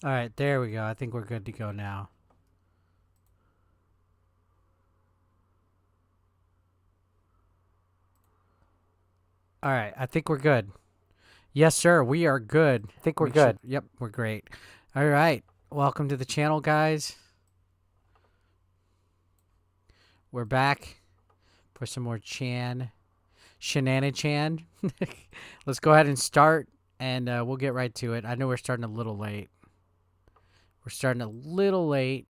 All right, there we go. I think we're good to go now. All right, I think we're good. Yes, sir. We are good. I think we're Make sure- good. Yep, we're great. All right. Welcome to the channel, guys. We're back for some more Shenanigans. Let's go ahead and start, and we'll get right to it. I know we're starting a little late. We're starting a little late.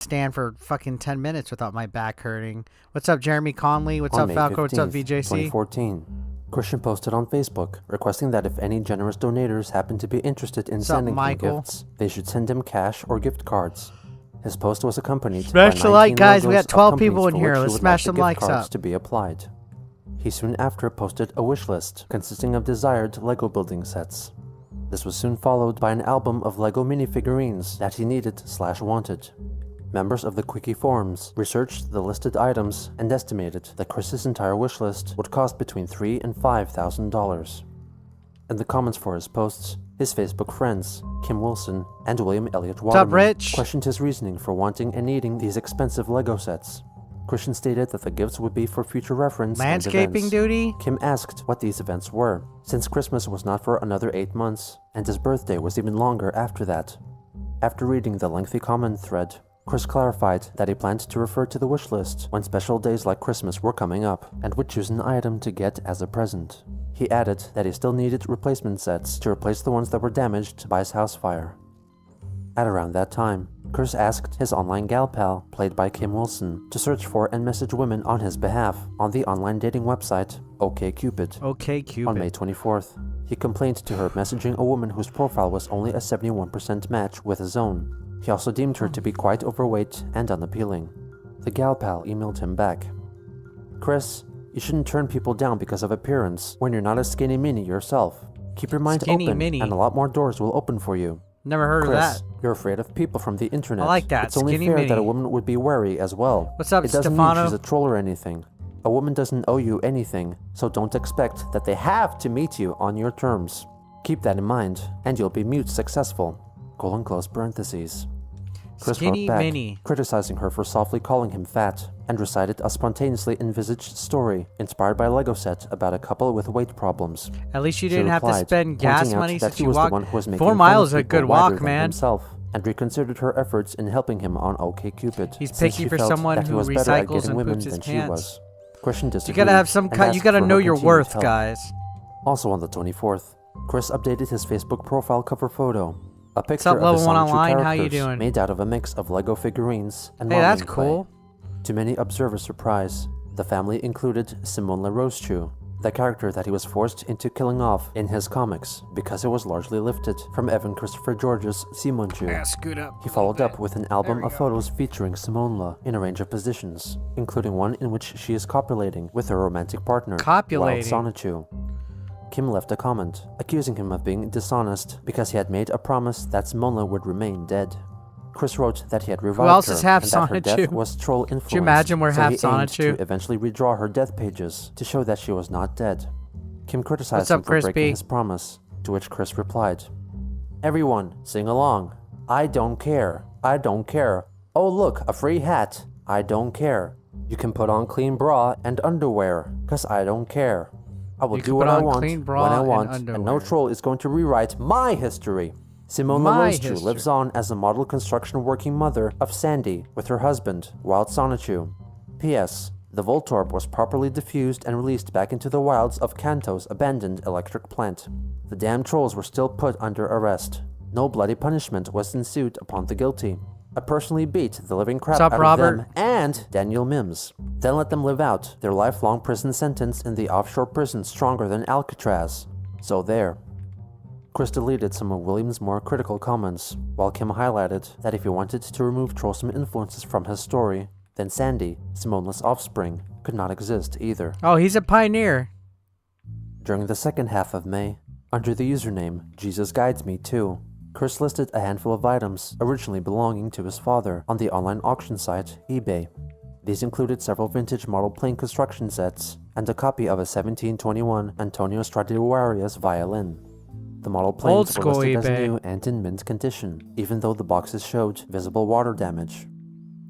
Stand for fucking 10 minutes without my back hurting. What's up, Jeremy Conley? What's On up, May Falco? What's up, 15th, VJC? 2014, Christian posted on Facebook requesting that if any generous donators happen to be interested in What's up, sending him Michael? gifts, they should send him cash or gift cards. His post was accompanied Smash by the like, 19 guys. We logos got 12 of people in companies for here. which he Let's would smash like some the gift likes cards up. to be applied. He soon after posted a wish list consisting of desired Lego building sets. This was soon followed by an album of Lego minifigurines that he needed/wanted. Members of the Quickie forums researched the listed items and estimated that Chris's entire wish list would cost between $3,000 and $5,000. In the comments for his posts, his Facebook friends, Kim Wilson and William Elliott What's up, Waterman, Rich? questioned his reasoning for wanting and needing these expensive Lego sets. Christian stated that the gifts would be for future reference and Landscaping events. duty? Kim asked what these events were, since Christmas was not for another 8 months, and his birthday was even longer after that. After reading the lengthy comment thread, Chris clarified that he planned to refer to the wish list when special days like Christmas were coming up, and would choose an item to get as a present. He added that he still needed replacement sets to replace the ones that were damaged by his house fire. At around that time, Chris asked his online gal pal, played by Kim Wilson, to search for and message women on his behalf on the online dating website OkCupid. Okay, On May Cupid. 24th, he complained to her messaging a woman whose profile was only a 71% match with his own. He also deemed her to be quite overweight and unappealing. The gal pal emailed him back. Chris, you shouldn't turn people down because of appearance when you're not a skinny mini yourself. Keep your mind Skinny open mini? and a lot more doors will open for you. Never heard of Chris, that. you're afraid of people from the internet. I like that, It's only skinny fair that mini. a woman would be wary as well. What's up, It doesn't Stefano? mean she's a troll or anything. A woman doesn't owe you anything, so don't expect that they have to meet you on your terms. Keep that in mind, and you'll be mute successful. Close parentheses. Chris Skinny wrote back, mini. criticizing her for softly calling him fat, and recited a spontaneously envisaged story inspired by a Lego set about a couple with weight problems. At least you She didn't have to replied, spend gas pointing out money that since he you was the walked. one who was making 4 fun miles of is a people good rather walk, than man. himself, and reconsidered her efforts in helping him on OkCupid. He's since picky she for felt someone that he who was better at recycles getting and women poops his than she pants. was. Christian You disagreed. gotta have some. and You asked gotta for know her your continued worth, help. guys. Also on the 24th, Chris updated his Facebook profile cover photo. A picture up, of Level his One Sonichu Online? How you characters doing? made out of a mix of Lego figurines and Hey, that's modeling clay. cool. To many observers' surprise, the family included Simone LaRoche-Chu, the character that he was forced into killing off in his comics because it was largely lifted from Evan Christopher George's Sonichu. Scoot up. He followed up with an album we of go. photos featuring Simone in a range of positions, including one in which she is copulating with her romantic partner, Copulating? Wild Sonichu. Kim left a comment, accusing him of being dishonest because he had made a promise that Simone would remain dead. Chris wrote that he had revived else her is half and that her Sonichu? death was troll influenced. Could you imagine we're so half he aimed Sonichu? to eventually redraw her death pages to show that she was not dead. Kim criticized What's up, him for breaking Crispy? his promise, to which Chris replied, "Everyone, sing along. I don't care. I don't care. Oh look, a free hat. I don't care. You can put on clean bra and underwear, 'cause I don't care. I will You do can what put I on want, clean bra when I and want, and no underwear." troll is going to rewrite my history." Simone My LaRoche history. lives on as a model construction working mother of Sandy with her husband, Wild Sonichu. P.S. The Voltorb was properly diffused and released back into the wilds of Kanto's abandoned electric plant. The damn trolls were still put under arrest. No bloody punishment was ensued upon the guilty. I personally beat the living crap What's up, out Robert? of them and Daniel Mims. Then let them live out their lifelong prison sentence in the offshore prison stronger than Alcatraz. So there. Chris deleted some of William's more critical comments, while Kim highlighted that if he wanted to remove troublesome influences from his story, then Sandy, Simoneless offspring, could not exist either. Oh, he's a pioneer. During the second half of May, under the username Jesus Guides Me Too, Chris listed a handful of items originally belonging to his father on the online auction site eBay. These included several vintage model plane construction sets and a copy of a 1721 Antonio Stradivarius violin. The model planes were listed as new and in mint condition, even though the boxes showed visible water damage.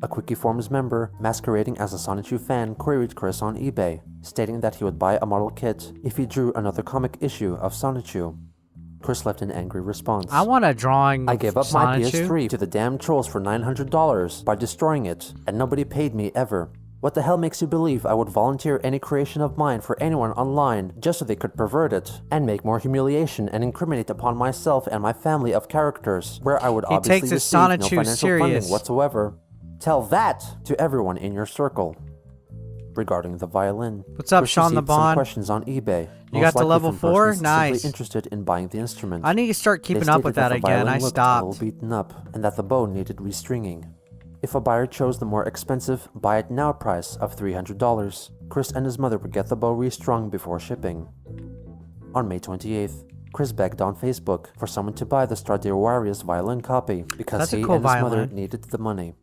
A Quickie Forums member, masquerading as a Sonichu fan, queried Chris on eBay, stating that he would buy a model kit if he drew another comic issue of Sonichu. Chris left an angry response. I want a drawing I gave of up my Sonichu. PS3 to the damn trolls for $900 by destroying it, and nobody paid me ever. What the hell makes you believe I would volunteer any creation of mine for anyone online just so they could pervert it, and make more humiliation and incriminate upon myself and my family of characters, where I would obviously receive no financial funding whatsoever? Tell that to everyone in your circle. Regarding the violin, What's up, Chris Sean the received some Bond? questions on eBay. You got to level 4? Nice. Simply interested in buying the instrument. I need to start keeping They up with stated that the again. violin I looked stopped. a little beaten up, and that the bow needed restringing. If a buyer chose the more expensive buy it now price of $300, Chris and his mother would get the bow restrung before shipping. On May 28th, Chris begged on Facebook for someone to buy the Stradivarius violin copy because That's a he cool and his mother violin. needed the money.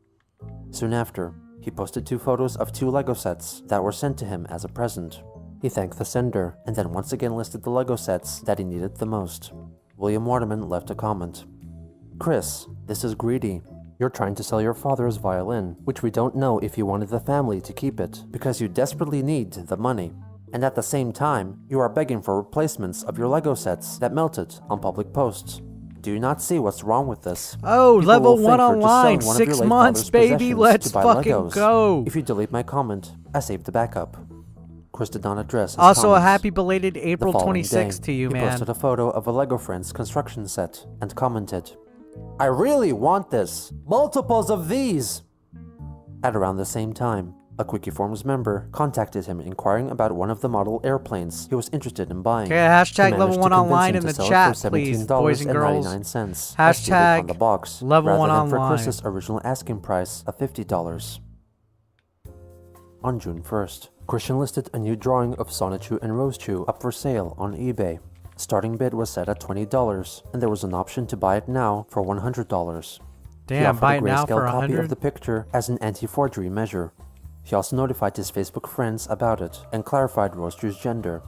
Soon after, he posted 2 photos of 2 Lego sets that were sent to him as a present. He thanked the sender, and then once again listed the Lego sets that he needed the most. William Waterman left a comment. Chris, this is greedy. You're trying to sell your father's violin, which we don't know if you wanted the family to keep it, because you desperately need the money. And at the same time, you are begging for replacements of your Lego sets that melted on public posts. Do you not see what's wrong with this? Oh, People level will 1 think you're just selling online. one of your 6 late months, father's baby. possessions Let's to buy fucking Legos. go. If you delete my comment, I saved the backup. Chris did not address his Also, a comments. happy belated April The following 26th day, to you, he man. posted a photo of a Lego Friends construction set and commented, I really want this! Multiples of these! At around the same time, a Quickie Forums member contacted him inquiring about one of the model airplanes he was interested in buying. Okay, hashtag He level managed 1 to convince online him in to the sell it chat, for please, boys and girls. $17.99, as stated Hashtag on the box, level rather 1 than for online. Chris's original asking price of $50. On June 1st, Christian listed a new drawing of Sonichu and Rosechu up for sale on eBay. Starting bid was set at $20, and there was an option to buy it now for $100. He Damn, offered buy a it now grayscale for copy 100? of the picture as an anti-forgery measure. He also notified his Facebook friends about it and clarified Roaster's gender.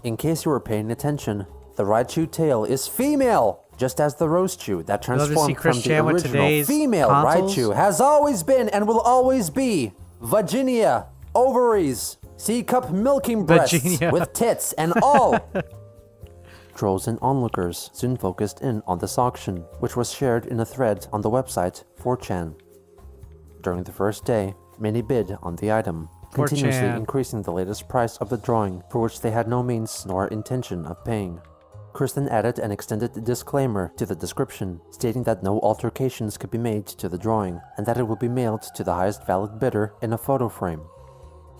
In case you were paying attention, the Raichu tail is female, just as the Rosechu that Love to see transformed Chris from the Chan with original today's female consoles. Raichu has always been and will always be Virginia, ovaries, C-cup milking breasts Virginia. with tits and all. Trolls and onlookers soon focused in on this auction, which was shared in a thread on the website 4chan. During the first day, many bid on the item, continuously 4chan. increasing the latest price of the drawing for which they had no means nor intention of paying. Chris then added an extended disclaimer to the description, stating that no alterations could be made to the drawing, and that it would be mailed to the highest valid bidder in a photo frame.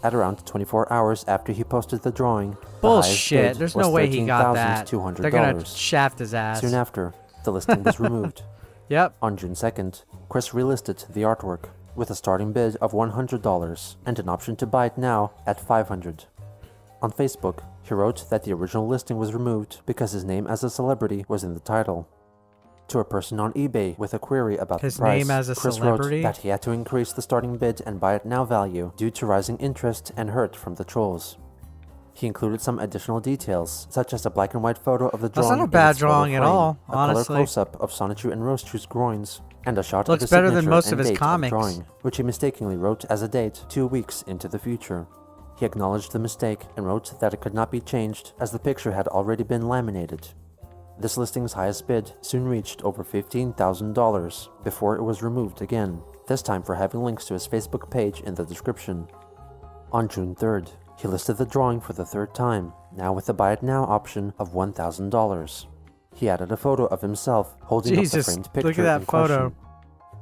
At around 24 hours after he posted the drawing, the highest Bullshit. bid There's was no way he got that. $13,200. They're gonna shaft his ass. Soon after, the listing was removed. Yep. On June 2nd, Chris relisted the artwork with a starting bid of $100 and an option to buy it now at $500. On Facebook, he wrote that the original listing was removed because his name as a celebrity was in the title. To a person on eBay with a query about His the price, name as a Chris celebrity? wrote that he had to increase the starting bid and buy it now value due to rising interest and hurt from the trolls. He included some additional details, such as a black and white photo of the That's drawing. not a in bad its photo drawing at frame, all, a honestly. color close-up of Sonichu and Rosechu's groins, and a shot Looks of the better than signature most and of his date comics. drawing, which he mistakenly wrote as a date 2 weeks into the future. He acknowledged the mistake and wrote that it could not be changed as the picture had already been laminated. This listing's highest bid soon reached over $15,000 before it was removed again, this time for having links to his Facebook page in the description. On June 3rd, he listed the drawing for the third time, now with the buy it now option of $1,000. He added a photo of himself holding up the Jesus, framed picture look at that in photo. question.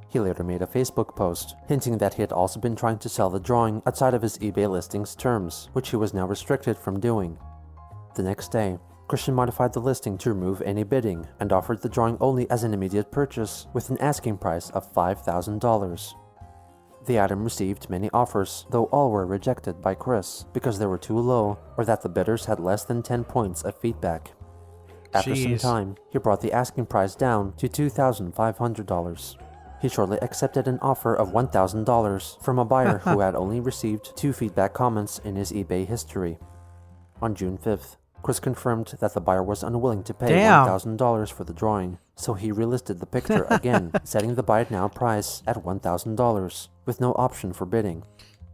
He later made a Facebook post, hinting that he had also been trying to sell the drawing outside of his eBay listing's terms, which he was now restricted from doing. The next day, Christian modified the listing to remove any bidding and offered the drawing only as an immediate purchase with an asking price of $5,000. The item received many offers, though all were rejected by Chris because they were too low or that the bidders had less than 10 points of feedback. After some time, he brought the asking price down to $2,500. He shortly accepted an offer of $1,000 from a buyer who had only received 2 feedback comments in his eBay history. On June 5th, Chris confirmed that the buyer was unwilling to pay $1,000 for the drawing, so he relisted the picture again, setting the buy it now price at $1,000, with no option for bidding.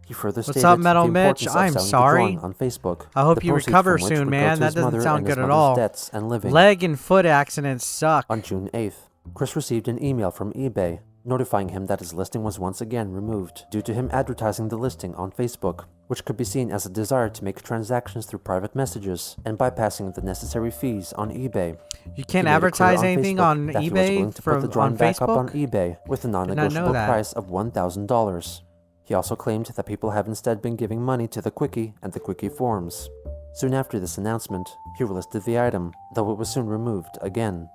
He further stated up, Metal the importance Mitch? of I'm selling sorry. the drawing on Facebook. I hope the you proceeds recover from which soon, would go man. to That his doesn't mother sound and his good at mother's all. debts and living. Leg and foot accidents suck. On June 8th, Chris received an email from eBay notifying him that his listing was once again removed due to him advertising the listing on Facebook, which could be seen as a desire to make transactions through private messages and bypassing the necessary fees on eBay. You can't advertise anything on eBay from on back up on Facebook? eBay with a non-negotiable price of $1,000. He also claimed that people have instead been giving money to the Quickie and the Quickie forums. Soon after this announcement, he relisted the item, though it was soon removed again.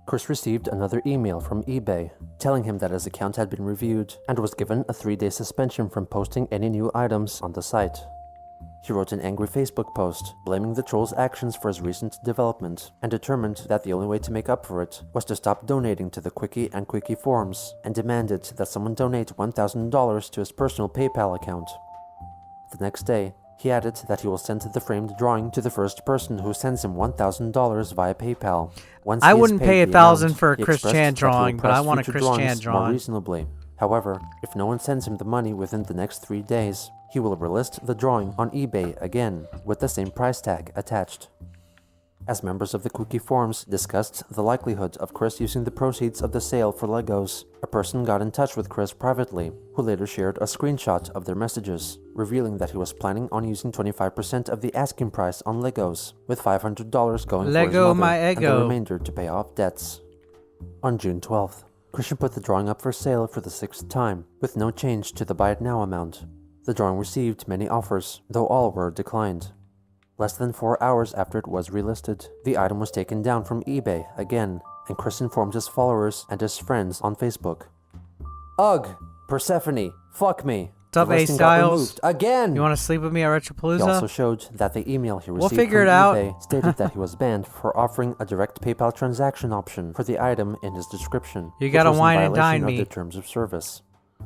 Chris received another email from eBay, telling him that his account had been reviewed and was given a 3-day suspension from posting any new items on the site. He wrote an angry Facebook post, blaming the troll's actions for his recent development, and determined that the only way to make up for it was to stop donating to the Quickie and Quickie forums, and demanded that someone donate $1,000 to his personal PayPal account. The next day, he added that he will send the framed drawing to the first person who sends him $1,000 via PayPal. Once I he wouldn't paid pay the $1,000 amount, for a he Chris expressed Chan that he will drawing, but price I want a future Chris Chan drawings drawing. more reasonably. However, if no one sends him the money within the next 3 days, he will relist the drawing on eBay again, with the same price tag attached. As members of the Quickie forums discussed the likelihood of Chris using the proceeds of the sale for Legos, a person got in touch with Chris privately, who later shared a screenshot of their messages, revealing that he was planning on using 25% of the asking price on Legos, with $500 going for his mother and the remainder to pay off debts. On June 12th, Christian put the drawing up for sale for the 6th time, with no change to the buy it now amount. The drawing received many offers, though all were declined. Less than 4 hours after it was relisted, the item was taken down from eBay again, and Chris informed his followers and his friends on Facebook. Ugh! Persephone! Fuck me! What's up, A Styles? Again! You want to sleep with me at Retropalooza? He also showed that the email he received figure from it out. eBay stated that he was banned for offering a direct PayPal transaction option for the item in his description. You gotta which was wine in and violation dine of me. the terms of service.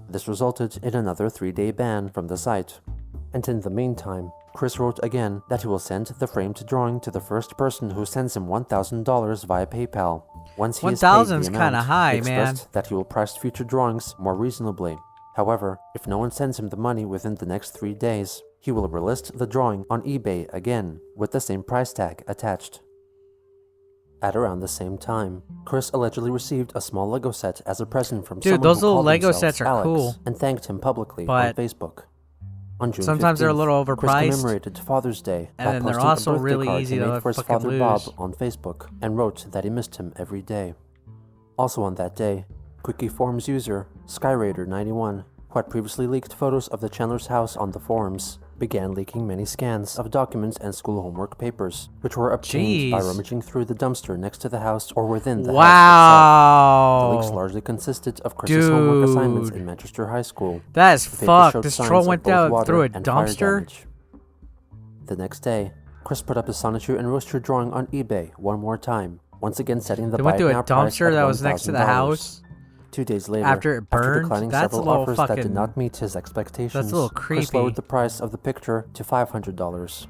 This resulted in another 3-day ban from the site. And in the meantime, Chris wrote again that he will send the framed drawing to the first person who sends him $1,000 via PayPal. Once he is paid the amount, kind of high, he expressed that he will price future drawings more reasonably. However, if no one sends him the money within the next 3 days, he will relist the drawing on eBay again, with the same price tag attached. At around the same time, Chris allegedly received a small Lego set as a present from someone those who little called Lego themselves sets are Alex cool, and thanked him publicly on but Facebook. On June sometimes 15th, they're a little Chris overpriced, commemorated Father's Day and by then they're posting also a birthday really card easy he to made for his fucking father lose. Bob on Facebook and wrote that he missed him every day. Also on that day, Quickie Forums user Skyraider91, who had previously leaked photos of the Chandler's house on the forums, began leaking many scans of documents and school homework papers, which were obtained by rummaging through the dumpster next to the house or within the house itself. The leaks largely consisted of Chris's homework assignments in Manchester High School. That is fucked. This troll went down through a dumpster? The next day, Chris put up his Sonichu and Roaster drawing on eBay one more time, once again setting the They went buy through it a now price dumpster at that was next to the $1,000. house? 2 days later, After it burned? declining That's a several little offers that fucking... did not meet his expectations, That's a little Chris creepy. lowered the price of the picture to $500.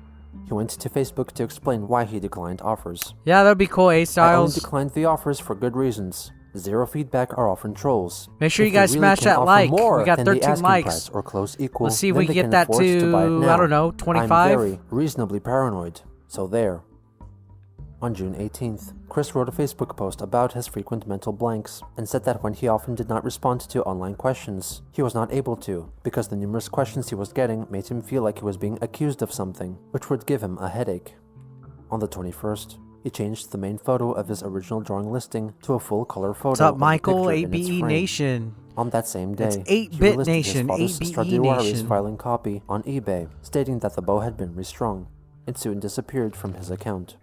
He went to Facebook to explain why he declined offers. Yeah, that'd be cool, A I only Styles. declined the offers for good reasons. Zero feedback are often trolls. Make sure If you guys they really smash can that offer like. more We got than the 13 asking likes. price or close equal, Let's see if then we they can can get that afford to buy it to, now. I don't know, I'm 25? very reasonably paranoid, so there. On June 18th, Chris wrote a Facebook post about his frequent mental blanks and said that when he often did not respond to online questions, he was not able to because the numerous questions he was getting made him feel like he was being accused of something, which would give him a headache. On the 21st, he changed the main photo of his original drawing listing to a full-color photo. What's up, of the Michael? picture in its ABE frame. Nation. On that same day, It's he 8-bit relisted Nation, his father's ABE Stradivarius Nation. filing copy on eBay, stating that the bow had been restrung. It soon disappeared from his account.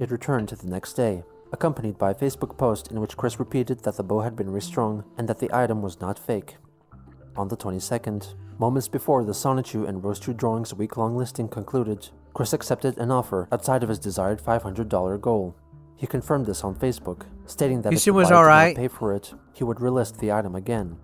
It returned the next day, accompanied by a Facebook post in which Chris repeated that the bow had been restrung and that the item was not fake. On the 22nd, moments before the Sonichu and Roastu drawings week-long listing concluded, Chris accepted an offer outside of his desired $500 goal. He confirmed this on Facebook, stating that if the buyer did not pay for it, he would relist the item again.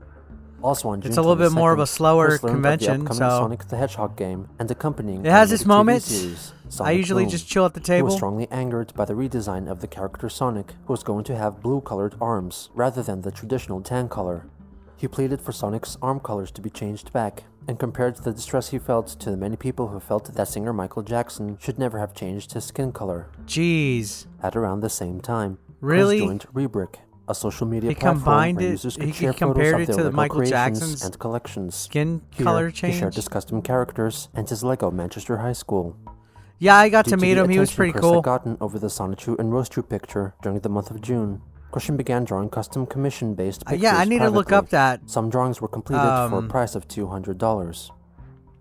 Also on June 22nd, it's a little bit more of a slower convention, of the so Sonic the Hedgehog game and accompanying it has its TV moments. series, I Sonic usually Boom. just chill at the He table. was strongly angered by the redesign of the character Sonic, who was going to have blue-colored arms rather than the traditional tan color. He pleaded for Sonic's arm colors to be changed back, and compared the distress he felt to the many people who felt that singer Michael Jackson should never have changed his skin color. Jeez. At around the same time, Really? Chris joined Rebrick, a social media He platform combined where it. users could He share compared photos it of to their the Lego Michael creations Jackson's and collections. skin Here, color he shared change. his custom characters and his Lego Manchester High School. Yeah, I got Due to meet the him. He was attention pretty Chris cool. had gotten over the Sonichu and Roastu picture during the month of June, Christian began drawing custom commission-based pictures Yeah, I need to look up privately. that. Some drawings were completed for a price of $200.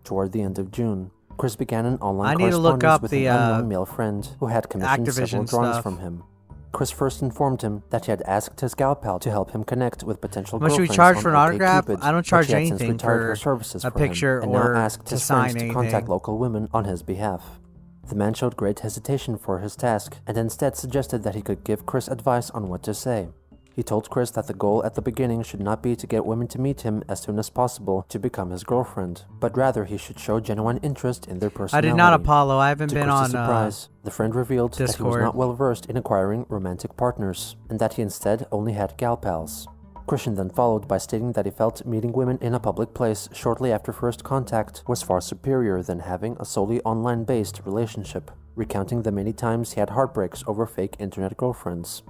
Toward the end of June, Chris began an online I need to look correspondence up with the, an unknown male friend who had commissioned several Activision drawings stuff. from him. Chris first informed him that he had asked his gal pal to help him connect with potential How much do we girlfriends charge for an on autograph? OkCupid, I don't but charge she had since anything retired for her services a for him, picture and or now asked to his sign friends to contact anything. local women on his behalf. The man showed great hesitation for his task and instead suggested that he could give Chris advice on what to say. He told Chris that the goal at the beginning should not be to get women to meet him as soon as possible to become his girlfriend, but rather he should show genuine interest in their I personality. did not Apollo. I haven't To been Chris's on surprise, the friend revealed that he was Discord. not well versed in acquiring romantic partners, and that he instead only had gal pals. Christian then followed by stating that he felt meeting women in a public place shortly after first contact was far superior than having a solely online-based relationship, recounting the many times he had heartbreaks over fake internet girlfriends.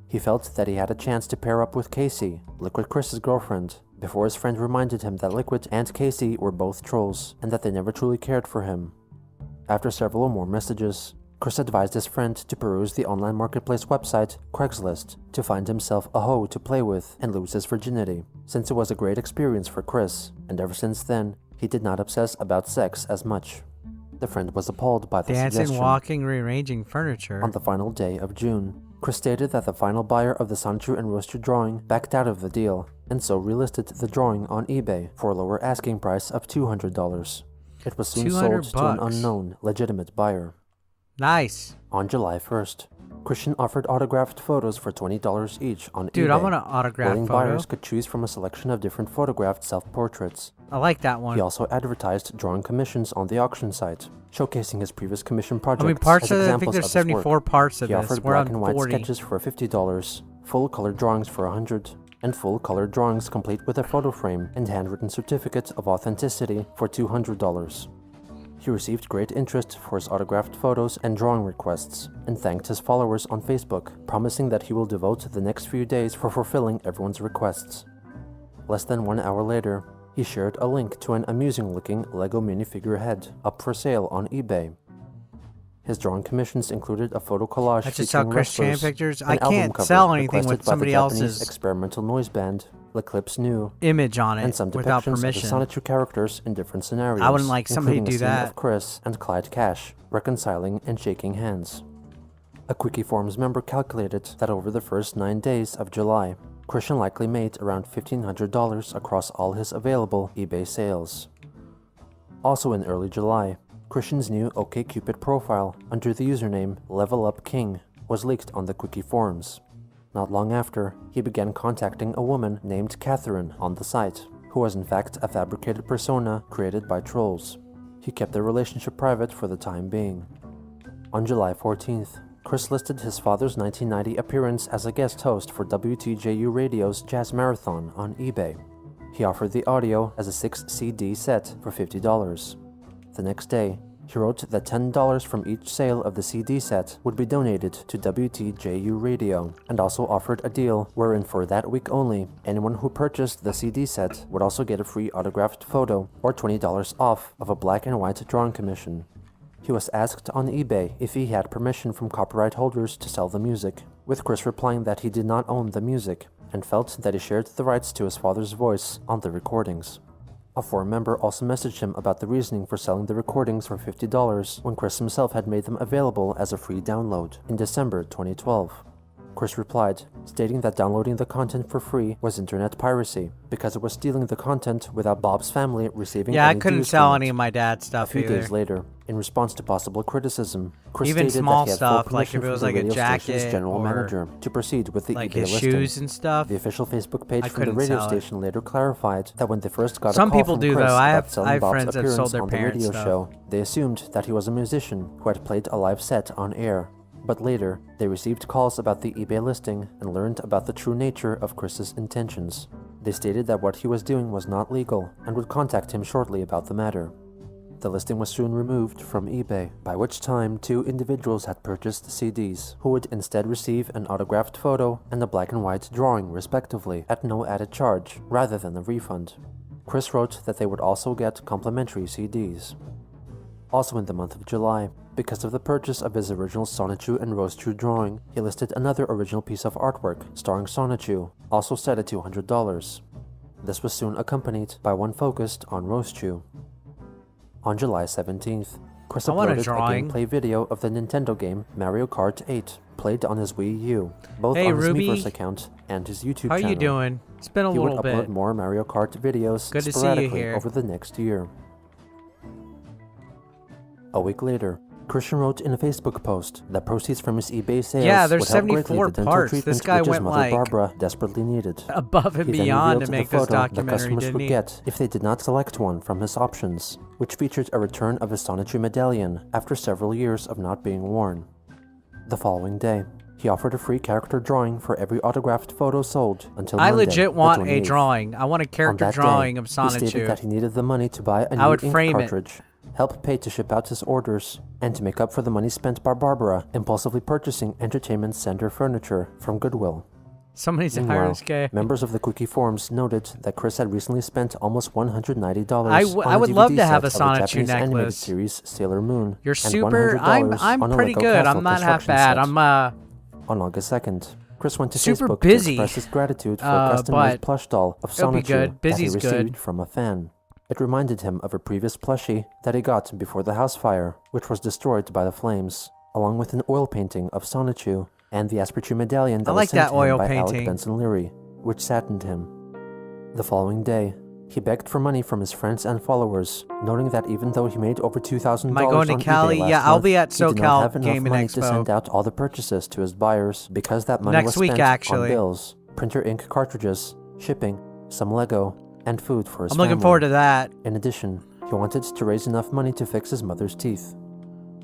He felt that he had a chance to pair up with Casey, Liquid Chris's girlfriend, before his friend reminded him that Liquid and Casey were both trolls, and that they never truly cared for him. After several more messages, Chris advised his friend to peruse the online marketplace website, Craigslist, to find himself a hoe to play with and lose his virginity, since it was a great experience for Chris, and ever since then, he did not obsess about sex as much. The friend was appalled by the dancing, suggestion. walking, rearranging furniture. On the final day of June, Chris stated that the final buyer of the Sonichu and Roastu drawing backed out of the deal, and so relisted the drawing on eBay for a lower asking price of $200. It was soon sold to an $200. unknown, legitimate buyer. Nice. On July 1st, Christian offered autographed photos for $20 each on eBay. Dude, I want an autograph Willing photo. buyers could choose from a selection of different photographed self-portraits. I like that one. He also advertised drawing commissions on the auction site, showcasing his previous commission projects I mean, parts as of it, I examples think of there's his 74 work. parts of He this. offered We're black on and white 40. sketches for $50, full color drawings for $100, and full color drawings complete with a photo frame and handwritten certificate of authenticity for $200. He received great interest for his autographed photos and drawing requests, and thanked his followers on Facebook, promising that he will devote the next few days for fulfilling everyone's requests. Less than 1 hour later, he shared a link to an amusing-looking Lego minifigure head up for sale on eBay. His drawing commissions included a photo collage I just saw featuring Chris Chan wrestlers, pictures. an I album can't cover sell anything requested with by the somebody Japanese else's experimental noise band, L'Eclipse New, image on and it some without depictions permission. of the Sonichu characters in different scenarios. I wouldn't like somebody to including do a scene that. of Chris and Clyde Cash reconciling and shaking hands. A Quickie Forums member calculated that over the first 9 days of July, Christian likely made around $1,500 across all his available eBay sales. Also in early July, Christian's new OkCupid profile under the username LevelUpKing was leaked on the Quickie Forums. Not long after, he began contacting a woman named Catherine on the site, who was in fact a fabricated persona created by trolls. He kept their relationship private for the time being. On July 14th, Chris listed his father's 1990 appearance as a guest host for WTJU Radio's Jazz Marathon on eBay. He offered the audio as a 6-CD set for $50. The next day, he wrote that $10 from each sale of the CD set would be donated to WTJU Radio, and also offered a deal wherein for that week only, anyone who purchased the CD set would also get a free autographed photo or $20 off of a black and white drawing commission. He was asked on eBay if he had permission from copyright holders to sell the music, with Chris replying that he did not own the music, and felt that he shared the rights to his father's voice on the recordings. A forum member also messaged him about the reasoning for selling the recordings for $50 when Chris himself had made them available as a free download in December 2012. Chris replied, stating that downloading the content for free was internet piracy because it was stealing the content without Bob's family receiving Yeah, I any couldn't dues sell from any it. of my dad's A stuff few either. days later, in response to possible criticism, Chris Even stated small that he had stuff, full like permission if it from was the like a radio station's jacket general or manager to proceed with the like eBay his listing. shoes and stuff. The official Facebook page I from the couldn't radio sell it. station later clarified that when they first got Some a call people from do, Chris though. I about have selling Bob's friends that appearance sold their on the parents' radio stuff. show, they assumed that he was a musician who had played a live set on air. But later, they received calls about the eBay listing and learned about the true nature of Chris's intentions. They stated that what he was doing was not legal and would contact him shortly about the matter. The listing was soon removed from eBay, by which time 2 individuals had purchased CDs, who would instead receive an autographed photo and a black and white drawing respectively, at no added charge, rather than a refund. Chris wrote that they would also get complimentary CDs. Also in the month of July, because of the purchase of his original Sonichu and Rosechu drawing, he listed another original piece of artwork starring Sonichu, also set at $200. This was soon accompanied by one focused on Rosechu. On July 17th, Chris I want a uploaded a drawing. gameplay video of the Nintendo game Mario Kart 8, played on his Wii U, both Hey, on his Ruby. Miiverse account and his YouTube How channel. you doing? It's been a He would little upload bit. more Mario Kart videos Good to see you sporadically here. over the next year. A week later, Christian wrote in a Facebook post that proceeds from his eBay sales Yeah, there's would help greatly 74 the dental parts. treatment This guy which his went, mother like, Barbara desperately needed. Above and He then beyond revealed to the make this photo that documentary, customers didn't would he? get if they did not select one from his options, which featured a return of his Sonichu medallion after several years of not being worn. The following day, he offered a free character drawing for every autographed photo sold until I Monday, legit the want a 28th. drawing. I want a On character that drawing day, of he stated that Sonichu. he needed the money to buy a I new would ink frame it. cartridge, help pay to ship out his orders, and to make up for the money spent by Barbara impulsively purchasing entertainment center furniture from Goodwill. Somebody's Meanwhile, hiring scare. members of the Quickie forums noted that Chris had recently spent almost $190 I on would a love DVD to have set a of the Sonichu Japanese animated necklace. series Sailor Moon, You're and super. $100 I'm on a pretty Lego good. castle I'm not half construction bad. set. On August 2nd, Chris went to Super Facebook busy. to express his gratitude for a custom-made but plush doll of it'll be Sonichu good. that he Busy's received good. from a fan. It reminded him of a previous plushie that he got before the house fire, which was destroyed by the flames, along with an oil painting of Sonichu and the Asperchu medallion that I was like sent that to him oil by Alec painting. Benson Leary, which saddened him. The following day, he begged for money from his friends and followers, noting that even though he made over $2,000 Am I going to on Cali? eBay last Yeah, I'll month, be at he did not SoCal have enough Gaming money to Expo. send out all the purchases to his buyers because that money Next was week, spent actually. on bills, printer ink cartridges, shipping, some Lego, and food for his I'm looking family. forward to that. In addition, he wanted to raise enough money to fix his mother's teeth.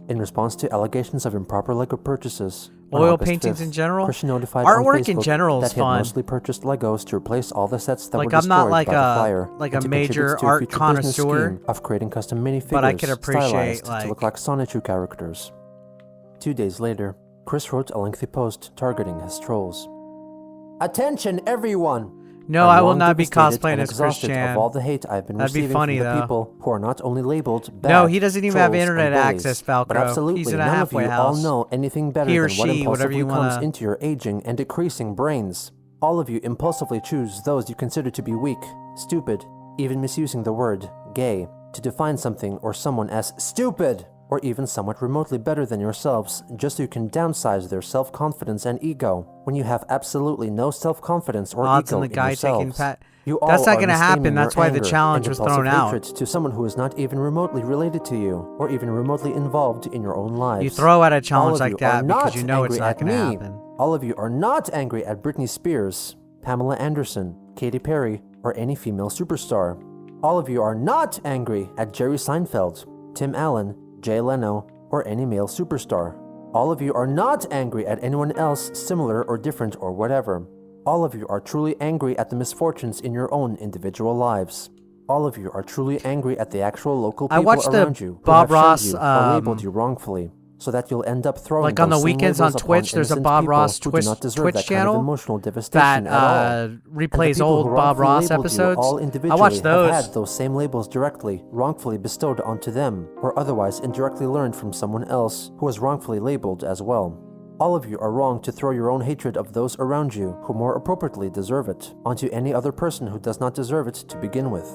In response to allegations of improper Lego purchases, on Oil August paintings 5th, in general? Christian notified Artwork on Facebook in general that is he had fun. mostly purchased Legos to replace all the sets that Like, were I'm not destroyed like by the a- fire, like and a to major contribute to a art future business connoisseur, scheme of creating custom minifigures but I could appreciate, stylized like- to look like Sonichu characters. 2 days later, Chris wrote a lengthy post targeting his trolls. Attention, everyone! No, I'm I will long not be devastated cosplaying and as exhausted Christian. of all the hate I've been That'd be receiving funny, from the though. people who are not only labeled bad, No, he doesn't even have trolls, internet and bullies, access, but Falco. absolutely He's in a none halfway of you all house. know anything better He or than what she, whatever impulsively you comes wanna- into your aging and decreasing brains. All of you impulsively choose those you consider to be weak, stupid, even misusing the word gay to define something or someone as stupid, or even somewhat remotely better than yourselves, just so you can downsize their self-confidence and ego, when you have absolutely no self-confidence or Odds ego on the in guy taking yourselves. Pat. You all That's not are gonna happen. misaiming That's your why the anger challenge and was impulsive thrown out. hatred to someone who is not even remotely related to you, or even remotely involved in your own lives. You throw out a All challenge of like you that are because not you know it's angry not at going to me. happen. All of you are not angry at Britney Spears, Pamela Anderson, Katy Perry, or any female superstar. All of you are not angry at Jerry Seinfeld, Tim Allen, Jay Leno, or any male superstar. All of you are not angry at anyone else similar or different or whatever. All of you are truly angry at the misfortunes in your own individual lives. All of you are truly angry at the actual local I people watched the around you who Bob have shunned Ross, you or labeled you wrongfully, so that you'll end up throwing Like on those the same weekends on labels upon Twitch, there's a innocent Bob people Ross who do not deserve Twitch that kind channel of emotional that devastation at all. replays And the people old who Bob wrongfully Ross labeled you episodes. all I individually watched those. have had those same labels directly, wrongfully bestowed onto them, or otherwise indirectly learned from someone else who was wrongfully labeled as well. All of you are wrong to throw your own hatred of those around you who more appropriately deserve it onto any other person who does not deserve it to begin with.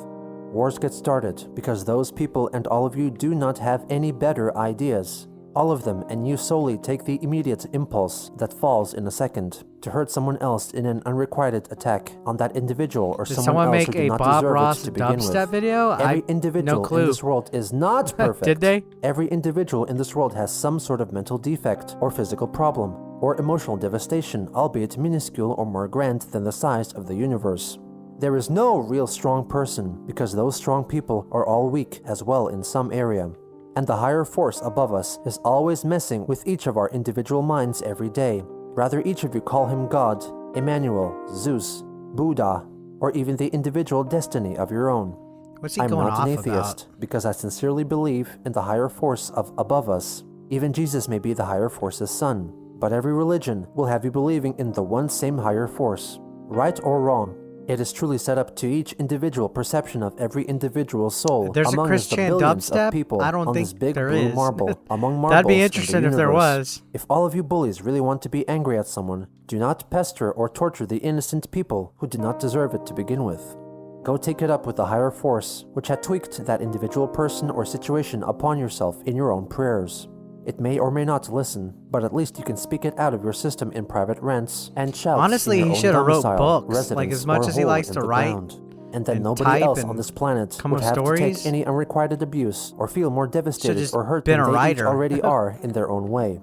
Wars get started because those people and all of you do not have any better ideas. All of them, and you solely take the immediate impulse that falls in a second to hurt someone else in an unrequited attack on that individual or Did someone someone else make who did a not Bob deserve Ross it to begin dubstep with. video? Every No individual clue. in this world is not perfect. Did they? Every individual in this world has some sort of mental defect or physical problem or emotional devastation, albeit minuscule or more grand than the size of the universe. There is no real strong person because those strong people are all weak as well in some area. And the higher force above us is always messing with each of our individual minds every day. Rather, each of you call him God, Emmanuel, Zeus, Buddha, or even the individual destiny of your own. What's he I'm going not off an atheist about? because I sincerely believe in the higher force of above us. Even Jesus may be the higher force's son, but every religion will have you believing in the one same higher force. Right or wrong, it is truly set up to each individual perception of every individual soul There's a among Chris the Chan billions dubstep? of people I don't on think this big there blue is. marble among marbles That'd be in the interesting if there universe. was. If all of you bullies really want to be angry at someone, do not pester or torture the innocent people who did not deserve it to begin with. Go take it up with the higher force, which had tweaked that individual person or situation upon yourself in your own prayers. It may or may not listen, but at least you can speak it out of your system in private rants and shouts. Honestly, in your he own should have wrote domicile, books, residence, like as much or as he hole likes in to the write ground. And then and nobody type else and on this planet come would up have to stories. take any unrequited abuse or feel more devastated just or hurt been than a they each writer. already are in their own way.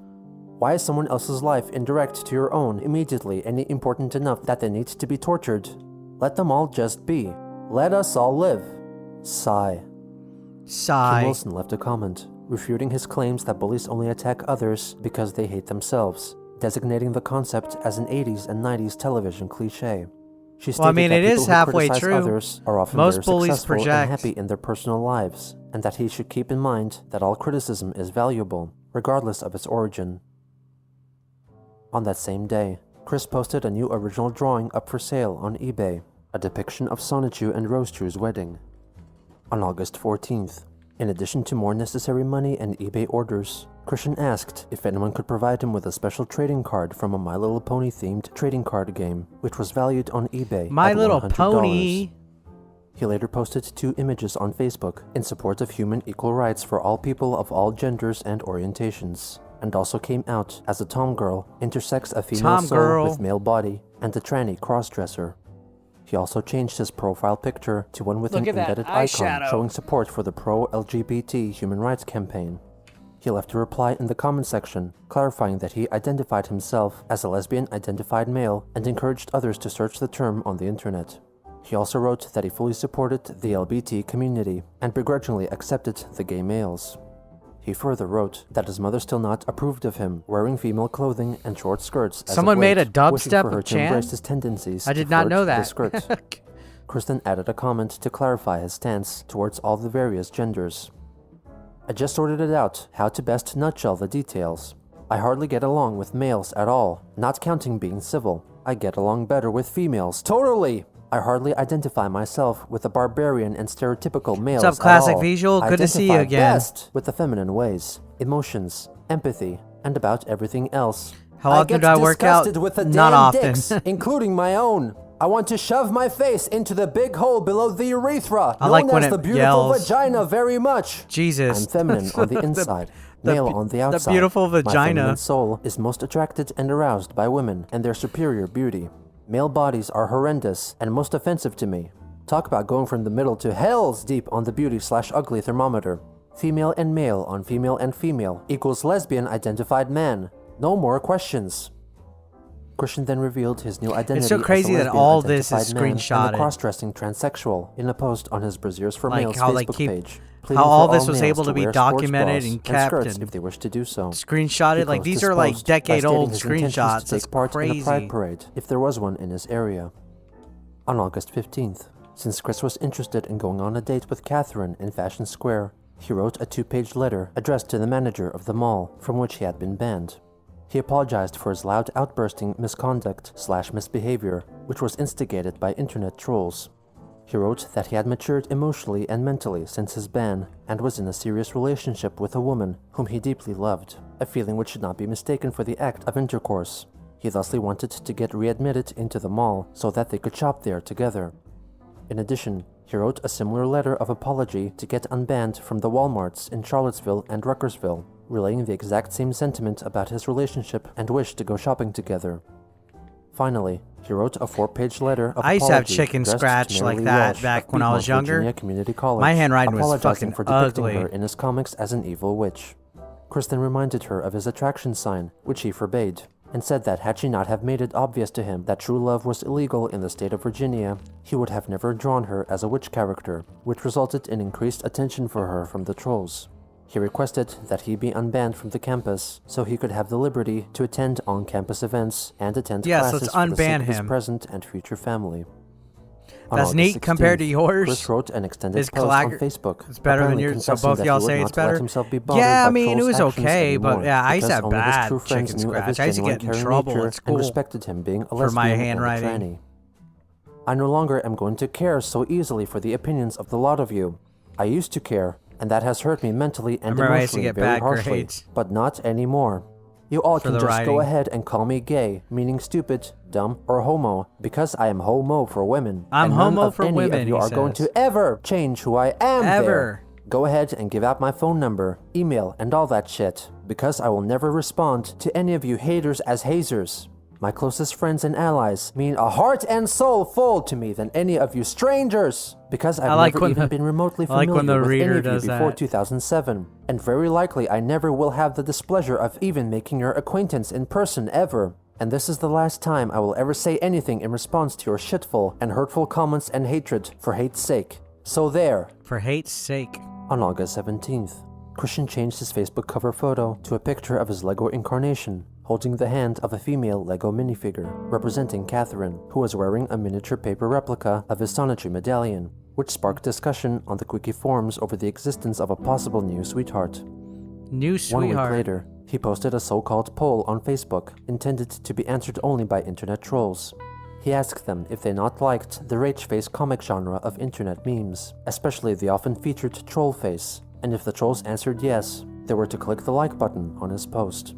Why is someone else's life indirect to your own immediately any important enough that they need to be tortured? Let them all just be. Let us all live. Sigh. Kim Sigh. Wilson left a comment, refuting his claims that bullies only attack others because they hate themselves, designating the concept as an 80s and 90s television cliché. She stated Well, I mean, that it is people who halfway criticize true. others are often Most very bullies successful project. and happy in their personal lives, and that he should keep in mind that all criticism is valuable, regardless of its origin. On that same day, Chris posted a new original drawing up for sale on eBay, a depiction of Sonichu and Rosechu's wedding. On August 14th, in addition to more necessary money and eBay orders, Christian asked if anyone could provide him with a special trading card from a My Little Pony themed trading card game, which was valued on eBay My at Little $100. Pony. He later posted 2 images on Facebook in support of human equal rights for all people of all genders and orientations, and also came out as a tomgirl, intersex a female soul Tomgirl. with male body, and a tranny crossdresser. He also changed his profile picture to one with Look an at that embedded icon eyeshadow. showing support for the pro-LGBT human rights campaign. He left a reply in the comment section, clarifying that he identified himself as a lesbian-identified male and encouraged others to search the term on the internet. He also wrote that he fully supported the LGBT community and begrudgingly accepted the gay males. He further wrote that his mother still not approved of him wearing female clothing and short skirts as Someone of made late, a wishing dubstep for her of to Chan? embrace his tendencies I to did not flirt know the that. skirt. Kristen added a comment to clarify his stance towards all the various genders. I just sorted it out, how to best nutshell the details. I hardly get along with males at all, not counting being civil. I get along better with females, totally! I hardly identify myself with the barbarian and stereotypical males What's up, Classic at all. Visual? I Good to see you identify again. best with the feminine ways, emotions, empathy, and about everything else. How often do I work out? Disgusted with the Not damn often. dicks, including my own. I want to shove my face into the big hole below the urethra, I known like when as it the beautiful yells. vagina very much. Jesus. I'm feminine on the inside, male on the outside. The beautiful My vagina. feminine soul is most attracted and aroused by women and their superior beauty. Male bodies are horrendous and most offensive to me. Talk about going from the middle to hell's deep on the beauty/ugly thermometer. Female and male on female and female equals lesbian-identified man. No more questions. Christian then revealed his new identity so crazy as a that all this is lesbian-identified man and screenshotted. a cross-dressing transsexual in a post on his Braziers for Like Males how they Facebook keep- page. how pleading all for this was males able to be wear sports documented bras and kept skirts and if they wish to do so. He screenshotted. Like closed these his are like post by stating decade-old his intentions to screenshots. take That's part in a crazy. pride parade if there was one in his area. On August 15th, since Chris was interested in going on a date with Catherine in Fashion Square, he wrote a 2-page letter addressed to the manager of the mall from which he had been banned. He apologized for his loud outbursting misconduct/misbehavior, which was instigated by internet trolls. He wrote that he had matured emotionally and mentally since his ban and was in a serious relationship with a woman whom he deeply loved, a feeling which should not be mistaken for the act of intercourse. He thusly wanted to get readmitted into the mall so that they could shop there together. In addition, He wrote a similar letter of apology to get unbanned from the Walmarts in Charlottesville and Ruckersville, relaying the exact same sentiment about his relationship and wish to go shopping together. Finally, he wrote a 4-page letter of apology. I used to have chicken addressed scratch to like Mary that Walsh back of when I was Piedmont, younger. Virginia Community College, My handwriting was apologizing fucking for depicting ugly. her in his comics as an evil witch. Chris then reminded her of his attraction sign, which he forbade, and said that had she not have made it obvious to him that true love was illegal in the state of Virginia, he would have never drawn her as a witch character, which resulted in increased attention for her from the trolls. He requested that he be unbanned from the campus so he could have the liberty to attend on-campus events and attend classes let's for the sake unban of his him. present and future family. On That's August neat compared to 16th, yours. Chris wrote an extended His post on Facebook. It's better than apparently yours, so confessing both that y'all he would say not it's let better? himself be bothered Yeah, I by mean, it trolls' was actions okay, but anymore, yeah, I used to because have only his bad true friends chicken knew of his scratch. I used to genuine get in caring trouble nature at school and respected him being a for my lesbian and a handwriting. tranny. I no longer am going to care so easily for the opinions of the lot of you. I used to care, and that has hurt me mentally and remember I used to emotionally get very bad harshly, grades. but not anymore. You all For can the just go writing. ahead and call me gay, meaning stupid, dumb, or homo, because I am homo for women. I'm and none homo of for any women, of you he are going says. to ever change who I am Ever. there. Go ahead and give out my phone number, email, and all that shit, because I will never respond to any of you haters as hazers. My closest friends and allies mean a heart and soul full to me than any of you strangers, because I've like never when even the- been remotely I like familiar when the with reader any of you does before that. 2007, and very likely I never will have the displeasure of even making your acquaintance in person ever. And this is the last time I will ever say anything in response to your shitful and hurtful comments and hatred for hate's sake. So there. For hate's sake. On August 17th, Christian changed his Facebook cover photo to a picture of his Lego incarnation, holding the hand of a female Lego minifigure, representing Catherine, who was wearing a miniature paper replica of his Sonichu medallion, which sparked discussion on the Quickie forums over the existence of a possible new sweetheart. New 1 week sweetheart. later, he posted a so-called poll on Facebook, intended to be answered only by internet trolls. He asked them if they not liked the rage face comic genre of internet memes, especially the often featured troll face, and if the trolls answered yes, they were to click the like button on his post.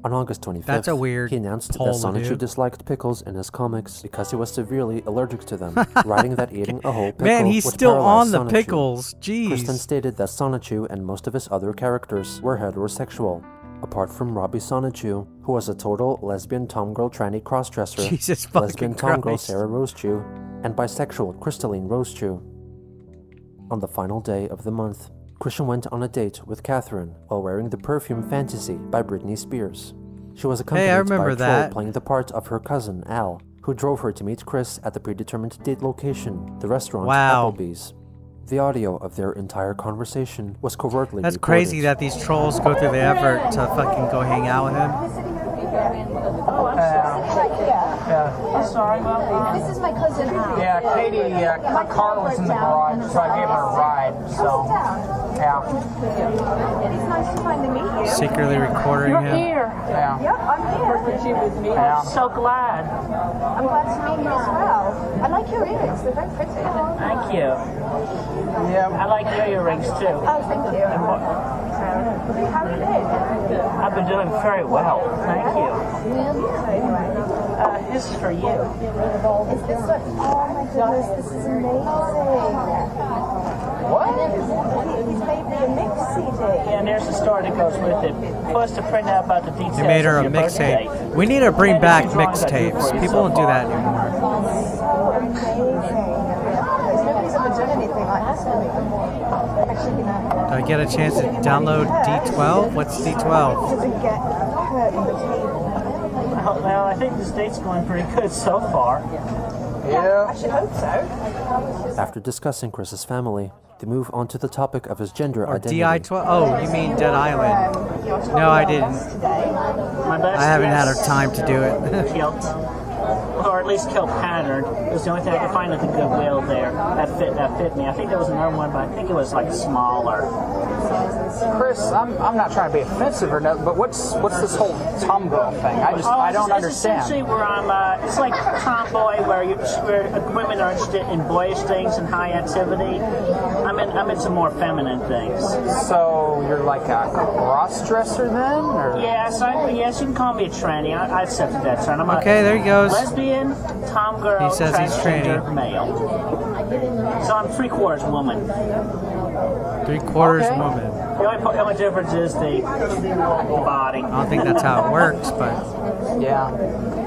On August 25th, That's a weird he announced that poll, Sonichu dude. disliked pickles in his comics because he was severely allergic to them, writing that eating a whole pickle Man, he's would still paralyze on the Sonichu. pickles. Kristen Jeez. stated that Sonichu and most of his other characters were heterosexual, apart from Robbie Sonichu, who was a total lesbian tomgirl tranny crossdresser, Jesus fucking lesbian tomgirl Christ. Sarah Rosechew, and bisexual Crystalline Rosechew. On the final day of the month, Christian went on a date with Catherine while wearing the perfume Fantasy by Britney Spears. She was accompanied by remember a troll that. playing the part of her cousin, Al, who drove her to meet Chris at the predetermined date location, the restaurant Wow. Applebee's. The audio of their entire conversation was covertly That's recorded. crazy that these trolls go through the effort to fucking go hang out with him. Yeah. Sorry, This is my cousin Al. yeah, Katie, her car was in the garage, so I gave her a ride. So, yeah. It's nice to finally meet you. Secretly recording him. Yeah. Yep, I'm here. Yeah. So glad. I'm glad to meet you as well. I like your earrings. They're very pretty. Thank you. Yeah. I like your earrings too. Oh, thank you. How are you doing? I've been doing very well. Thank you. This is for you. Is this what? Oh my goodness, this is amazing. What? He's made me a mix CD. And there's the story that goes with it. Plus to print out about the details They made her of a your birthday. mixtape. We need to bring And back there's drawings I do mixtapes. for you People so don't do far. that anymore. So amazing. Nobody's ever done anything like this for me. Actually, you know. Do I get a chance to download D12? What's D12? Doesn't get hurt in the table. Well, I think this date's going pretty good so far. Yeah. I should hope so. After discussing Chris's family, they move on to the topic of his gender Or identity. DI12? Oh, you mean Dead Island. No, I didn't. My best I haven't had dress her time to do it. kilt, or at least kilt pattern. It was the only thing I could find at the Goodwill there that fit me. I think there was another one, but I think it was like smaller. Chris, I'm not trying to be offensive or no, but what's this whole tomgirl thing? I don't It's understand. essentially where it's like tomboy, where women are interested in boyish things and high activity. I'm into more feminine things. So you're like a cross-dresser then, or? Yes, you can call me a tranny. I accepted that term. I'm Okay, there he goes. lesbian, Tom girl, He says he's transgender tranny. male. So I'm 3/4 woman. 3/4 Okay. woman. The only difference is the body. I don't think that's how it works, but Yeah.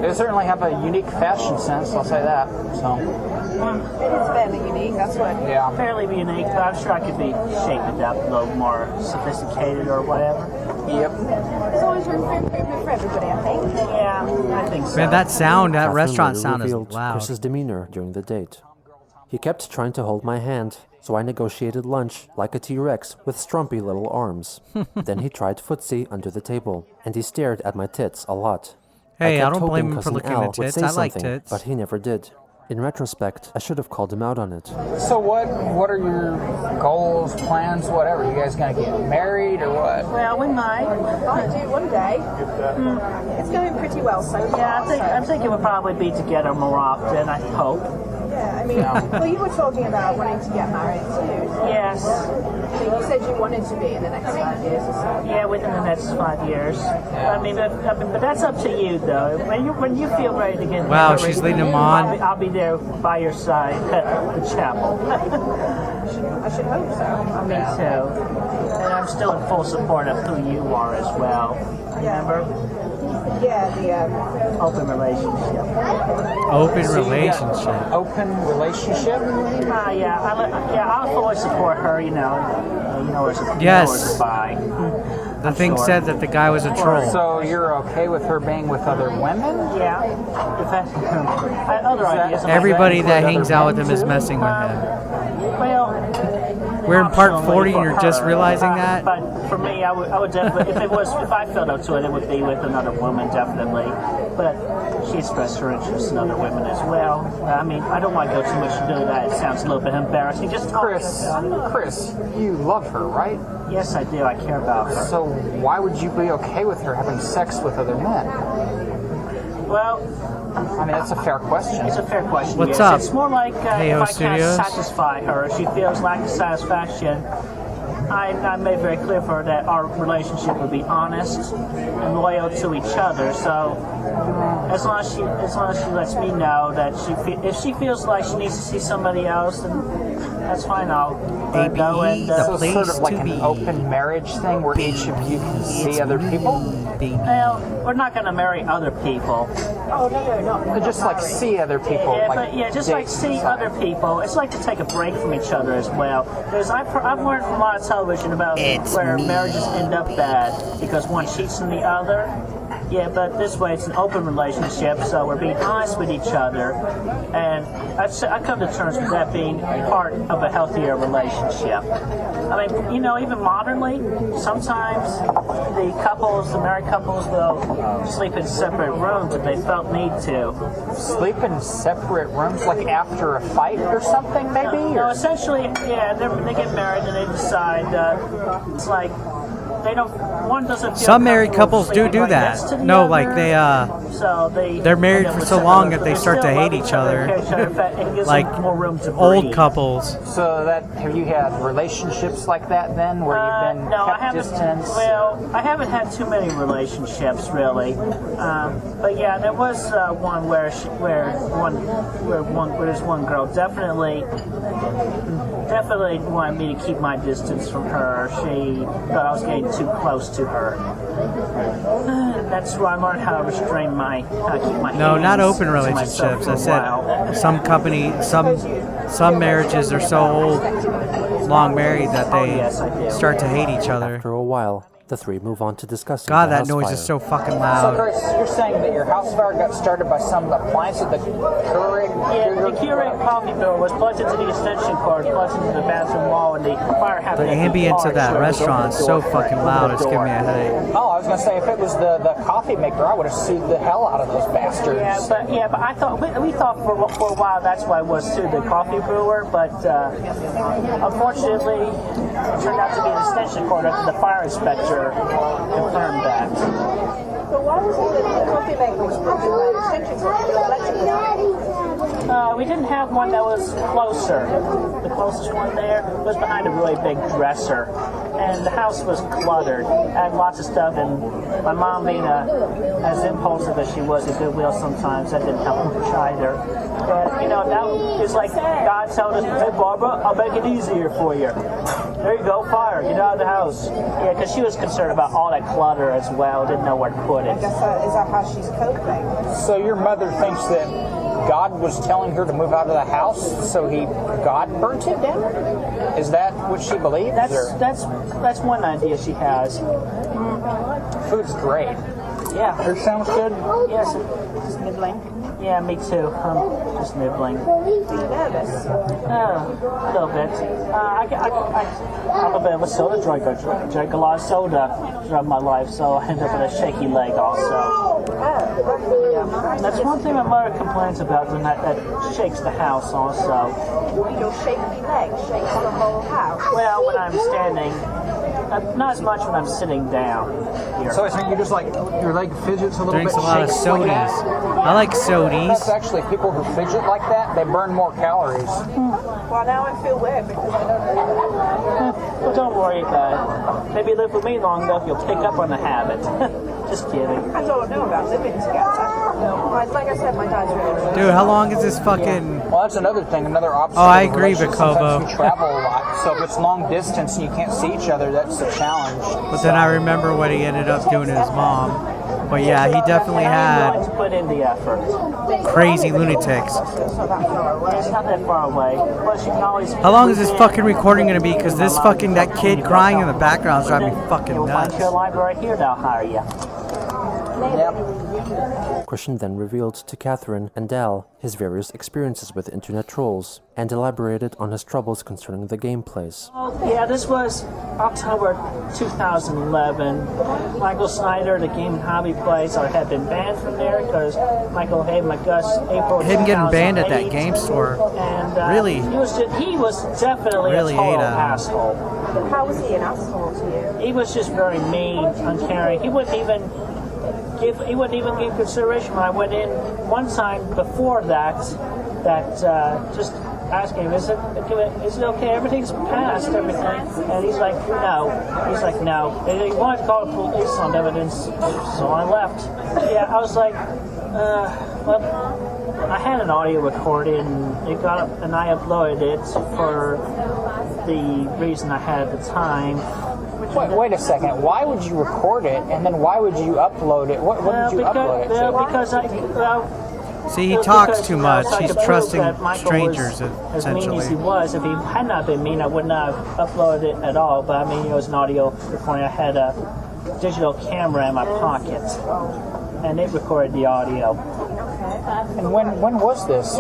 They certainly have a unique fashion sense, I'll say that. So, It is fairly unique, that's what. yeah. Fairly unique, but I'm sure I could be shaped up a little more sophisticated or whatever. Yep. There's always room for improvement for everybody, I think. Yeah, I think so. man, that sound, that Catherine restaurant later sound is revealed loud. Chris's demeanor during the date. He kept trying to hold my hand, so I negotiated lunch like a T-Rex with strumpy little arms. Then he tried footsie under the table, and he stared at my tits a lot. Hey, I kept don't hoping blame him for Cousin looking Al at would tits. say I like something, tits. but he never did. In retrospect, I should have called him out on it. So what are your goals, plans, whatever? You guys gonna get married or what? Well, we might. Might do one day. It's going pretty well so far. Yeah, I'm so- thinking we'll probably be together more often, I hope. Yeah, I mean, well, you were talking about wanting to get married too. Yes. So you said you wanted to be in the next 5 years or so. Yeah, within the next 5 years. I mean, but that's up to you, though. When you feel ready to get Wow, married, she's leading him on. I'll be there by your side at the chapel. I should hope so. Me too. And I'm still in full support of who you are as well. Remember? Yeah, the Open relationship. Open So you got relationship. Open relationship? I'll fully support her. You know her as a Yes. bi. The thing said that the guy was a troll. So you're okay with her being with other women? Yeah. If that, I had other ideas. Everybody that include hangs other out with men, him is too? messing with him. Well, We're in part optionally 40 and for you're just her. realizing that? But for me, I would definitely, if I felt up to it, it would be with another woman, definitely. But she expressed her interest in other women as well. I mean, I don't want to go too much into that. It sounds a little bit embarrassing. Just talking about it. Chris, you love her, right? Yes, I do. I care about her. So why would you be okay with her having sex with other men? Well, I mean, that's a fair question. it's a fair question. What's yes. up, It's more like Hey-Ho if I can't Studios? satisfy her, if she feels lack of satisfaction, I made very clear for her that our relationship would be honest and loyal to each other. So as long as she lets me know that if she feels like she needs to see somebody else, then that's fine. I'll let her go. And The So it's sort place of like to an be. open marriage thing where each of you can see other people? well, we're not going to marry other people. oh no, not Just like see other people. Yeah, like but just like date see inside. other people. It's like to take a break from each other as well. Because I've learned from a lot of television about where marriages end up bad because one cheats on the other. Yeah, but this way it's an open relationship, so we're being honest with each other, and I come to terms with that being part of a healthier relationship. I mean, even modernly, sometimes the married couples will sleep in separate rooms if they felt need to. Sleep in separate rooms, like after a fight or something, maybe? No, Or essentially, yeah, they get married and they decide it's like they don't. One doesn't. Feel Some married comfortable couples do sleeping do right that. next to the No, other. like So they're married end up for with so separate long rooms, that but they start still to hate love each other. care each other, but it gives Like them more room to old breathe. couples. so have you had relationships like that then, where you've been No, I kept haven't. distance? Well, I haven't had too many relationships really, but yeah, there was one where there's one girl definitely wanted me to keep my distance from her. She thought I was getting too close to her. That's why I learned how to keep my No, hands not open to myself relationships. for I a while. said some marriages are so old, long married that yes, I do. they start to hate each other. After a while, the three move on to discussing God, the that house noise fire. is so fucking So, loud. Chris, you're saying that your house fire got started by some appliance at the Keurig? Yeah, the Keurig coffee bill was plugged into the extension cord, plugged into the bathroom wall, and the fire The happened. ambience of that restaurant is so fucking loud, it's giving me a headache. Oh, I was going to say, if it was the coffee maker, I would have sued the hell out of those bastards. Yeah, but I thought we thought for a while that's why it was too, the coffee brewer. But unfortunately, it turned out to be an extension cord. The fire inspector confirmed that. But why was it that the coffee maker was plugged in the extension cord to the electrical? We didn't have one that was closer. The closest one there was behind a really big dresser. and the house was cluttered. I had lots of stuff, and my mom, being as impulsive as she was at Goodwill sometimes, that didn't help much either. But, you know, that is like God telling us, hey, Barbara, I'll make it easier for you. There you go, fire, get out of the house. Yeah, because she was concerned about all that clutter as well, didn't know where to put it. I guess is that how she's coping? So your mother thinks that God was telling her to move out of the house, so God burnt it down? Is that what she believes? That's one idea she has. Food's great. Yeah. Food sounds good? Yes. Just nibbling. Yeah, me too. Just nibbling. Are you nervous? A little bit. I'm a bit of a soda drinker. Drink a lot of soda throughout my life, so I end up with a shaky leg also. Yeah. That's one thing my mother complains about, and that shakes the house also. Your shaky leg shakes the whole house. Well, when I'm standing, not as much when I'm sitting down here. So you just like, your leg fidgets a little Drinks bit? a lot of shakes like sodies. that? I like That's sodies. actually people who fidget like that, they burn more calories. Well, now I feel weird because I don't know. Well, don't worry about it. Maybe live with me long enough, you'll pick up on the habit. Just kidding. I don't know about living together. Like I said, my dad's really Dude, how long is this fucking... Well, that's another thing, another obstacle. Oh, I agree, Relationship, Vicovo. sometimes you travel a lot, so if it's long distance and you can't see each other, that's a challenge. But then I remember what he ended up doing to his mom. But yeah, he definitely I'm willing had to put in the effort. crazy lunatics. It's not that far away. Plus, you can always. How long is this fucking recording gonna be? Because this fucking, that kid crying in the background is driving me fucking You'll find nuts. your library here, they'll hire you. Yep. Christian then revealed to Catherine and Dal his various experiences with internet trolls and elaborated on his troubles concerning the gameplays. Yeah, this was October 2011. Michael Snyder, the Game and Hobby Place, had been banned from there because Michael Hayden, Gus, April. Him getting banned at that 2008. game store. And Really? he was definitely Really a total ate at him. asshole. How was he an asshole to you? He was just very mean, uncaring. He wouldn't even give consideration when I went in one time before that just asking him, is it okay? Everything's passed, everything. And he's like, no. He's like, no. And he wanted to call the police on evidence, so I left. Yeah, I was like, well, I had an audio recorded, and it got up, and I uploaded it for the reason I had at the time. Wait a second. Why would you record it, and then why would you upload it? What did you upload it to? Because See, he talks too much. So I He's could prove trusting that Michael strangers, was as mean as he essentially. was. If he had not been mean, I would not have uploaded it at all. But I mean, it was an audio recording. I had a digital camera in my pocket, and it recorded the audio. And when was this?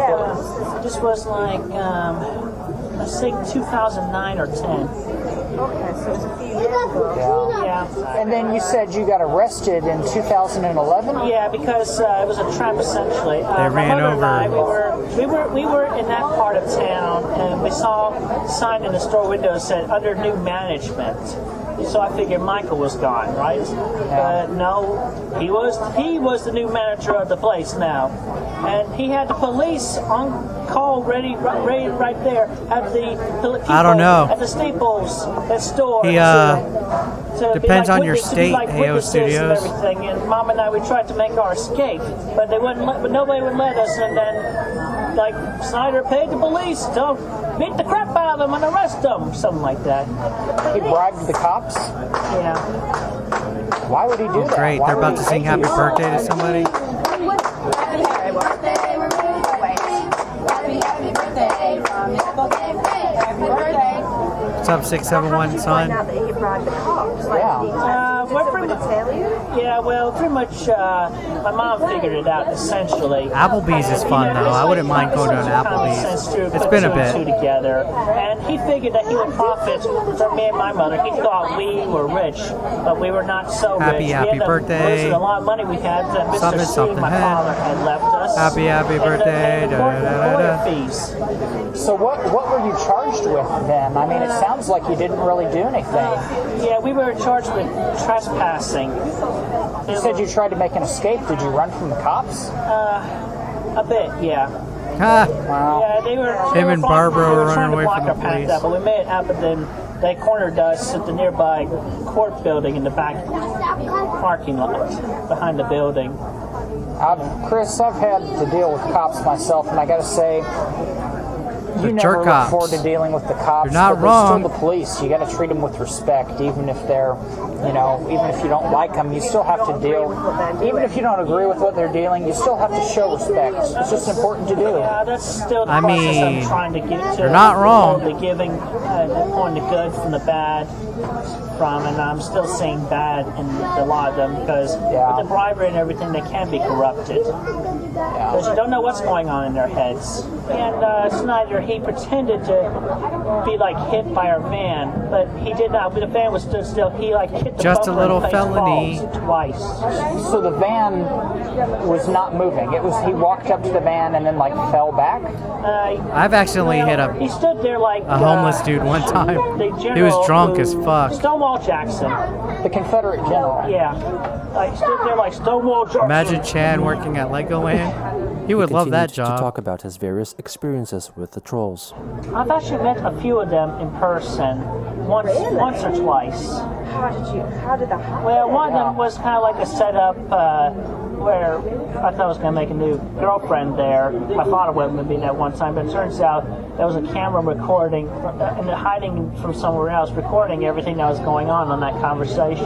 This was like, I think 2009 or 10. Okay, so it's a few years ago. Yeah. And then you said you got arrested in 2011? Yeah, because it was a trap essentially. They ran my mother over. and I, we were in that part of town, and we saw a sign in the store window that said "under new management." So I figured Michael was gone, right? No, he was the new manager of the place now, and he had the police on call, ready right there at the people I don't know. at the Staples that store. He, to be depends on your witness- to be state, like Heyo witnesses Studios. And everything. And Mom and I, we tried to make our escape, but they wouldn't. But nobody would let us. And then, like Snyder paid the police to beat the crap out of them and arrest them, something like that. He bribed the cops? Yeah. Why would he do that? Great, Why they're would about he to sing take happy you? birthday to somebody. What's up, 671 son? Now that he bribed the cops, like, We're pretty to tell you? Yeah, well, pretty much my mom figured it out essentially. Applebee's is fun though. I wouldn't mind going to an Applebee's. It's been a bit. Together, and he figured that he would profit from me and my mother. He thought we were rich, but we were not so Happy, rich. happy we ended up birthday. losing a lot of money we had that Mr. Something, C, something, my hey. father, had left us. Happy, happy Ended up birthday, paying da, da, da, lawyer da. fees. So what were you charged with then? I mean, it sounds like you didn't really do anything. Yeah, we were charged with trespassing. You said you tried to make an escape. Did you run from the cops? A bit, yeah. Ha! Wow. Yeah, they were. Him and Barbara they were trying running to away block from the our path police. out, but we made it out. But then they cornered us at the nearby court building in the back parking lot behind the building. Chris, I've had to deal with cops myself, and I gotta say, you never jerk look cops. forward to dealing with the cops. You're not but wrong. They're still the police. You gotta treat them with respect, even if they're, even if you don't like them, you still have to deal. Even if you don't agree with what they're dealing, you still have to show respect. It's just important to do. Yeah, that's still the I process mean, I'm trying to get to. you're not wrong. The giving, pulling the good from the bad from, and I'm still seeing bad in a lot of them because with the bribery and everything, they can be corrupted. Because you don't know what's going on in their heads. And Snyder, he pretended to be like hit by our van, but he did not. But the van was stood still. He like hit the Just a bumper little and face felony. balls twice. So the van was not moving. It was he walked up to the van and then like fell back. I've accidentally hit He stood there like a homeless dude one time. the He was drunk general as who- fuck. Stonewall Jackson. The Confederate general. Yeah. Like stood there like Stonewall Jackson. Imagine Chad working at Legoland. He would love that Continued to job. talk about his various experiences with the trolls. I've actually met a few of them in person, once or twice. How did that happen? Well, one of them was kind of like a setup where I thought I was going to make a new girlfriend there. My father went with me that one time, but it turns out there was a camera recording and hiding from somewhere else, recording everything that was going on that conversation.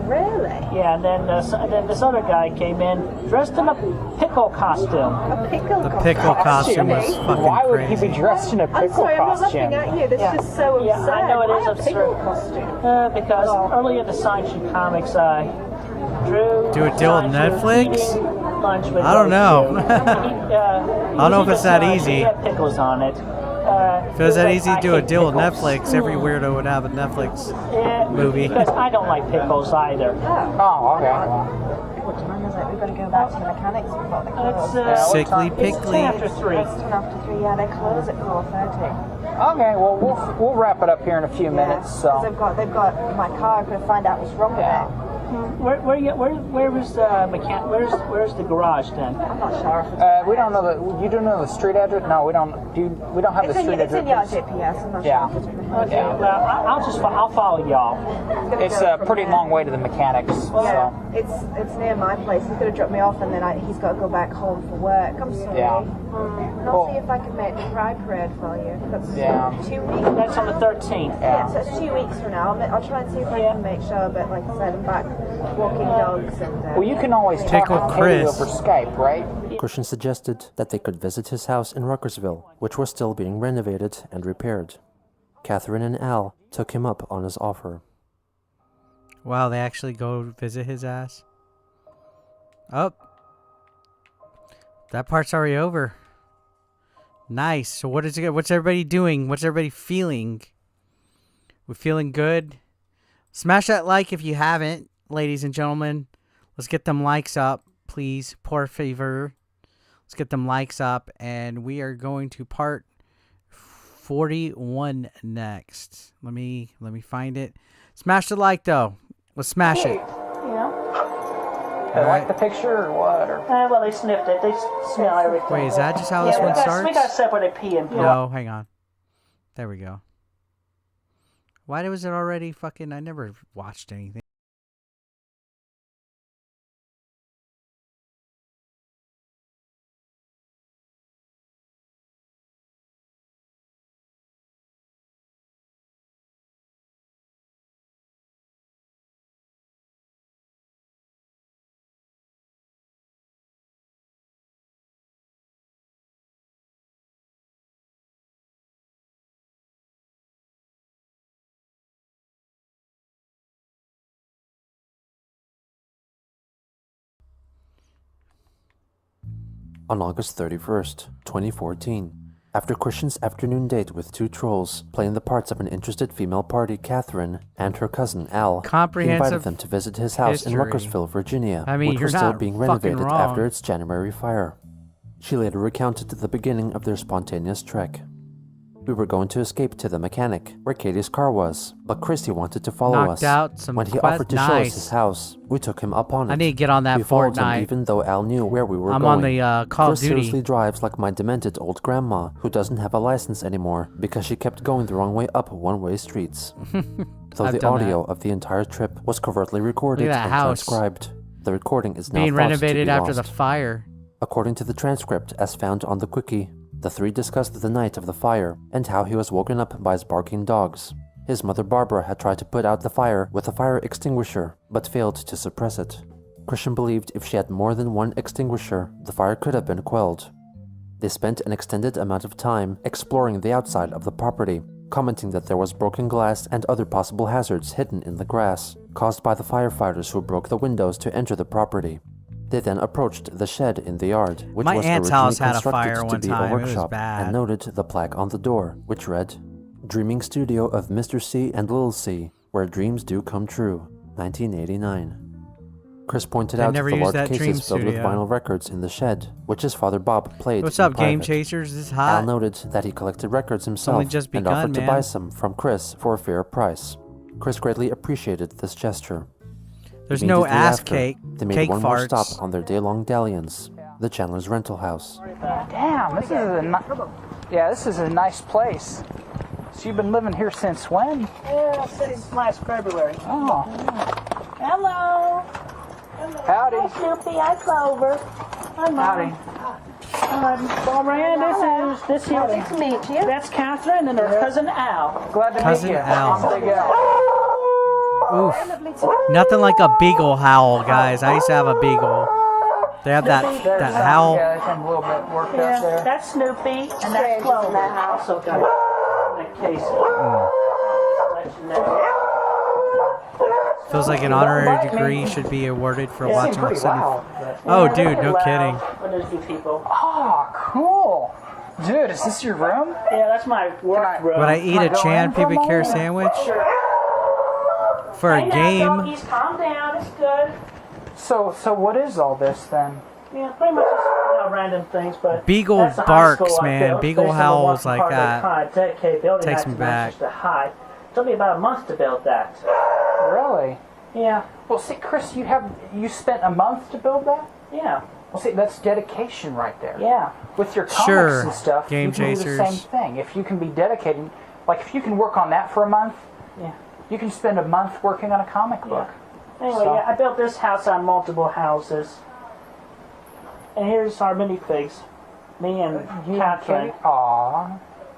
Really? Yeah, and then this other guy came in dressed in a pickle costume. A pickle The pickle costume was fucking Why would he crazy. be dressed in a pickle I'm sorry, I'm not costume? laughing at you. That's just so absurd. Yeah, I know it is Why a absurd. pickle costume? Because early in the Sonichu comics, Drew Do a deal with Sonichu Netflix? eating lunch with I don't know. I don't know if it's that easy. He had pickles on it. If it was that easy to do a hate deal with pickles. Netflix, every weirdo would have a Netflix Yeah, movie. Because I don't like pickles either. Oh, okay. Well, What time is it? We've got to go back to the mechanics before they close. It's Sickly It's pickly. 10 after 3. It's 10 after 3, yeah, they close at 4:30. okay. Well, we'll wrap it up here in a few minutes. Because So. they've got my car. I'm going to find out what's wrong with it. Where was the where's the garage then? I'm not sure. We don't know the. You don't know the street address? No, we don't. We don't have It's the street in your address. GPS. I'm not Yeah. sure. If it's in Okay, well I'll follow y'all. It's a pretty long way to the mechanics. Yeah, So. it's near my place. He's going to drop me off, and then he's got to go back home for work. I'm sorry. Yeah. And I'll Cool. see if I can make the pride parade for you. That's Yeah. 2 weeks. That's on the 13th. Yeah, so it's 2 weeks from now. I'll try and see if I can make sure, but like I said, I'm back walking dogs and. Well, you can always talk Pickle to Katie Chris. over Skype, right? Christian suggested that they could visit his house in Ruckersville, which was still being renovated and repaired. Catherine and Al took him up on his offer. Wow, they actually go visit his ass? Oh. That part's already over. Nice. So what's everybody doing? What's everybody feeling? We feeling good? Smash that like if you haven't, ladies and gentlemen. Let's get them likes up, please. Por favor. Let's get them likes up, and we are going to part 41 next. Let me find it. Smash the like though. Let's smash it. They like the picture or what? Or? Well, they sniffed it. They smell everything. Wait, is that just how this one We starts? got set where they pee and poo. No, hang on. There we go. Why was it already fucking... I never watched anything. On August 31st, 2014, after Christian's afternoon date with two trolls playing the parts of an interested female party, Catherine, and her cousin Al, he Comprehensive invited them to visit his house in history. Ruckersville, Virginia, I mean, which you're was still not being fucking renovated wrong. after its January fire. She later recounted the beginning of their spontaneous trek. We were going to escape to the mechanic, where Katie's car was, but Christy wanted to follow Knocked us. out some When he quest- offered to show us nice. his house, we took him up on it. I need to get on that We followed him Fortnite. even though Al knew where we were I'm going. on the Call of Chris Duty. seriously drives like my demented old grandma, who doesn't have a license anymore because she kept going the wrong way up one-way streets. Though I've the done audio of the entire trip was covertly recorded Look at that and house. transcribed, the recording is now Being thought to renovated be after the lost. fire. According to the transcript as found on the Quickie, the three discussed the night of the fire and how he was woken up by his barking dogs. His mother Barbara had tried to put out the fire with a fire extinguisher, but failed to suppress it. Christian believed if she had more than one extinguisher, the fire could have been quelled. They spent an extended amount of time exploring the outside of the property, commenting that there was broken glass and other possible hazards hidden in the grass, caused by the firefighters who broke the windows to enter the property. They then approached the shed in the yard, which My was aunt's originally house had a constructed fire to one be time. a It was workshop, bad. and noted the plaque on the door, which read, "Dreaming Studio of Mr. C and Little C, where dreams do come true, 1989." Chris pointed I out never the used large that dream cases filled with studio. vinyl records in the shed, which his father Bob played What's in up, Game private. Chasers? This is Al hot. noted that he collected records himself only just and begun, offered to man. buy some from Chris for a fair price. Chris greatly appreciated this gesture. There's no Immediately ass after, cake. They made Cake one more farts. stop on their day-long dalliance, the Chandler's rental house. Damn, this is this is a nice place. So you've been living here since when? Yeah, since last February. Oh, Hello. howdy. Hi, Snoopy. Hi, Clover. Hi, Mom. Howdy. Well, Miranda, this here. Nice to meet you. That's Catherine and her cousin Al. Glad to Cousin meet you. Al. I'm Big Al. Oof. Nothing like a beagle howl, guys. I used to have a beagle. They have that howl. Yeah, they come a little bit worked Yeah, up there. that's Snoopy and that's Strange in Clover. that house. Also got a case. Let you know. Feels like an honorary degree should be awarded for It seemed watching pretty the city. loud. Oh, Yeah, dude, they're no loud kidding. When there's new people. Oh, cool. Dude, is this your room? Yeah, that's my work room. Would I eat Can I a go Chan in for a pubic hair moment? sandwich for a Hey now, game? doggies, calm down. It's good. So what is all this then? Yeah, pretty much just random things, but Beagle that's the high barks, school I man. built, Beagle based on the howls Washington like Hardware that. High dedicated building Takes back me to back. Manchester High. It took me about a month to build that. Really? Yeah, Well, see, Chris, you spent a month to build that? yeah, Well, see, that's dedication right there. yeah. With your comics Sure, and stuff, Game you can do the same Chasers. thing. If you can be dedicated, like if you can work on that for a month, Yeah. you can spend a month working on a comic book. Anyway, So- yeah, I built this house on multiple houses. And here's our minifigs. Me and You Catherine. and Katie? Aw,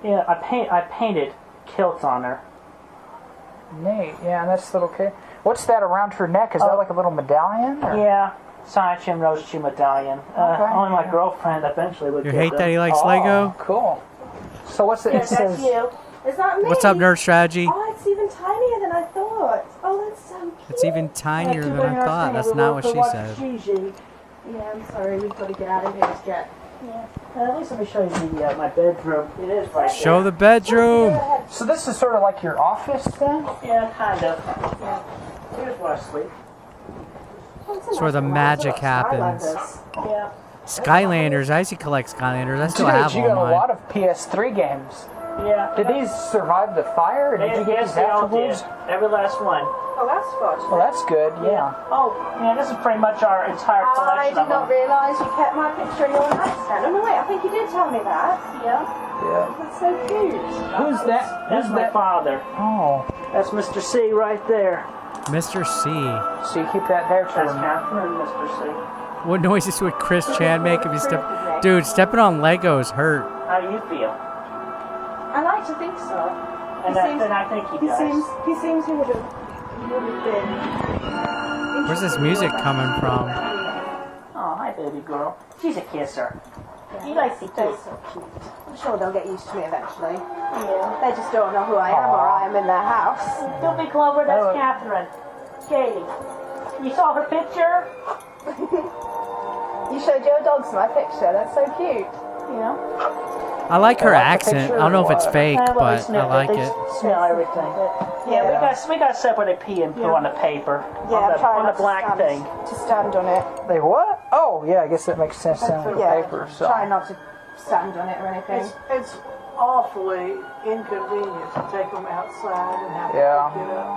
Yeah, I painted kilts on her. neat. Yeah, that's a little kid. What's that around her neck? Is that like a little medallion? Or? Yeah, Sonichu and Rosechu medallion. Okay. Only my girlfriend eventually would You get hate them. that he likes Oh, Lego? cool. So what's it? Yes, It that's says. you. Is that me? What's up, Nerd Strategy? Oh, it's even tinier than I thought. Oh, that's so cute. It's even tinier than I thought. That's not what she said. Yeah, I'm sorry. We've got to get out of here, Jet. At least let me show you my bedroom. It is right Show there. the bedroom. So this is sort of like your office then? Yeah, kind of. Here's where I sleep. Oh, it's a It's where nice the one. magic It's got happens. Skylanders. Yeah. Skylanders. I used to collect Skylanders. I still Dude, have you all got a mine. lot of PS3 games. Yeah. Did these survive the fire? Or did you get Yes, these they all did. afterwards? Every last one. Oh, that's fortunate. Well, that's good. Yeah. Oh, yeah, this is pretty much our entire I collection did of not them. realise you kept my picture in your nightstand. Oh, no, wait, I think you did tell me that. Yeah. Yeah. That's so cute. Who's that? That's Who's my that? father. Oh, That's Mr. C right there. Mr. C. so you keep that there to That's remember. Catherine and Mr. C. What noises would Chris Chan make if he stepped? Dude, stepping on Legos hurt. How do you feel? I like to think so. And I think he does. He seems he would have been. Where's this music coming from? Oh, hi, baby girl. She's a kisser. He likes to They're kiss. so cute. I'm sure they'll get used to me eventually. Yeah. They just don't know who I am or I am in their house. Don't be Clover, that's Oh. Catherine. Katie. You saw her picture? You showed your dogs my picture. That's so cute. Yeah. I like her I like the accent. picture I don't know if it's or fake, Well, they but I smell like They it. smell everything. Yeah, we got separate pee and poo on the paper. Yeah, on I'm the, trying on the not to black stand, thing. to stand on it. They what? Oh, yeah. I guess that makes sense then with the Yeah, paper. So. try not to stand on it or anything. It's awfully inconvenient to take them outside and have to pick it up.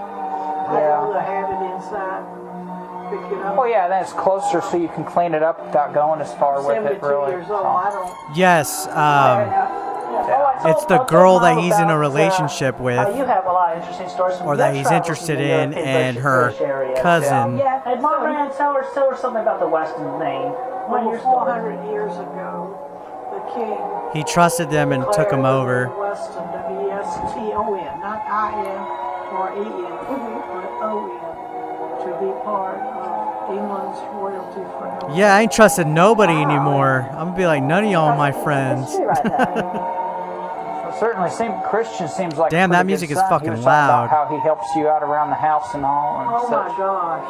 Yeah. I'd rather have it inside, pick it up. Well, yeah, then it's closer so you can clean it up without going as far with it, 72 really. years old, So. I don't. Yes. It's the I'll girl tell that he's in a about, relationship you with, have a lot of interesting stories. or that he's interested in, and her cousin. Yeah. Hey, Mom, Rand, tell her something about the Weston name. What Over your story? 400 years ago, the king He trusted them and took them over. Weston, W-E-S-T-O-N, not I-N or E-N, but O-N, to be part of England's royalty family. Yeah, I ain't trusted nobody anymore. I'm gonna be like, none of y'all are my friends. Certainly, Christian seems like. Damn, a pretty that music good is son. fucking He was talking about loud. how he helps you out around the house and all. And Oh such. my gosh.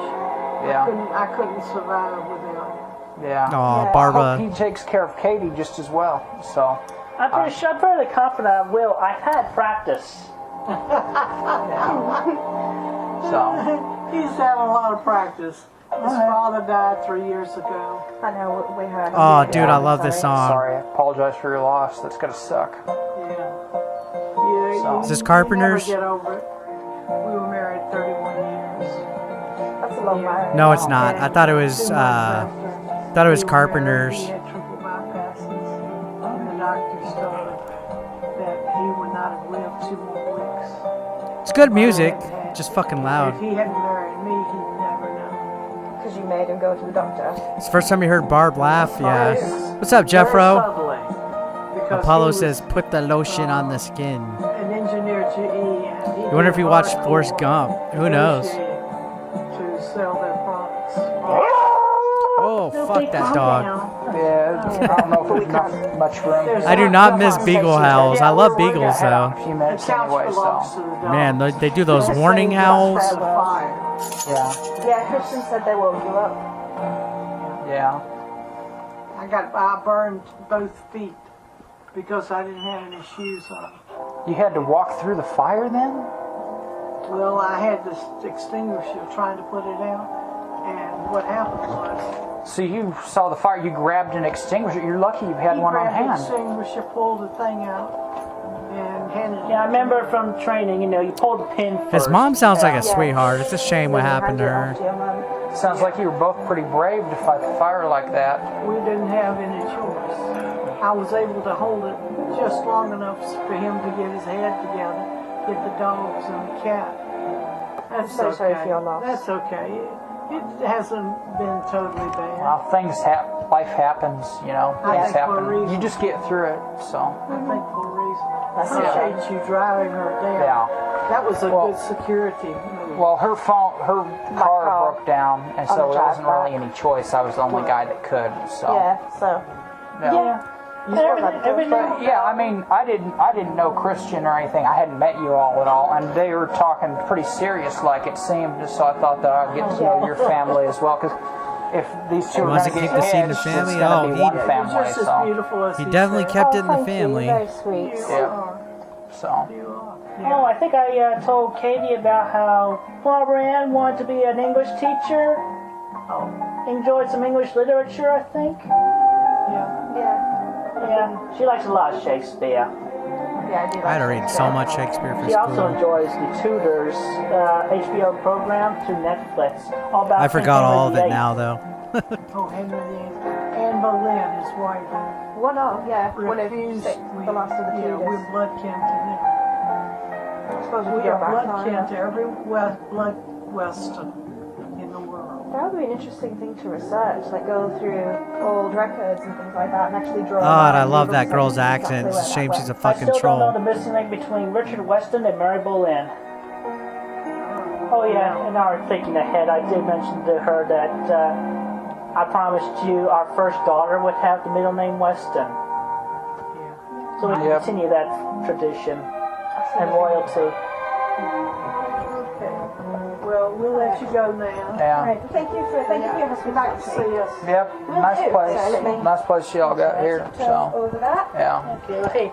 Yeah. I couldn't survive without him. Yeah. Aw, I Barbara. hope he takes care of Katie just as well. So. I'm fairly confident I will. I've had practice. So. He's had a lot of practice. His father died 3 years ago. I know, we heard. Oh, dude, I love this song. Sorry, I apologize for your loss. That's gonna suck. Yeah, Is this you Carpenters? never get over it. We were married 31 years. That's a long marriage. No, it's not. I thought it was. Carpenters. He had triple bypasses, and the doctors told him that he would not have lived 2 more weeks. It's good music, just fucking loud. If he hadn't married me, he'd never know. Because you made him go to the doctor. It's the first time you heard Barb laugh. Yeah. What's up, Very Jeffro? subtly, because Apollo he was says, "Put the lotion on the skin." an engineer GE, and he You wonder if did he watched hardcore Forrest Gump? Who knows? To sell their products. Oh, fuck that dog. Yeah, I don't know if there's much room. I do not miss beagle howls. I love We're gonna beagles head out though. in a few minutes The couch anyway, belongs so. to the dog. Man, they do those warning howls. Had a fire. Yeah. Yeah, Christian said they woke you up. Yeah. I burned both feet because I didn't have any shoes on. You had to walk through the fire then? Well, I had this extinguisher trying to put it out, and what happened was So you saw the fire, you grabbed an extinguisher. You're lucky you had he one on grabbed the hand. extinguisher, pulled the thing out, and handed it. Yeah, I remember from training, you pulled the pin first. His mom sounds like a Yeah. sweetheart. It's a shame what happened to her. Sounds like you were both pretty brave to fight the fire like that. We didn't have any choice. I was able to hold it just long enough for him to get his head together, get the dogs and the cat. That's so okay. sorry for your loss. That's okay. It hasn't been totally bad. Well, life happens, I things think for a happen. reason. You just get through it, so. I think for a reason. That's I appreciate you driving her down. Yeah. That was a Well- good security move. Well, her car broke down, and so the there wasn't drive really any choice. I was the only guy that could, so. Yeah, so. Yeah. Everything. But yeah, I mean, I didn't know Christian or anything. I hadn't met you all at all, and they were talking pretty serious, like it seemed. So I thought that I'd get to know your family as well, because if these two He are wants going to to keep get the seed in the hitched, family? it's going Oh, to be he- one You're family. just as So, beautiful as He definitely said. kept it in the Thank you, family. very sweet. You Yeah. are. so You are. Oh, I think I told Katie about how Barbara Ann wanted to be an English teacher. Oh, Enjoyed some English literature, I think. yeah. Yeah. Yeah, she likes a lot of Shakespeare. Yeah, I do. I had to read so much Shakespeare for She also school. enjoys the Tudors HBO program through Netflix. All about I forgot Henry all of it VIII. now, though. Oh, Henry VIII. Anne Boleyn, his wife, One of, yeah. One of refused. six, the last of the Yeah, Tudors. we're blood kin to them. I suppose we We go are back blood now, kin yeah. to every blood Western in the world. That would be an interesting thing to research, like go through old records and things like that and actually draw. God, I lines love and that girl's exactly accent. It's a where shame that she's a went. I fucking still don't know troll. the missing link between Richard Weston and Mary Boleyn. Oh yeah, and now thinking ahead, I did mention to her that I promised you our first daughter would have the middle name Weston. Yeah. So we can Yep. continue that tradition and royalty. Okay. Well, we'll let you go now. yeah. Right, thank you for your hospitality. See us. Yep, nice do. place. So let me- Nice place y'all got here. So, Over that. yeah. Okay, well, hey,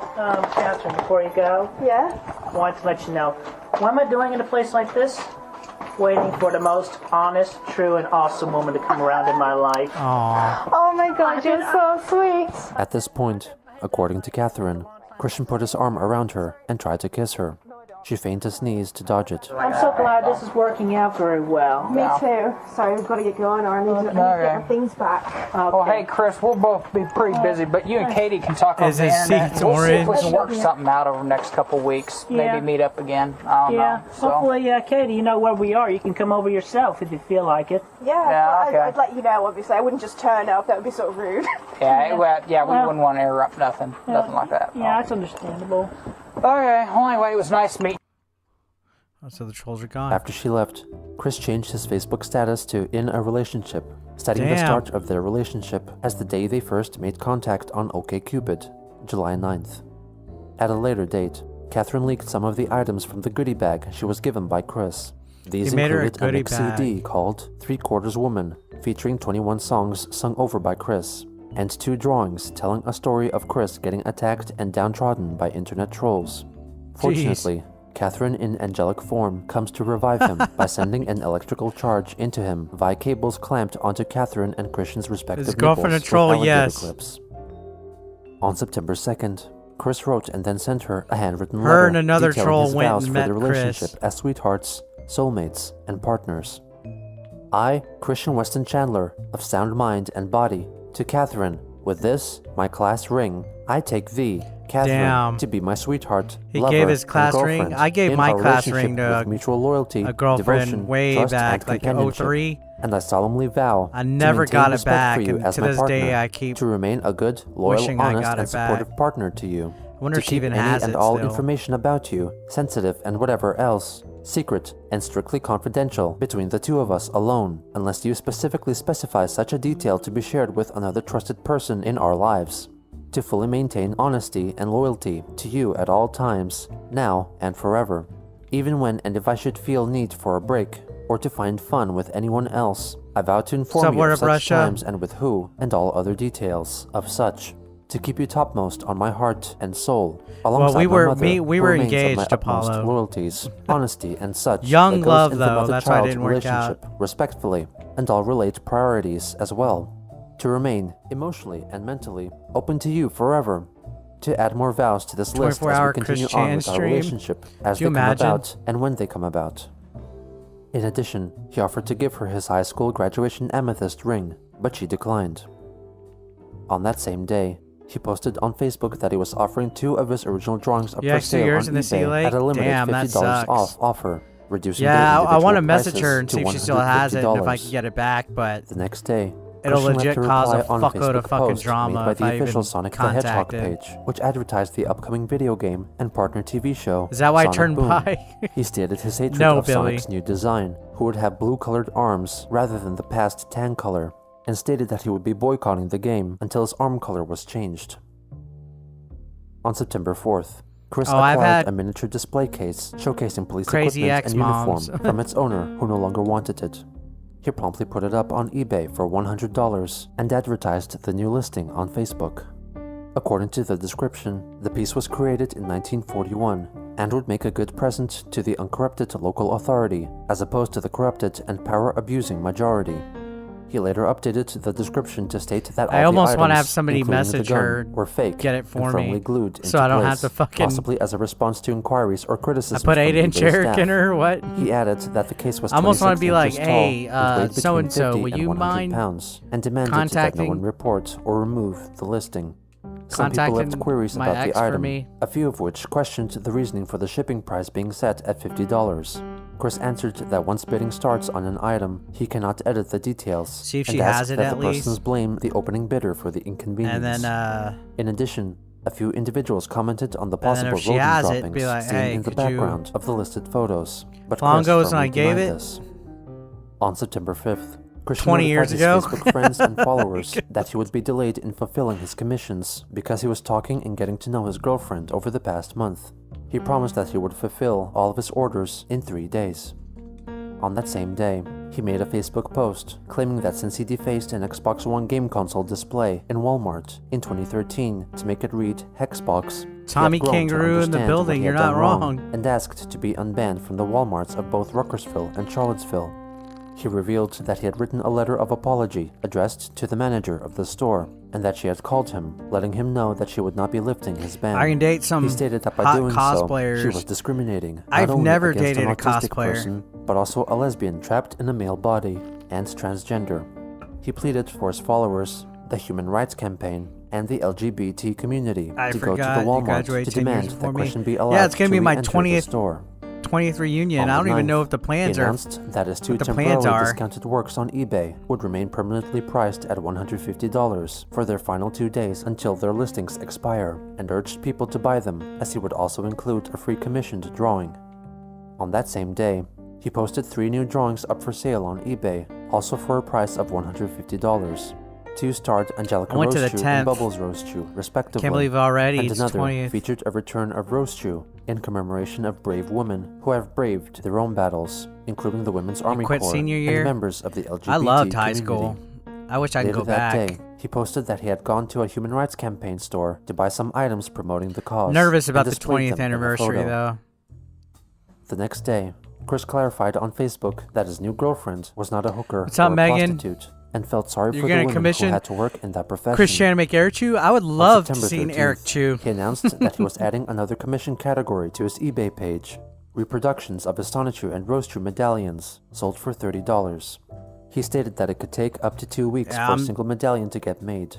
Catherine, before you go, Yeah. I wanted to let you know, what am I doing in a place like this? Waiting for the most honest, true, and awesome woman to come around in my life. Aw. Oh my God, you're so sweet. At this point, According to Catherine, Christian put his arm around her and tried to kiss her. She feigned to sneeze to dodge it. I'm so glad this is working out very well. Me too. Sorry, we've got to get going, or I need to get my things back. Well, hey, Chris, we'll both be pretty busy, but you and Katie can talk on Is the his internet. seat We'll see if we orange? can work something out over the next couple of weeks. Yeah. Maybe meet up again. I don't Yeah, know. So. hopefully, Katie, you know where we are. You can come over yourself if you feel like it. Yeah, Yeah, okay. I'd let you know, obviously. I wouldn't just turn up. That would be sort of rude. Yeah, we wouldn't want to interrupt nothing like that. Yeah, that's understandable. Okay, well, anyway, it was nice meeting. Oh, so the trolls are gone. After she left, Chris changed his Facebook status to in a relationship, stating the Damn. start of their relationship as the day they first made contact on OkCupid, July 9th. At a later date, Catherine leaked some of the items from the goodie bag she was given by Chris. These He made her a included a goodie mix CD bag. called 3/4 Woman, featuring 21 songs sung over by Chris, and 2 drawings telling a story of Chris getting attacked and downtrodden by internet trolls. Fortunately, Catherine in angelic form comes to revive him by sending an electrical charge into him via cables clamped onto Catherine and Christian's respective His girlfriend nipples a troll, with alligator yes. clips. On September 2nd, Chris wrote and then sent her a handwritten Her letter and another detailing troll his went vows and for met the relationship Chris. as sweethearts, soulmates, and partners. I, Christian Weston Chandler, of sound mind and body, to Catherine, with this, my class ring, I take thee, Catherine, Damn. to be my sweetheart, He lover, gave his and class ring? girlfriend, I gave in my our class relationship ring to with mutual loyalty, a girlfriend devotion, way trust, back, and like companionship. 03. And I solemnly vow I to never maintain got it respect back, for you and as to my this partner, day I keep to remain a good, loyal, wishing I honest, got and it back. supportive partner to you, I wonder to if she keep even any has and it all still. information about you, sensitive and whatever else, secret and strictly confidential between the two of us alone, unless you specifically specify such a detail to be shared with another trusted person in our lives. To fully maintain honesty and loyalty to you at all times, now and forever. Even when and if I should feel need for a break, or to find fun with anyone else, I vow to inform Sup, you what of up, such Russia? times and with who, and all other details of such. To keep you topmost on my heart and soul, alongside we my were- mother, we who were remains of engaged, my utmost Apollo. loyalties, honesty, and such. Young that goes love, in the though, mother-child that's why it didn't work out. relationship, respectfully, and all relate priorities as well. To remain, emotionally and mentally, open to you forever. To add more vows to this list as we 24-hour continue Chris on Chan with our stream? relationship, as Can they you come imagine? about and when they come about. In addition, he offered to give her his high school graduation amethyst ring, but she declined. On that same day, he posted on Facebook that he was offering 2 of his original drawings up You for actually sale yours on in the sea eBay lake? at a limited Damn, that $50 sucks. off offer, reducing Yeah, their I individual want to message prices her and see if to she still has it and if I $150. can get it back, but The next day, it'll Christian legit left a cause a reply on fuckload of Facebook fucking post drama made by if the I official even Sonic the Hedgehog contact him. page, which advertised the upcoming video game and partner TV show. Is that why I Sonic turned Boom. by? He stated his hatred No, of Billy. Sonic's new design, who would have blue-colored arms rather than the past tan color, and stated that he would be boycotting the game until his arm color was changed. On September 4th, Chris I've acquired had a miniature display case showcasing police crazy equipment and ex-moms. uniform from its owner who no longer wanted it. He promptly put it up on eBay for $100 and advertised the new listing on Facebook. According to the description, the piece was created in 1941 and would make a good present to the uncorrupted local authority as opposed to the corrupted and power-abusing majority. He later updated the description to state that all I almost the wanna items, have somebody including the message gun, her, were fake get it for and firmly me, glued into so I don't have place, to fucking- possibly as a response to inquiries or I criticism. put 8-inch Eric in her, what? He added that the case was I almost wanna 26 be like, inches hey, tall, with weight between so-and-so, 50 will and you 100 mind pounds, and demanded that no contacting- one report or remove the listing. Some people contacting left queries my about ex the for item, me? a few of which questioned the reasoning for the shipping price being set at $50. Chris answered that once bidding starts on an item, he cannot edit the details, See if and she asked has it that at the persons least. blame the opening bidder for the inconvenience. And then, In addition, a few individuals commented on the then possible if she rodent has it, droppings be like, seen hey, in the could you- background of the listed photos, but Long Chris goes and I firmly gave denied it? this. On September 5th, Christian 20 notified years his ago? Facebook friends and followers that he would be delayed in fulfilling his commissions because he was talking and getting to know his girlfriend over the past month. He promised that he would fulfill all of his orders in 3 days. On that same day, he made a Facebook post claiming that since he defaced an Xbox One game console display in Walmart in 2013 to make it read Hexbox, Tommy he had grown to Kangaroo in the understand building, what he you're had not done wrong. and asked to be unbanned from the Walmarts of both Ruckersville and Charlottesville. He revealed that he had written a letter of apology addressed to the manager of the store, and that she had called him, letting him know that she would not be lifting his ban. I can date some He stated that by hot doing cosplayers. so, she was discriminating not I've only never against dated an a autistic cosplayer. person, but also a lesbian trapped in a male body, and transgender. He pleaded for his followers, the Human Rights Campaign, and the LGBT community I to go to the forgot you Walmart graduated to 10 years demand before that me. Christian be allowed Yeah, it's gonna to be my re-enter the 20th store. 20th reunion. I On don't even the know if the 9th, plans he are. announced that his two what the plans temporarily are. discounted works on eBay would remain permanently priced at $150 for their final 2 days until their listings expire, and urged people to buy them, as he would also include a free commissioned drawing. On that same day, he posted 3 new drawings up for sale on eBay, also for a price of $150. 2 starred Angelica I went to the Rosechew 10th. and Bubbles Rosechew, respectively. Can't believe already And it's another 20th. featured a return of Rosechew in commemoration of brave women who have braved their own battles, including the Women's Army quit Corps senior and year? members of the LGBT I loved high community. school. I wish I could Later go that back. day, he posted that he had gone to a human rights campaign store to buy some items promoting the cause. Nervous and about the displayed 20th them in a anniversary photo. though. The next day, Chris clarified on Facebook that his new girlfriend was not a hooker What's up, or a Megan? prostitute, and felt sorry You're for the gonna women commission who had to work in that profession. Chris Chan make Eric Chu? I would On love to September see an 13th, Eric Chu. He announced that he was adding another commission category to his eBay page: reproductions of his Sonichu and Rosechu medallions, sold for $30. He stated that it could take up to 2 weeks Yeah, for a I'm- single medallion to get made.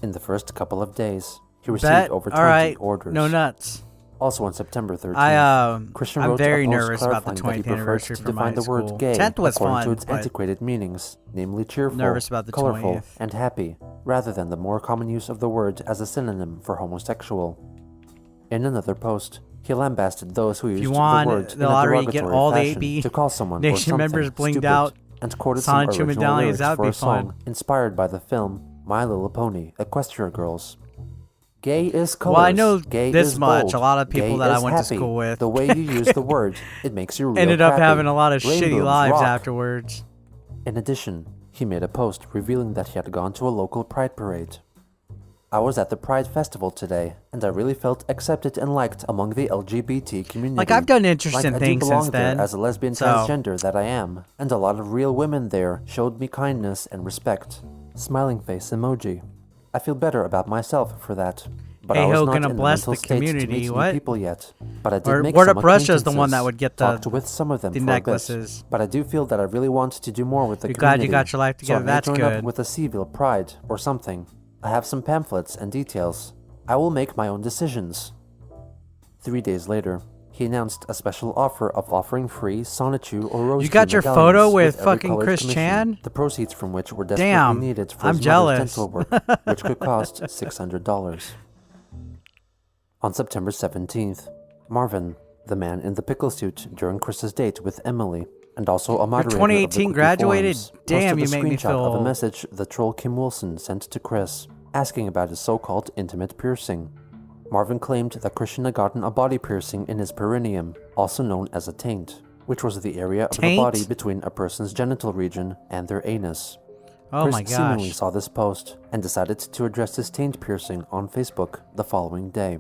In the first couple of days, he received Bet. over All 20 right. orders. No nuts. Also on September 13th, Christian I'm wrote very a post nervous about the clarifying that 20th he prefers anniversary to for define my the word school. gay 10th was according fun, to its but antiquated meanings, namely cheerful, nervous about the colorful, 20th. and happy, rather than the more common use of the word as a synonym for homosexual. In another post, he lambasted those who If used you the won word the in lottery, a get derogatory all the fashion AB to call someone or Nation something members blinged stupid, out and quoted some Sonichu original medallions. lyrics That would for be a song fun. inspired by the film My Little Pony: Equestria Girls. Gay is colors. Well, I know Gay this is much. bold. A lot of people Gay that I is went to happy. school with The way you use the word, it makes you real ended up crappy. having a lot of shitty Rainbows lives rock. afterwards. In addition, he made a post revealing that he had gone to a local pride parade. I was at the Pride Festival today, and I really felt accepted and liked among the LGBT community. Like, I've done interesting Like, I do things belong since there then, as a lesbian so- transgender that I am, and a lot of real women there showed me kindness and respect. Smiling face emoji. I feel better about myself for that. But I Hey was ho, not gonna in the bless mental the state to community, meet new what? people yet. But I did Or make Word some Up Russia's the one that acquaintances, would get talked with some of them the for necklaces. a bit. But I do feel that I really want to do more with the You're glad community. you got your life together, So I may that's join good. up with a Seville Pride or something. I have some pamphlets and details. I will make my own decisions. 3 days later, he announced a special offer of offering free Sonichu or Rosechu You got your medallions photo with every fucking colored Chris commission, Chan? the proceeds from which were desperately Damn, needed for I'm his jealous. mother's dental work, which could cost $600. On September 17th, Marvin, the man in the pickle suit during Chris's date with Emily, and also a moderator of the 2018 Quickie graduated? forums, Damn, posted you a make me screenshot of a feel- message the troll Kim Wilson sent to Chris, asking about his so-called intimate piercing. Marvin claimed that Christian had gotten a body piercing in his perineum, also known as a taint, which was the area of the Taint? body between a person's genital region and their anus. Oh Chris my seemingly gosh. saw this post and decided to address his taint piercing on Facebook the following day.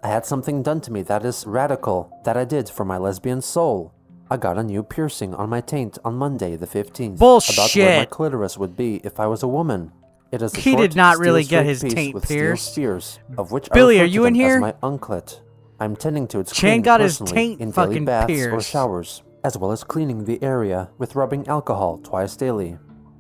I had something done to me that is radical, that I did for my lesbian soul. I got a new piercing on my taint on Monday the 15th. About where my Bullshit. clitoris would be if I was a woman. It is a He short, did not steel really get straight his piece taint with steel pierced. spheres, of which Billy, I are refer you to in them here? as my unclit. I'm tending to its Chan cleaning got his personally taint in daily fucking baths or pierced. showers, as well as cleaning the area with rubbing alcohol twice daily.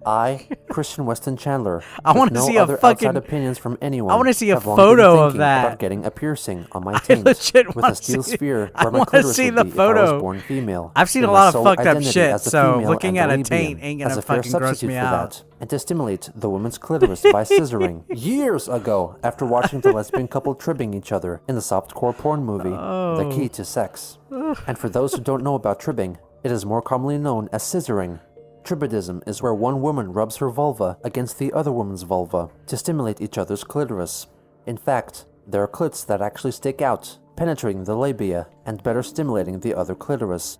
I, Christian Weston Chandler, I with wanna no see a other fucking- outside opinions from anyone, I wanna see a have long been photo of thinking that. about getting a piercing on my I taint legit with wanna a steel see- sphere I where my wanna clitoris see would the be if I was photo. born female. I've seen in a my lot of sole fucked up identity shit, as a so female looking and at a lesbian, taint ain't gonna as a fair fucking gross substitute me for out. that, and to stimulate the woman's clitoris by scissoring years ago after watching the lesbian couple tribbing each other in the softcore porn movie The Key to Sex. And for those who don't know about tribbing, it is more commonly known as scissoring. Tribadism is where one woman rubs her vulva against the other woman's vulva to stimulate each other's clitoris. In fact, there are clits that actually stick out, penetrating the labia and better stimulating the other clitoris.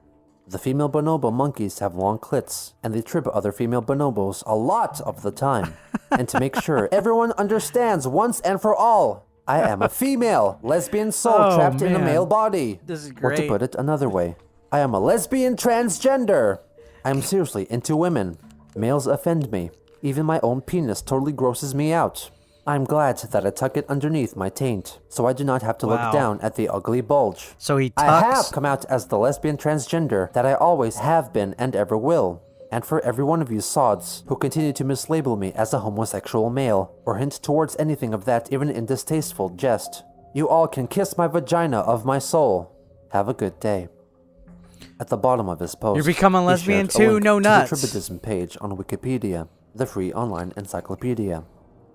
The female bonobo monkeys have long clits, and they trip other female bonobos a lot of the time. And to make sure everyone understands once and for all, I am a female lesbian soul Oh, trapped in a man. male body. This is Or to great. put it another way, I am a lesbian transgender. I am seriously into women. Males offend me. Even my own penis totally grosses me out. I'm glad that I tuck it underneath my taint, so I do not have to Wow. look down at the ugly bulge. So he I have tucks. come out as the lesbian transgender that I always have been and ever will. And for every one of you sods who continue to mislabel me as a homosexual male, or hint towards anything of that even in distasteful jest, you all can kiss my vagina of my soul. Have a good day. At the bottom of his post, You're becoming he lesbian shared a too? link No to nuts. the Tribadism page on Wikipedia, the free online encyclopedia.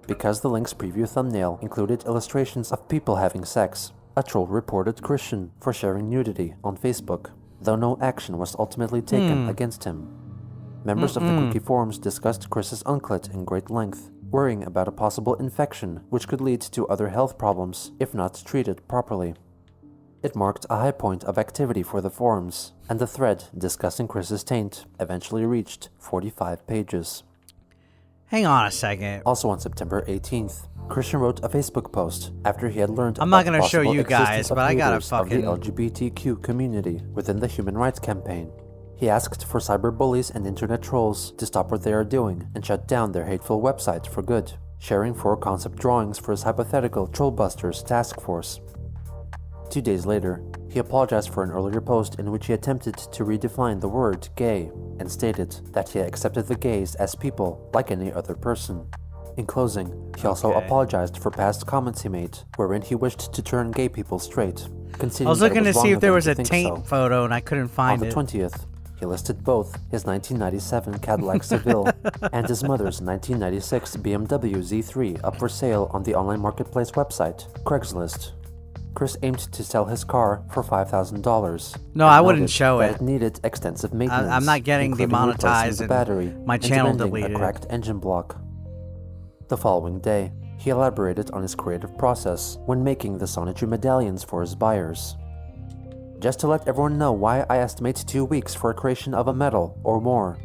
Because the link's preview thumbnail included illustrations of people having sex, a troll reported Christian for sharing nudity on Facebook, though no action was ultimately taken against him. Members of the Quickie forums discussed Chris's unclit in great length, worrying about a possible infection which could lead to other health problems if not treated properly. It marked a high point of activity for the forums, and the thread discussing Chris's taint eventually reached 45 pages. Hang on a second. Also on September 18th, Christian wrote a Facebook post after he had learned I'm not about the gonna show possible you guys, existence of but I gotta haters of the fucking- LGBTQ community within the human rights campaign. He asked for cyberbullies and internet trolls to stop what they are doing and shut down their hateful website for good, sharing 4 concept drawings for his hypothetical Trollbusters task force. 2 days later, he apologized for an earlier post in which he attempted to redefine the word gay and stated that he accepted the gays as people like any other person. In closing, he also Okay. apologized for past comments he made, wherein he wished to turn gay people straight. I was looking to see if there was a taint photo and I couldn't On find the it. 20th, he listed both his 1997 Cadillac Seville and his mother's 1996 BMW Z3 up for sale on the online marketplace website, Craigslist. Chris aimed to sell his car for $5,000. No, and I wouldn't noted show that it. it needed extensive maintenance. I'm not getting including replacing demonetized the and battery my and channel mending deleted. a cracked engine block. The following day, he elaborated on his creative process when making the Sonichu medallions for his buyers. Just to let everyone know why I estimate 2 weeks for a creation of a medal or more.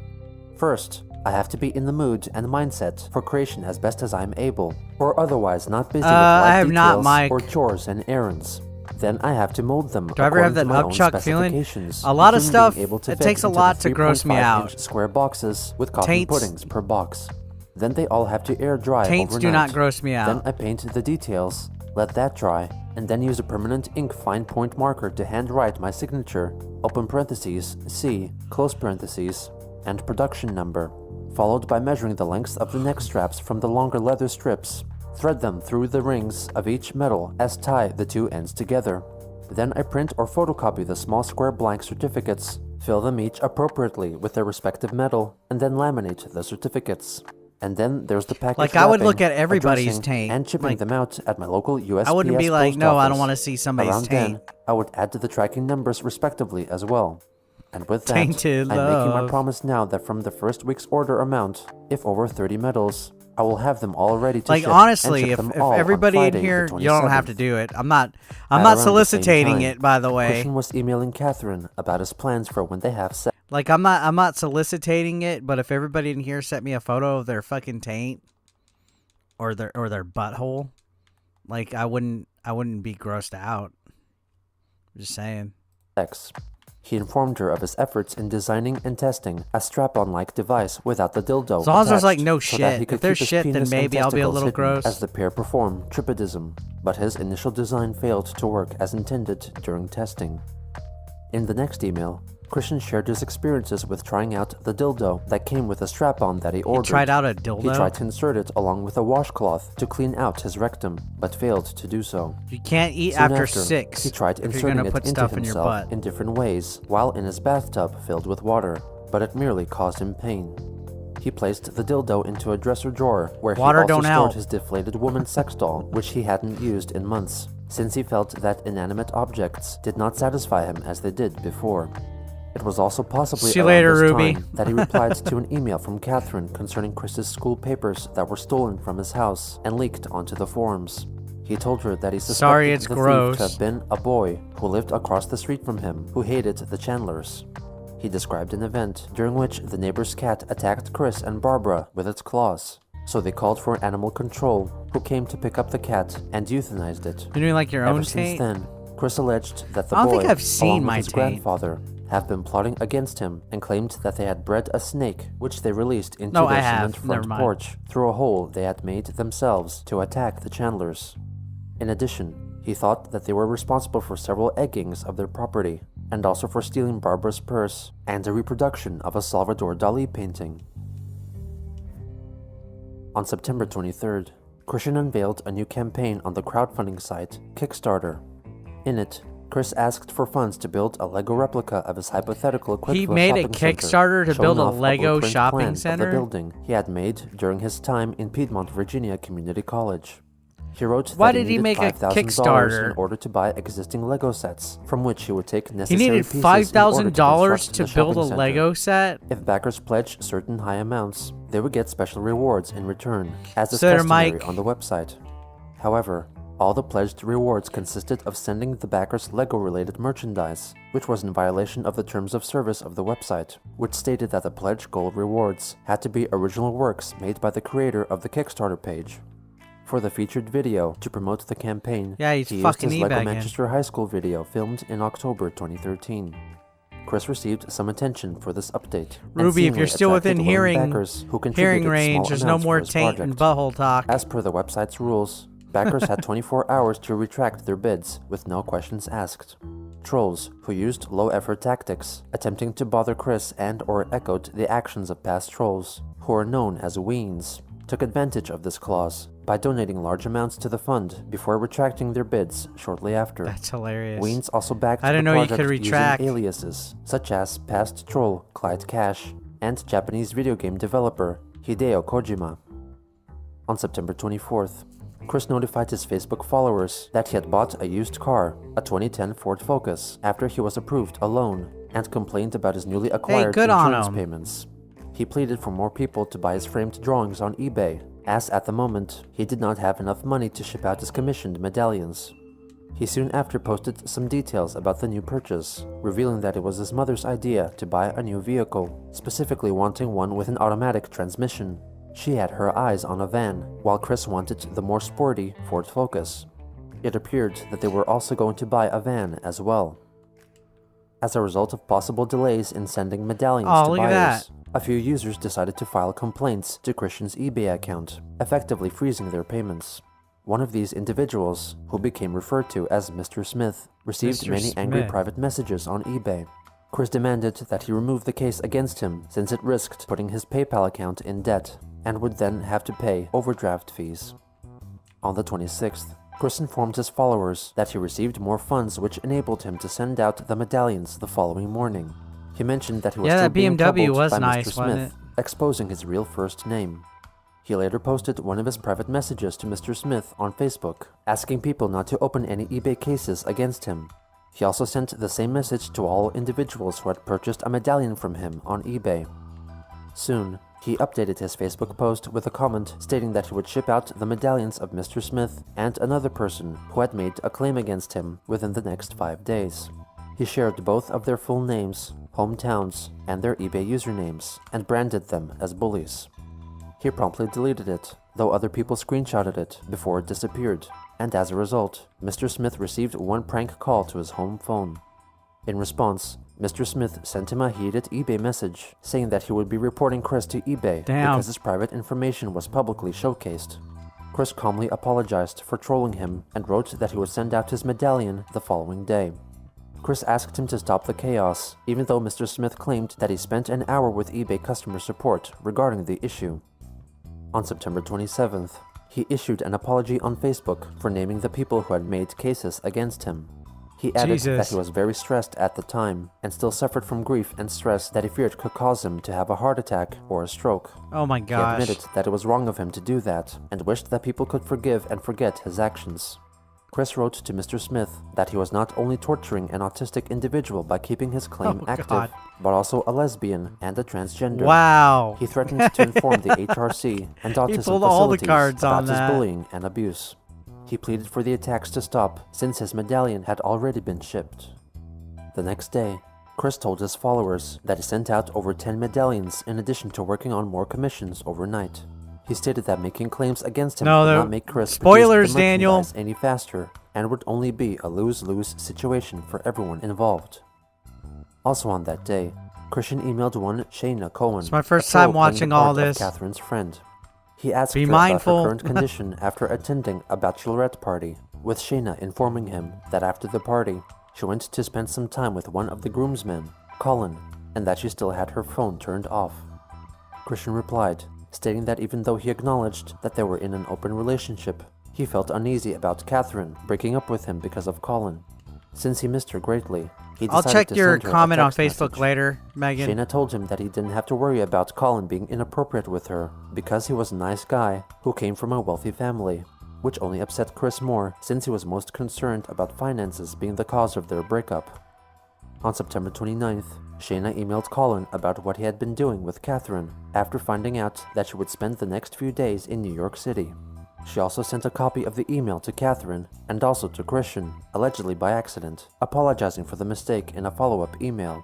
First, I have to be in the mood and mindset for creation as best as I am able, or otherwise not busy with I life have not, details Mike. or chores and errands. Then I have to mold them Do I ever have according that to my own upchuck feeling? specifications, A lot of including stuff, being able to it fit takes a into lot the to gross me 3.5-inch out. square boxes with coffee Taints- puddings per box. Then they all have to air dry Taints overnight. do not gross me Then out. I paint the details, let that dry, and then use a permanent ink fine point marker to handwrite my signature, open parentheses, C, close parentheses, and production number, followed by measuring the lengths of the neck straps from the longer leather strips, thread them through the rings of each metal as tie the 2 ends together. Then I print or photocopy the small square blank certificates, fill them each appropriately with their respective metal, and then laminate the certificates. And then there's the package Like, I would look wrapping, at everybody's addressing, taint, and shipping like- them out at my local USPS I wouldn't be like, post no, I don't office. want to see somebody's Around taint. then, I would add to the tracking numbers respectively as well. And with that, Tainted I'm making my love. promise now that from the first week's order amount, if over 30 medals, I will have them all ready to Like, ship honestly, and ship if them all on everybody in Friday, the here, you don't have to 27th. do it. I'm not At around the same soliciting time, it, by the way. Christian was emailing Catherine about his plans for when they have sex. Like, I'm not soliciting it, but if everybody in here sent me a photo of their fucking taint or their butthole, like, I wouldn't be grossed out. Just saying. He informed her of his efforts in designing and testing a strap-on-like device without the dildo. As long as there's, like, attached, no so that he shit. could If there's keep his shit, then penis and maybe I'll be a testicles little hidden gross. as the pair perform tripodism, but his initial design failed to work as intended during testing. In the next email, Christian shared his experiences with trying out the dildo that came with a strap-on that he He ordered. tried out a He dildo. tried to insert it along with a washcloth to clean out his rectum, but failed to do so. You can't eat Soon after 6. he tried if you're inserting gonna it put into stuff in your himself butt. in different ways while in his bathtub filled with water, but it merely caused him pain. He placed the dildo into a dresser drawer where Water he also don't stored help. his deflated woman's sex doll, which he hadn't used in months, since he felt that inanimate objects did not satisfy him as they did before. It was also possibly See you around later, this Ruby. time that he replied to an email from Catherine concerning Chris's school papers that were stolen from his house and leaked onto the forums. He told her that he suspected Sorry, it's the gross. thief to have been a boy who lived across the street from him who hated the Chandlers. He described an event during which the neighbor's cat attacked Chris and Barbara with its claws. So they called for animal control, who came to pick up the cat and euthanized it. You're doing like your Ever own since taint? then, Chris alleged that the I don't boy, think I've seen along with my his taint. grandfather, have been plotting against him and claimed that they had bred a snake, which they released into No, I their have. cement front Never mind. porch through a hole they had made themselves to attack the Chandlers. In addition, he thought that they were responsible for several eggings of their property, and also for stealing Barbara's purse and a reproduction of a Salvador Dali painting. On September 23rd, Christian unveiled a new campaign on the crowdfunding site Kickstarter. In it, Chris asked for funds to build a Lego replica of his hypothetical equivalent He made a shopping center, Kickstarter to showing build a off Lego blueprint shopping plan center? of the building he had made during his time in Piedmont, Virginia Community College. He wrote Why that did he needed make a $5,000 Kickstarter? in order to buy existing Lego sets, from which he would take He necessary needed pieces $5,000 to to build a construct the shopping center. Lego set? If backers pledged certain high amounts, they would get special rewards in return, as is Sir customary Mike. on the website. However, all the pledged rewards consisted of sending the backers Lego-related merchandise, which was in violation of the terms of service of the website, which stated that the pledged gold rewards had to be original works made by the creator of the Kickstarter page. For the featured video to promote the campaign, Yeah, he's he used fucking his Lego eBagging. Manchester High School video filmed in October 2013. Chris received some attention for this update. and Ruby, if you're seemingly still within attracted willing hearing backers who hearing contributed range, small there's no amounts for more his taint and project. butthole talk. As per the website's rules, backers had 24 hours to retract their bids with no questions asked. Trolls, who used low-effort tactics, attempting to bother Chris and/or echoed the actions of past trolls, who are known as weens, took advantage of this clause by donating large amounts to the fund before retracting their bids shortly after. That's hilarious. Weens also backed I didn't the know you project could retract. using aliases, such as past troll Clyde Cash and Japanese video game developer Hideo Kojima. On September 24th, Chris notified his Facebook followers that he had bought a used car, a 2010 Ford Focus, after he was approved a loan, and complained about his newly acquired good on insurance him. payments. He pleaded for more people to buy his framed drawings on eBay, as at the moment, he did not have enough money to ship out his commissioned medallions. He soon after posted some details about the new purchase, revealing that it was his mother's idea to buy a new vehicle, specifically wanting one with an automatic transmission. She had her eyes on a van, while Chris wanted the more sporty Ford Focus. It appeared that they were also going to buy a van as well. As a result of possible delays in sending medallions to look at buyers, that. a few users decided to file complaints to Christian's eBay account, effectively freezing their payments. One of these individuals, who became referred to as Mr. Smith, received Mr. many angry Smith. private messages on eBay. Chris demanded that he remove the case against him since it risked putting his PayPal account in debt and would then have to pay overdraft fees. On the 26th, Chris informed his followers that he received more funds which enabled him to send out the medallions the following morning. He mentioned that he was Yeah, still that being BMW troubled was by nice, Mr. wasn't Smith, exposing his real first name. He later posted one of his private messages to Mr. Smith on Facebook, asking people not to open any eBay cases against him. He also sent the same message to all individuals who had purchased a medallion from him on eBay. Soon, he updated his Facebook post with a comment stating that he would ship out the medallions of Mr. Smith and another person who had made a claim against him within the next 5 days. He shared both of their full names, hometowns, and their eBay usernames, and branded them as bullies. He promptly deleted it, though other people screenshotted it before it disappeared, and as a result, Mr. Smith received one prank call to his home phone. In response, Mr. Smith sent him a heated eBay message saying that he would be reporting Chris to eBay Damn. because his private information was publicly showcased. Chris calmly apologized for trolling him and wrote that he would send out his medallion the following day. Chris asked him to stop the chaos, even though Mr. Smith claimed that he spent an hour with eBay customer support regarding the issue. On September 27th, he issued an apology on Facebook for naming the people who had made cases against him. He added that Jesus. he was very stressed at the time and still suffered from grief and stress that he feared could cause him to have a heart attack or a stroke. Oh my He gosh. admitted that it was wrong of him to do that and wished that people could forgive and forget his actions. Chris wrote to Mr. Smith that he was not only torturing an autistic individual by keeping his claim Oh, active, God. but also a lesbian and a transgender. Wow. He threatened to inform the HRC and autism pulled all the facilities cards about on his that. bullying and abuse. He pleaded for the attacks to stop since his medallion had already been shipped. The next day, Chris told his followers that he sent out over 10 medallions in addition to working on more commissions overnight. He stated that making claims against him No, would they're- not make Chris spoilers, produce the Daniel. merchandise any faster and would only be a lose-lose situation for everyone involved. Also on that day, Christian emailed one Shayna Cohen. It's my first a troll time playing watching the all part of this. Catherine's friend. He asked Be her mindful. about her current condition after attending a bachelorette party, with Shayna informing him that after the party, she went to spend some time with one of the groomsmen, Colin, and that she still had her phone turned off. Christian replied, stating that even though he acknowledged that they were in an open relationship, he felt uneasy about Catherine breaking up with him because of Colin. Since he missed her greatly, he I'll decided check to your send her a comment on text Facebook message. later, Megan. Shayna told him that he didn't have to worry about Colin being inappropriate with her because he was a nice guy who came from a wealthy family, which only upset Chris more since he was most concerned about finances being the cause of their breakup. On September 29th, Shayna emailed Colin about what he had been doing with Catherine after finding out that she would spend the next few days in New York City. She also sent a copy of the email to Catherine and also to Christian, allegedly by accident, apologizing for the mistake in a follow-up email.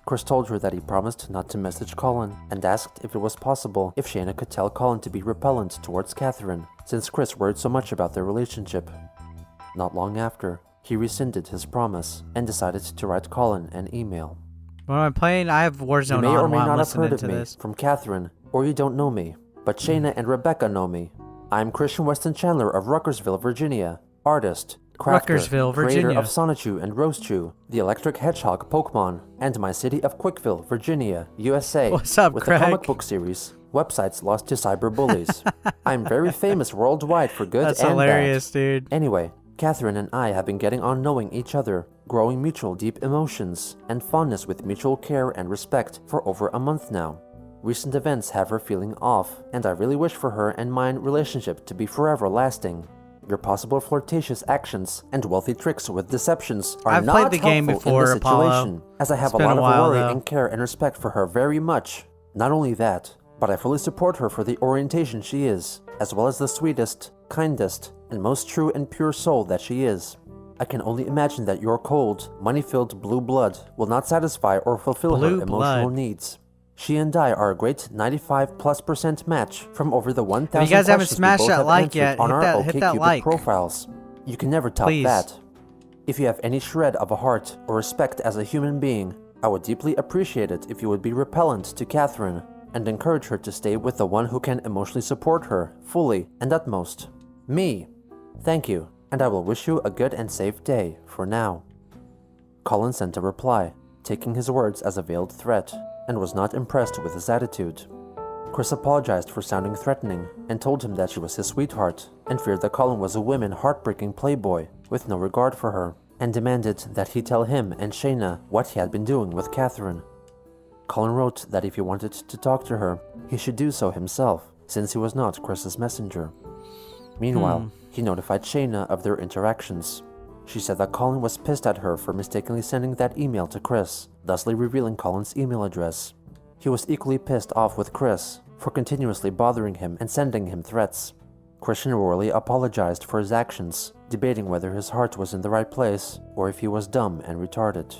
Chris told her that he promised not to message Colin and asked if it was possible if Shayna could tell Colin to be repellent towards Catherine, since Chris worried so much about their relationship. Not long after, he rescinded his promise and decided to write Colin an email. When I'm playing, I have Warzone You may on or may while I'm not have heard listening of to me this. from Catherine, or you don't know me, but Shayna and Rebecca know me. I'm Christian Weston Chandler of Ruckersville, Virginia, artist, crafter, Ruckersville, creator Virginia. of Sonichu and Rosechu, the electric hedgehog Pokemon, and my city of Quickville, Virginia, USA, What's up, with Craig? the comic book series, Websites Lost to Cyberbullies. I'm very famous worldwide for good That's and hilarious, bad. dude. Anyway, Catherine and I have been getting on knowing each other, growing mutual deep emotions, and fondness with mutual care and respect for over a month now. Recent events have her feeling off, and I really wish for her and mine relationship to be forever lasting. Your possible flirtatious actions and wealthy tricks with deceptions are I've not played the game helpful before, in this Apollo. situation, as I have It's a been lot a of while, worry though. and care and respect for her very much. Not only that, but I fully support her for the orientation she is, as well as the sweetest, kindest, and most true and pure soul that she is. I can only imagine that your cold, money-filled blue blood will not satisfy or fulfill Blue her emotional blood. needs. She and I are a great 95+% match from over the 1,000 If you guys haven't questions we smashed both that have like answered yet, on hit our that OkCupid like. profiles. You can never top Please. that. If you have any shred of a heart or respect as a human being, I would deeply appreciate it if you would be repellent to Catherine and encourage her to stay with the one who can emotionally support her, fully and utmost. Me. Thank you, and I will wish you a good and safe day, for now. Colin sent a reply, taking his words as a veiled threat, and was not impressed with his attitude. Chris apologized for sounding threatening and told him that she was his sweetheart and feared that Colin was a women heartbreaking playboy with no regard for her, and demanded that he tell him and Shayna what he had been doing with Catherine. Colin wrote that if he wanted to talk to her, he should do so himself, since he was not Chris's messenger. Meanwhile, he notified Shayna of their interactions. She said that Colin was pissed at her for mistakenly sending that email to Chris, thusly revealing Colin's email address. He was equally pissed off with Chris for continuously bothering him and sending him threats. Christian royally apologized for his actions, debating whether his heart was in the right place or if he was dumb and retarded.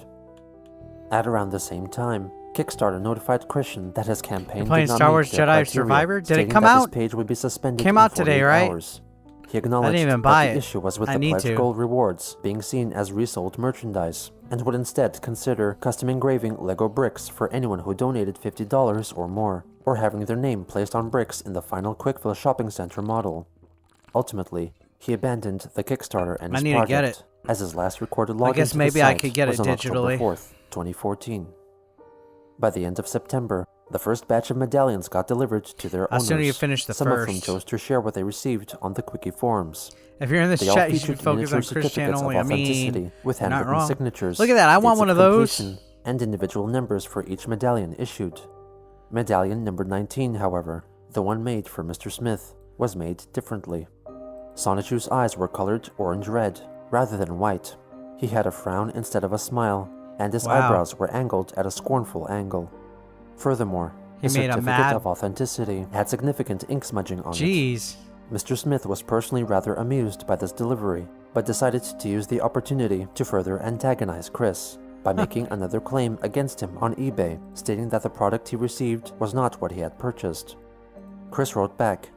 At around the same time, Kickstarter notified Christian that his campaign playing did not Star meet Wars their Jedi criteria, Survivor? Did it stating come that out? his page would be suspended Came in out today, 48 right? hours. He acknowledged even that buy the it. issue was with I the need pledged to. gold rewards being seen as resold merchandise, and would instead consider custom engraving Lego bricks for anyone who donated $50 or more, or having their name placed on bricks in the final Quickville shopping center model. Ultimately, he abandoned the Kickstarter and I his need to get project, as his last recorded I login guess to the maybe I site could get was it on October digitally. 4th, 2014. By the end of September, the first batch of medallions got delivered to their As owners. soon as you finish the Some of whom first. chose to share what they received on the Quickie forums. If you're in this They all chat, you should featured focus on miniature Christian certificates only. of I mean, authenticity with you're not handwritten wrong. signatures. Look at that. I want dates one of of those. completion, and individual numbers for each medallion issued. Medallion number 19, however, the one made for Mr. Smith, was made differently. Sonichu's eyes were colored orange-red, rather than white. He had a frown instead of a smile, and his Wow. eyebrows were angled at a scornful angle. Furthermore, He his made a certificate mad- of authenticity had significant ink smudging on it. Jeez. Mr. Smith was personally rather amused by this delivery, but decided to use the opportunity to further antagonize Chris by making another claim against him on eBay, stating that the product he received was not what he had purchased. Chris wrote back,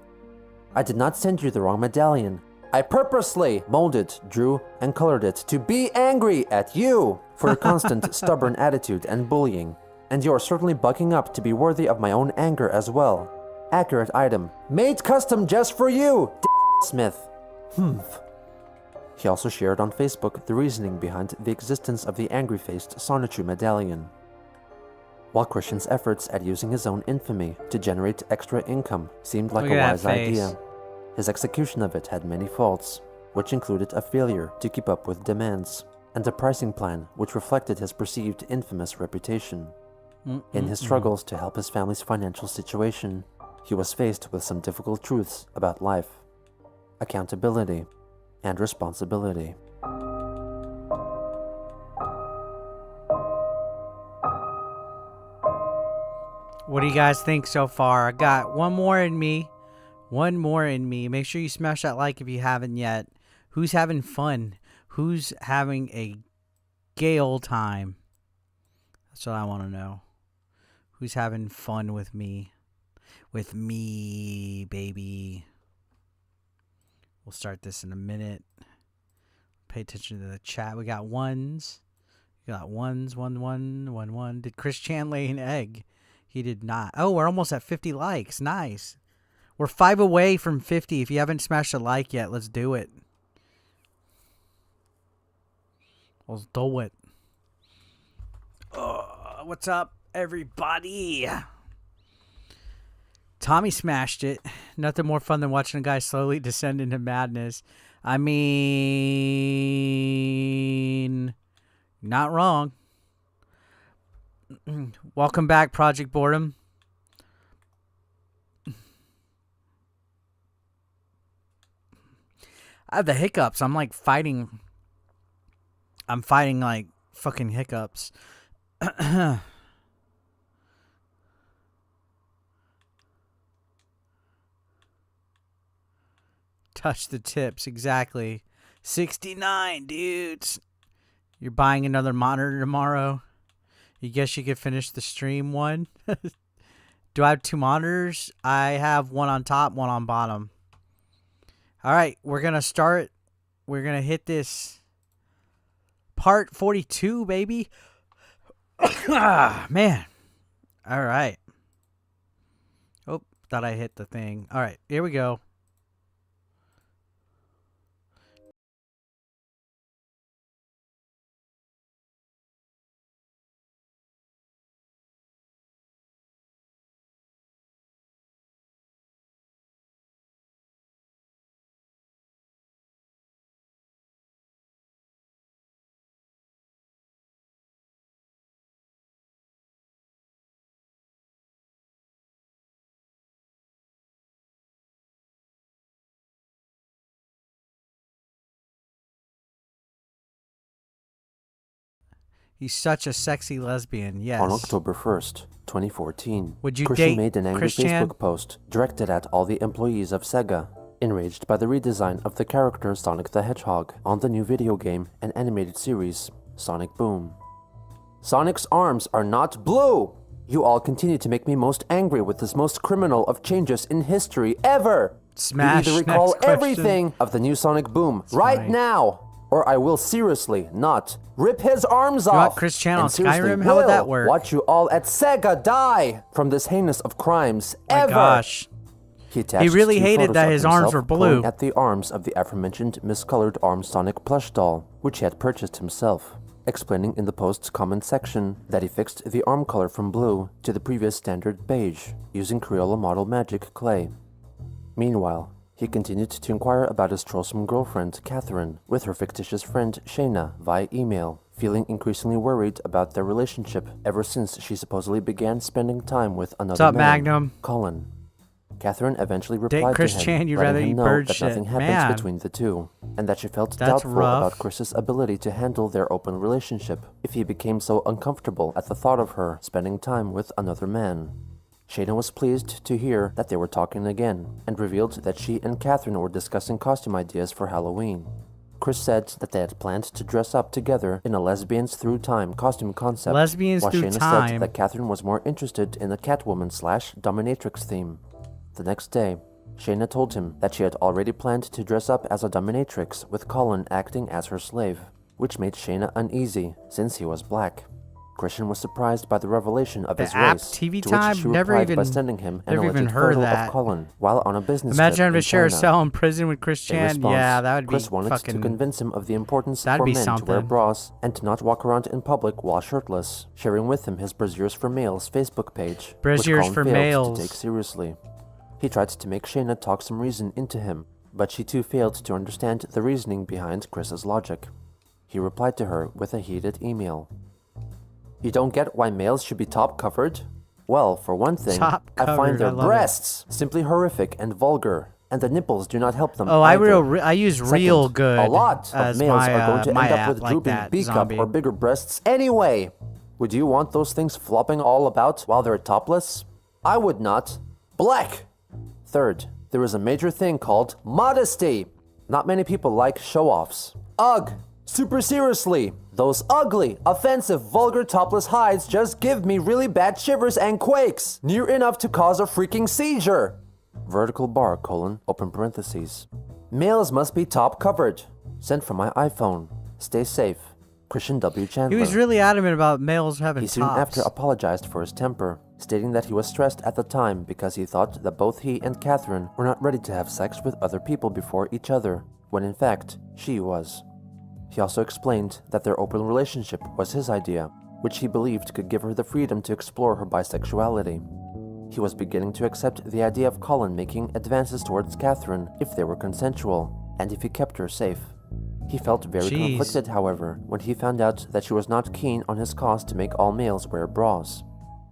"I did not send you the wrong medallion. I purposely molded, drew, and colored it to be angry at you for your constant stubborn attitude and bullying. And you're certainly bucking up to be worthy of my own anger as well. Accurate item. Made custom just for you, Smith. He also shared on Facebook the reasoning behind the existence of the angry-faced Sonichu medallion. While Christian's efforts at using his own infamy to generate extra income seemed like a wise idea, his execution of it had many faults, which included a failure to keep up with demands, and a pricing plan which reflected his perceived infamous reputation. In his struggles to help his family's financial situation, he was faced with some difficult truths about life, accountability, and responsibility. What do you guys think so far? I got one more in me. One more in me. Make sure you smash that like if you haven't yet. Who's having fun? Who's having a gay old time? That's what I want to know. Who's having fun with me? With me, baby. We'll start this in a minute. Pay attention to the chat. We got ones. We got ones. 1 1 1 1. Did Chris Chan lay an egg? He did not. Oh, we're almost at 50 likes. Nice. We're 5 away from 50. If you haven't smashed a like yet, let's do it. Let's do it. What's up, everybody? Tommy smashed it. Nothing more fun than watching a guy slowly descend into madness. I mean, not wrong. Welcome back, Project Boredom. I have the hiccups. I'm like fighting. I'm fighting like fucking hiccups. Touch the tips. Exactly. 69, dudes. You're buying another monitor tomorrow? You guess you could finish the stream one? Do I have 2 monitors? I have one on top, one on bottom. All right, we're going to start. We're going to hit this part 42, baby. Man. All right. Oh, thought I hit the thing. All right, here we go. He's such a sexy lesbian, yes. On October 1st, 2014, Would you Christian date made an angry Christian? Facebook post directed at all the employees of Sega, enraged by the redesign of the character Sonic the Hedgehog on the new video game and animated series, Sonic Boom. Sonic's arms are not blue! You all continue to make me most angry with this most criminal of changes in history ever! Smash. You need to recall Next question. everything of the new Sonic Boom That's right funny. now! Or I will seriously not rip his arms You want off. Chris Chan on and seriously Skyrim? How would that will work? Watch you all at Sega die from this heinous of crimes My ever. gosh. He attached He really 2 hated photos that of his arms himself were blue. pulling at the arms of the aforementioned miscolored arm Sonic plush doll, which he had purchased himself, explaining in the post's comment section that he fixed the arm color from blue to the previous standard beige, using Crayola Model Magic clay. Meanwhile, he continued to inquire about his troublesome girlfriend, Catherine, with her fictitious friend, Shayna, via email, feeling increasingly worried about their relationship ever since she supposedly began spending time with another up, man, Magnum? Colin. Catherine eventually Date replied Chris to him, Chan, you'd letting rather him eat know bird that shit. nothing happens Man. between the two, and that she felt That's doubtful rough. about Chris's ability to handle their open relationship if he became so uncomfortable at the thought of her spending time with another man. Shayna was pleased to hear that they were talking again, and revealed that she and Catherine were discussing costume ideas for Halloween. Chris said that they had planned to dress up together in a lesbians through time costume concept, Lesbians while through Shayna time. said that Catherine was more interested in the Catwoman/dominatrix theme. The next day, Shayna told him that she had already planned to dress up as a dominatrix with Colin acting as her slave, which made Shayna uneasy since he was black. Christian was surprised by the revelation of his app race, TV to time? which she Never replied even- by sending him an never even alleged heard photo that. of Colin while on a business Imagine trip having in to share a China. cell in prison with Chris In Chan. response, Yeah, that would be Chris wanted fucking... to convince him of the importance That'd for be men to wear something. bras and to not walk around in public while shirtless, sharing with him his Braziers for Males Facebook page, which Braziers Colin for failed Males. to take seriously. He tried to make Shayna talk some reason into him, but she too failed to understand the reasoning behind Chris's logic. He replied to her with a heated email. You don't get why males should be top covered? Well, for one thing, Top I find covered, I their love it. breasts simply horrific and vulgar, and the nipples do not help them Oh, either. I use Second, Real Good a lot of as males my, are going to my end up app with like drooping that, B cup zombie. or bigger breasts anyway. Would you want those things flopping all about while they're topless? I would not. Black! Third, there is a major thing called modesty. Not many people like show-offs. Ugh! Super seriously, those ugly, offensive, vulgar topless hides just give me really bad shivers and quakes, near enough to cause a freaking seizure. Vertical bar, open parentheses. Males must be top covered. Sent from my iPhone. Stay safe. Christian W. Chandler. He was really adamant about males having He soon tops. after apologized for his temper, stating that he was stressed at the time because he thought that both he and Catherine were not ready to have sex with other people before each other, when in fact, she was. He also explained that their open relationship was his idea, which he believed could give her the freedom to explore her bisexuality. He was beginning to accept the idea of Colin making advances towards Catherine if they were consensual, and if he kept her safe. He felt very Jeez. conflicted, however, when he found out that she was not keen on his cause to make all males wear bras.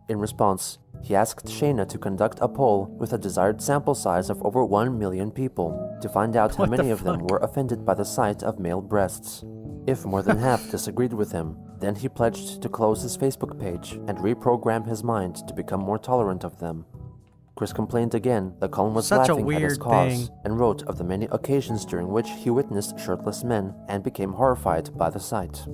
In response, he asked Shayna to conduct a poll with a desired sample size of over 1 million people to find out how What the many of them fuck? were offended by the sight of male breasts. If more than half disagreed with him, then he pledged to close his Facebook page and reprogram his mind to become more tolerant of them. Chris complained again that Colin was Such a laughing at his weird cause thing. and wrote of the many occasions during which he witnessed shirtless men and became horrified by the sight.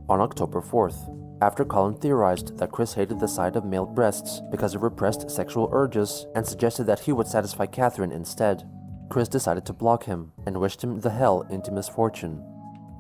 On October 4th, after Colin theorized that Chris hated the sight of male breasts because of repressed sexual urges and suggested that he would satisfy Catherine instead, Chris decided to block him and wished him the hell into misfortune.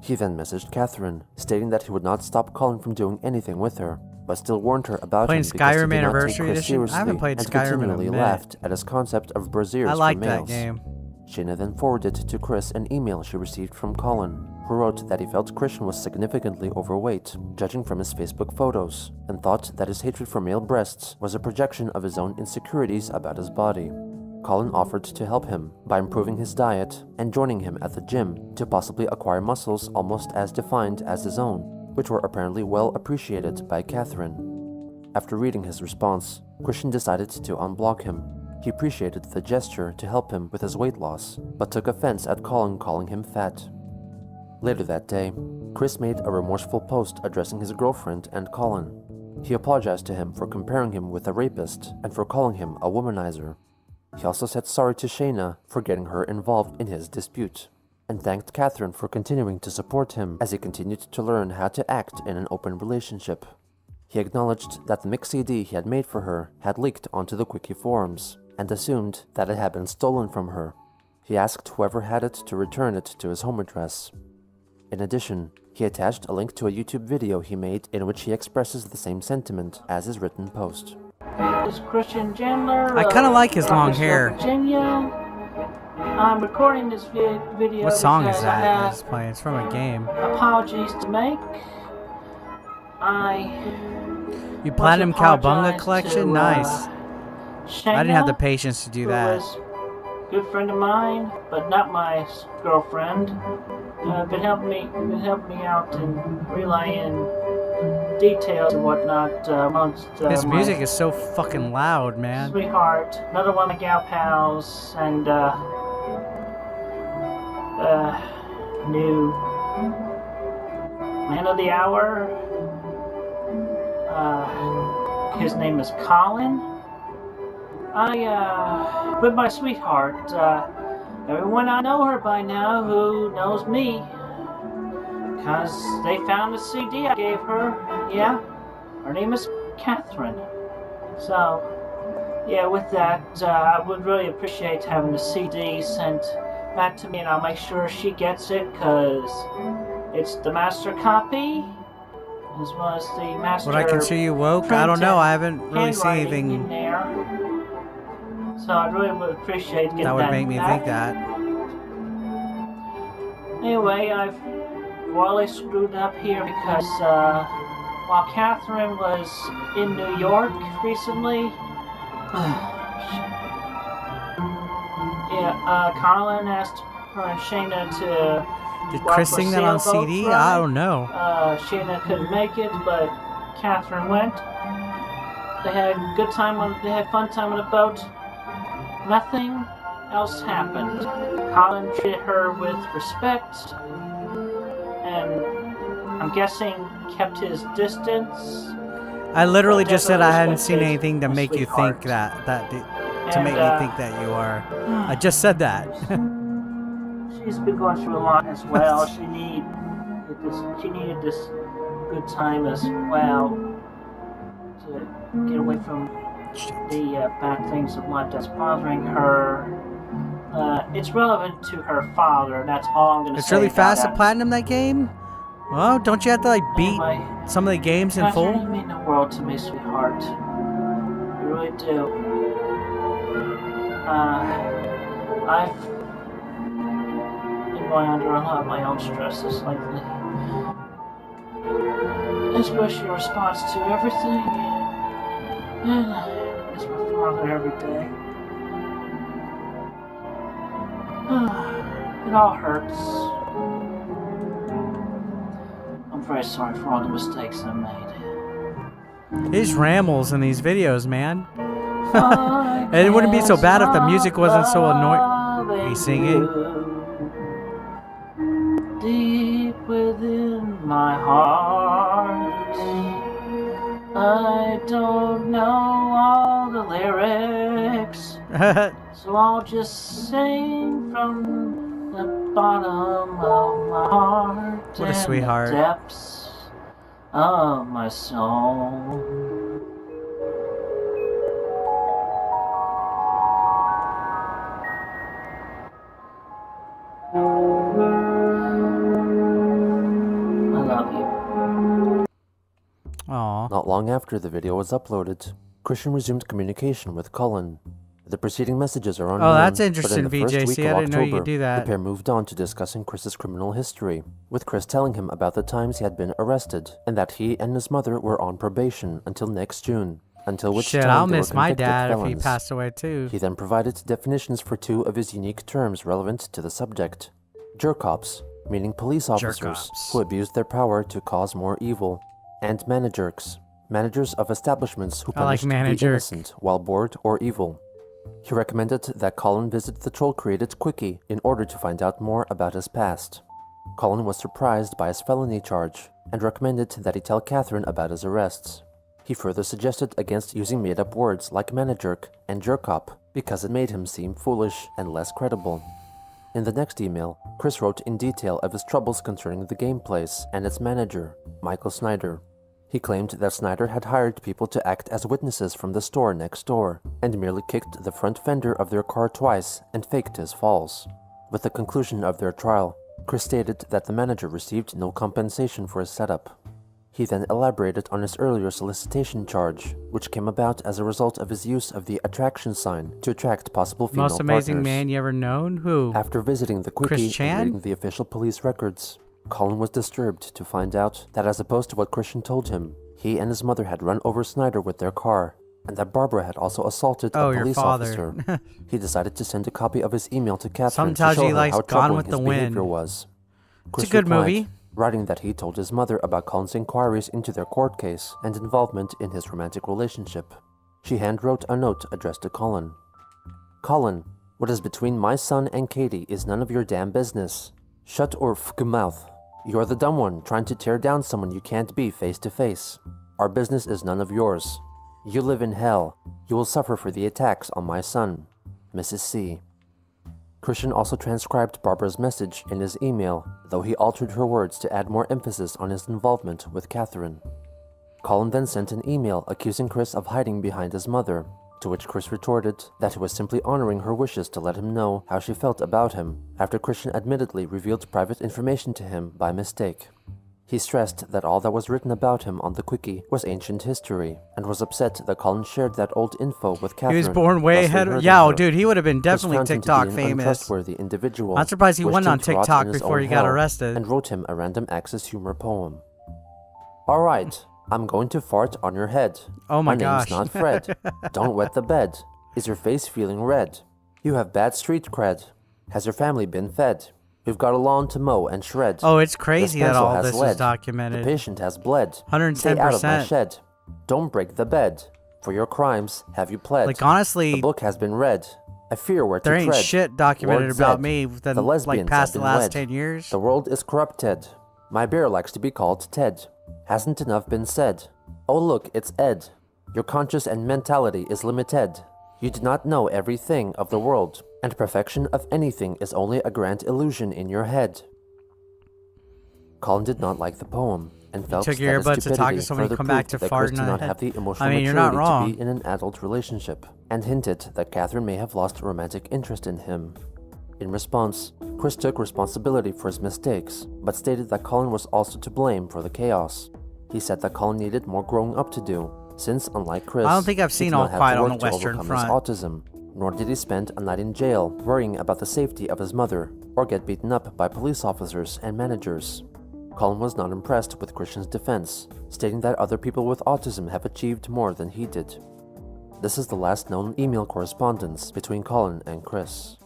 He then messaged Catherine, stating that he would not stop Colin from doing anything with her, but still warned her about Playing him because he Skyrim did not take Anniversary Chris Edition? I seriously haven't played and Skyrim in a continually minute. laughed at his concept of braziers I like for that males. game. Shayna then forwarded to Chris an email she received from Colin, who wrote that he felt Christian was significantly overweight, judging from his Facebook photos, and thought that his hatred for male breasts was a projection of his own insecurities about his body. Colin offered to help him by improving his diet and joining him at the gym to possibly acquire muscles almost as defined as his own, which were apparently well appreciated by Catherine. After reading his response, Christian decided to unblock him. He appreciated the gesture to help him with his weight loss, but took offense at Colin calling him fat. Later that day, Chris made a remorseful post addressing his girlfriend and Colin. He apologized to him for comparing him with a rapist and for calling him a womanizer. He also said sorry to Shayna for getting her involved in his dispute, and thanked Catherine for continuing to support him as he continued to learn how to act in an open relationship. He acknowledged that the mix CD he had made for her had leaked onto the Quickie forums, and assumed that it had been stolen from her. He asked whoever had it to return it to his home address. In addition, he attached a link to a YouTube video he made in which he expresses the same sentiment as his written post. This is Christian Chandler. I kinda like his long Rochester, hair. Virginia. I'm recording this video. What song is because I that have that's playing? It's from a game. apologies to make. You Platinum Cowbunga apologize collection? to, Nice. Shayna, I didn't have the patience to do who that. was a good friend of mine, but not my girlfriend. Been helping me out and relaying details and whatnot amongst His my music is so fucking loud, man. sweetheart, another one of my gal pals, and new man of the hour. His name is Colin. With my sweetheart, everyone I know her by now who knows me, because they found the CD I gave her. Yeah, her name is Catherine. So, yeah, with that, I would really appreciate having the CD sent back to me, and I'll make sure she gets it, because it's the master copy, as well as the master Would I consider you woke? I don't know. I haven't really seen handwriting in anything there. So I really would appreciate getting that would make me back. think that. Anyway, I've royally screwed up here because while Catherine was in New York recently, Colin asked her and Shayna to. Did Chris sing that on CD? I don't know. Shayna couldn't make it, but Catherine went. They had a good time they had fun time on the boat. Nothing else happened. Colin treated her with respect, and I'm guessing kept his distance. I literally just said I hadn't seen Definitely anything to make you think sweetheart. to make me think that you are. I just said that. She's been going through a lot as well. She needed this good time as well to get away from the bad things of life that's bothering her. It's relevant to her father, and that's all I'm going to say. It's really about fast to that. platinum that game? Well, don't you have to like beat Anyway, some of the games in you full? really mean the world to me, sweetheart. You really do. I've been going under a lot of my own stresses lately. Especially in response to everything. And I miss my father every day. It all hurts. I'm very sorry for all the mistakes I made. His rambles in these videos, man. And it wouldn't be so bad if the music wasn't so annoying. He's singing. Deep within my heart, I don't know all the lyrics, so I'll just sing from the bottom of my heart. What a sweetheart. The depths of my soul. Aw. Not long after the video was uploaded, Christian resumed communication with Cullen. The preceding messages are unknown, that's but interesting, in the first week VJC. of I didn't know you October, could do that. the pair moved on to discussing Chris's criminal history, with Chris telling him about the times he had been arrested, and that he and his mother were on probation until next June, until which Shit, time I'll they miss were my convicted dad if he felons. passed away too. He then provided definitions for two of his unique terms relevant to the subject. Jerkops, meaning police officers Jerkops. who abused their power to cause more evil, and manajerks, managers of establishments who I like punished the manajerk. innocent while bored or evil. He recommended that Colin visit the troll-created Quickie in order to find out more about his past. Colin was surprised by his felony charge and recommended that he tell Catherine about his arrests. He further suggested against using made-up words like manajerk and jerkop because it made him seem foolish and less credible. In the next email, Chris wrote in detail of his troubles concerning the game place and its manager, Michael Snyder. He claimed that Snyder had hired people to act as witnesses from the store next door, and merely kicked the front fender of their car twice and faked his falls. With the conclusion of their trial, Chris stated that the manager received no compensation for his setup. He then elaborated on his earlier solicitation charge, which came about as a result of his use of the attraction sign to attract possible female Most amazing partners. man you ever known? Who? After visiting the Quickie Chris and Chan? reading the official police records, Colin was disturbed to find out that as opposed to what Christian told him, he and his mother had run over Snyder with their car, and that Barbara had also assaulted Oh, a your police father. officer. He decided to send a copy of his email to Catherine Sometimes to show he her likes how Gone troubling with his the Wind. behavior was. Chris a good replied, movie. writing that he told his mother about Colin's inquiries into their court case and involvement in his romantic relationship. She handwrote a note addressed to Colin. Colin, what is between my son and Katie is none of your damn business. Shut your f***ing mouth. You're the dumb one trying to tear down someone you can't be face to face. Our business is none of yours. You live in hell. You will suffer for the attacks on my son. Mrs. C. Christian also transcribed Barbara's message in his email, though he altered her words to add more emphasis on his involvement with Catherine. Colin then sent an email accusing Chris of hiding behind his mother, to which Chris retorted that he was simply honoring her wishes to let him know how she felt about him, after Christian admittedly revealed private information to him by mistake. He stressed that all that was written about him on the quickie was ancient history, and was upset that Colin shared that old info with Catherine. He was born way ahead of... Yeah, dude, he would have been definitely TikTok famous. Untrustworthy individual. I'm surprised he went on wished him to rot TikTok in his before own he got hell, arrested. and wrote him a random Axis humor poem. Alright, I'm going to fart on your head. Oh my name's gosh. not Fred. Don't wet the bed. Is your face feeling red? You have bad street cred. Has your family been fed? We've got a lawn to mow and shred. Oh, it's crazy that all this lead. is documented. The patient has bled. 110%. Stay out of my shed. Don't break the bed. For your crimes have you pled. Like, honestly, the book has been read. I fear where to there ain't tread. shit documented Lord about Zed, me the than lesbians like past the have been last wed. 10 years. The world is corrupted. My bear likes to be called Ted. Hasn't enough been said? Oh look, it's Ed. Your conscience and mentality is limited. You do not know everything of the world, and perfection of anything is only a grand illusion in your head. Colin did not like the poem, and felt took that your his earbuds to talk stupidity to somebody, further come back proved to that fart Chris in did the not head. have the emotional I mean, you're not maturity wrong. to be in an adult relationship, and hinted that Catherine may have lost romantic interest in him. In response, Chris took responsibility for his mistakes, but stated that Colin was also to blame for the chaos. He said that Colin needed more growing up to do, since unlike Chris, I don't think I've he seen did All not have Quiet to on work the to Western overcome his Front. autism, nor did he spend a night in jail worrying about the safety of his mother, or get beaten up by police officers and managers. Colin was not impressed with Christian's defense, stating that other people with autism have achieved more than he did. This is the last known email correspondence between Colin and Chris.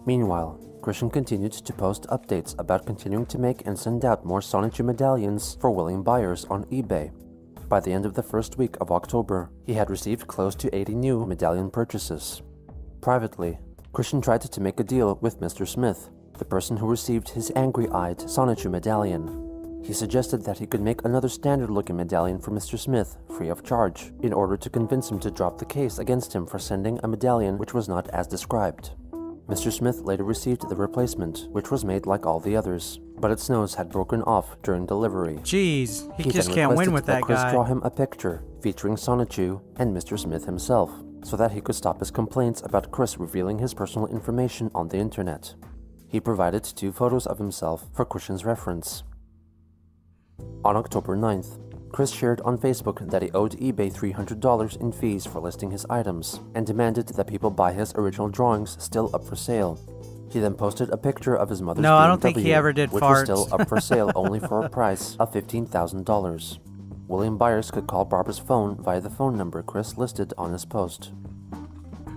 Meanwhile, Christian continued to post updates about continuing to make and send out more Sonichu medallions for willing buyers on eBay. By the end of the first week of October, he had received close to 80 new medallion purchases. Privately, Christian tried to make a deal with Mr. Smith, the person who received his angry-eyed Sonichu medallion. He suggested that he could make another standard-looking medallion for Mr. Smith free of charge, in order to convince him to drop the case against him for sending a medallion which was not as described. Mr. Smith later received the replacement, which was made like all the others, but its nose had broken off during delivery. Jeez, he just then can't win requested with that Chris guy. draw him a picture featuring Sonichu and Mr. Smith himself, so that he could stop his complaints about Chris revealing his personal information on the internet. He provided 2 photos of himself for Christian's reference. On October 9th, Chris shared on Facebook that he owed eBay $300 in fees for listing his items, and demanded that people buy his original drawings still up for sale. He then posted a picture of his mother's No, BMW, I don't think he ever did which farts. was still up for sale only for a price of $15,000. Willing buyers could call Barbara's phone via the phone number Chris listed on his post.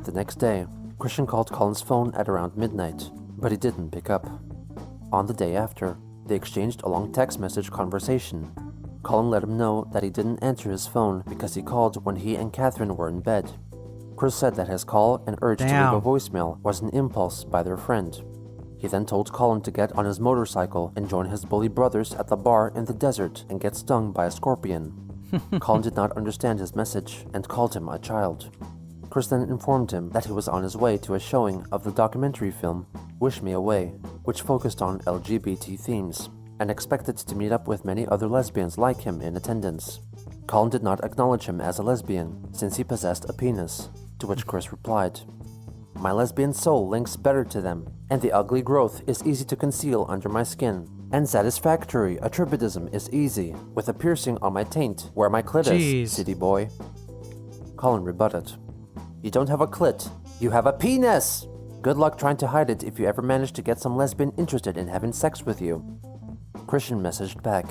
The next day, Christian called Colin's phone at around midnight, but he didn't pick up. On the day after, they exchanged a long text message conversation. Colin let him know that he didn't answer his phone because he called when he and Catherine were in bed. Chris said that his call and urge to leave a voicemail was an impulse by their friend. He then told Colin to get on his motorcycle and join his bully brothers at the bar in the desert and get stung by a scorpion. Colin did not understand his message and called him a child. Chris then informed him that he was on his way to a showing of the documentary film Wish Me Away, which focused on LGBT themes, and expected to meet up with many other lesbians like him in attendance. Colin did not acknowledge him as a lesbian, since he possessed a penis, to which Chris replied, "My lesbian soul links better to them, and the ugly growth is easy to conceal under my skin, and satisfactory attributism is easy, with a piercing on my taint where my clit is, city boy." Colin rebutted, "You don't have a clit, you have a penis! Good luck trying to hide it if you ever manage to get some lesbian interested in having sex with you." Christian messaged back,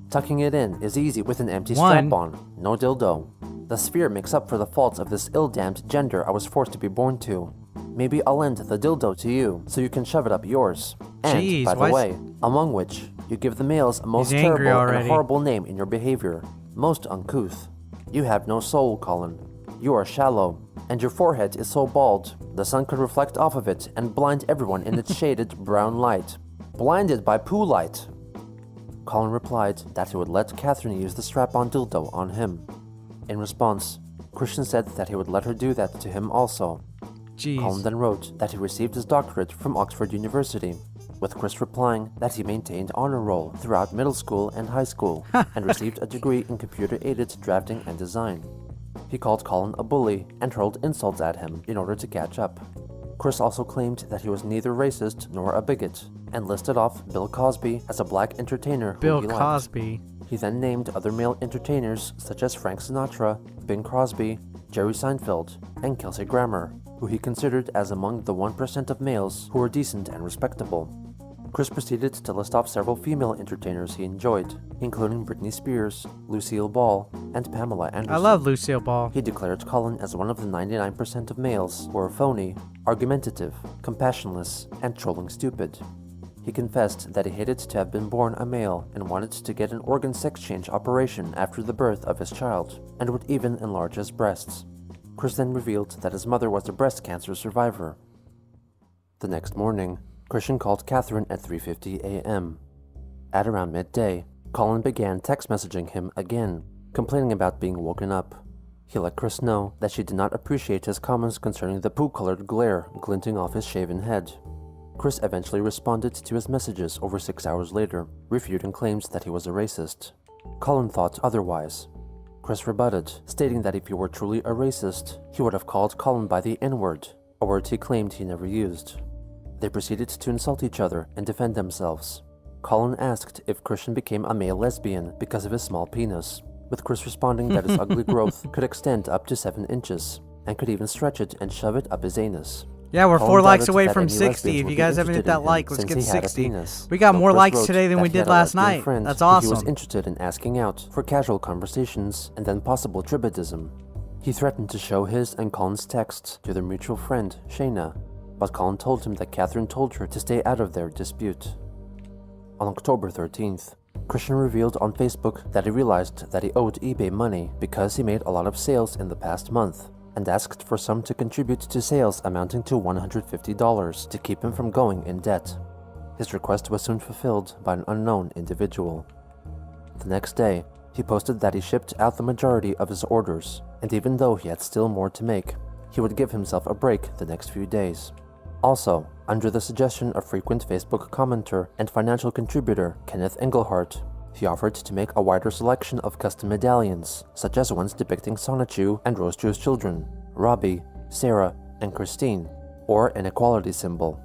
"Tucking it in is easy with an empty strap-on, no dildo. The sphere makes up for the faults of this ill-damned gender I was forced to be born to. Maybe I'll lend the dildo to you, so you can shove it up yours. And, by the way, among which, you give the males a most terrible and horrible name in your behavior, most uncouth. You have no soul, Colin. You are shallow, and your forehead is so bald, the sun could reflect off of it and blind everyone in its shaded brown light. Blinded by poo light." Colin replied that he would let Catherine use the strap-on dildo on him. In response, Christian said that he would let her do that to him also. Colin then wrote that he received his doctorate from Oxford University, with Chris replying that he maintained honor roll throughout middle school and high school, and received a degree in computer-aided drafting and design. He called Colin a bully and hurled insults at him in order to catch up. Chris also claimed that he was neither racist nor a bigot, and listed off Bill Cosby as a black entertainer who Bill he liked. Cosby. He then named other male entertainers such as Frank Sinatra, Bing Crosby, Jerry Seinfeld, and Kelsey Grammer, who he considered as among the 1% of males who were decent and respectable. Chris proceeded to list off several female entertainers he enjoyed, including Britney Spears, Lucille Ball, and Pamela Anderson. I love Lucille Ball. He declared Colin as one of the 99% of males who are phony, argumentative, compassionless, and trolling stupid. He confessed that he hated to have been born a male and wanted to get an organ sex change operation after the birth of his child, and would even enlarge his breasts. Chris then revealed that his mother was a breast cancer survivor. The next morning, Christian called Catherine at 3:50 a.m. At around midday, Colin began text messaging him again, complaining about being woken up. He let Chris know that she did not appreciate his comments concerning the poo-colored glare glinting off his shaven head. Chris eventually responded to his messages over 6 hours later, refuting claims that he was a racist. Colin thought otherwise. Chris rebutted, stating that if he were truly a racist, he would have called Colin by the N-word, a word he claimed he never used. They proceeded to insult each other and defend themselves. Colin asked if Christian became a male lesbian because of his small penis, with Chris responding that his ugly growth could extend up to 7 inches, and could even stretch it and shove it up his anus. Yeah, we're Colin 4 likes doubted away that from any 60. lesbians If would you be guys haven't hit interested in that like, him let's since get he had a 60. penis. We got Though more Chris likes wrote today than that we he did had a last lesbian night. friend That's who He was awesome. interested in asking out for casual conversations and then possible tribadism. He threatened to show his and Colin's texts to their mutual friend, Shayna, but Colin told him that Catherine told her to stay out of their dispute. On October 13th, Christian revealed on Facebook that he realized that he owed eBay money because he made a lot of sales in the past month, and asked for some to contribute to sales amounting to $150 to keep him from going in debt. His request was soon fulfilled by an unknown individual. The next day, he posted that he shipped out the majority of his orders, and even though he had still more to make, he would give himself a break the next few days. Also, under the suggestion of frequent Facebook commenter and financial contributor Kenneth Engelhardt, he offered to make a wider selection of custom medallions, such as ones depicting Sonichu and Rostu's children, Robbie, Sarah, and Christine, or an equality symbol.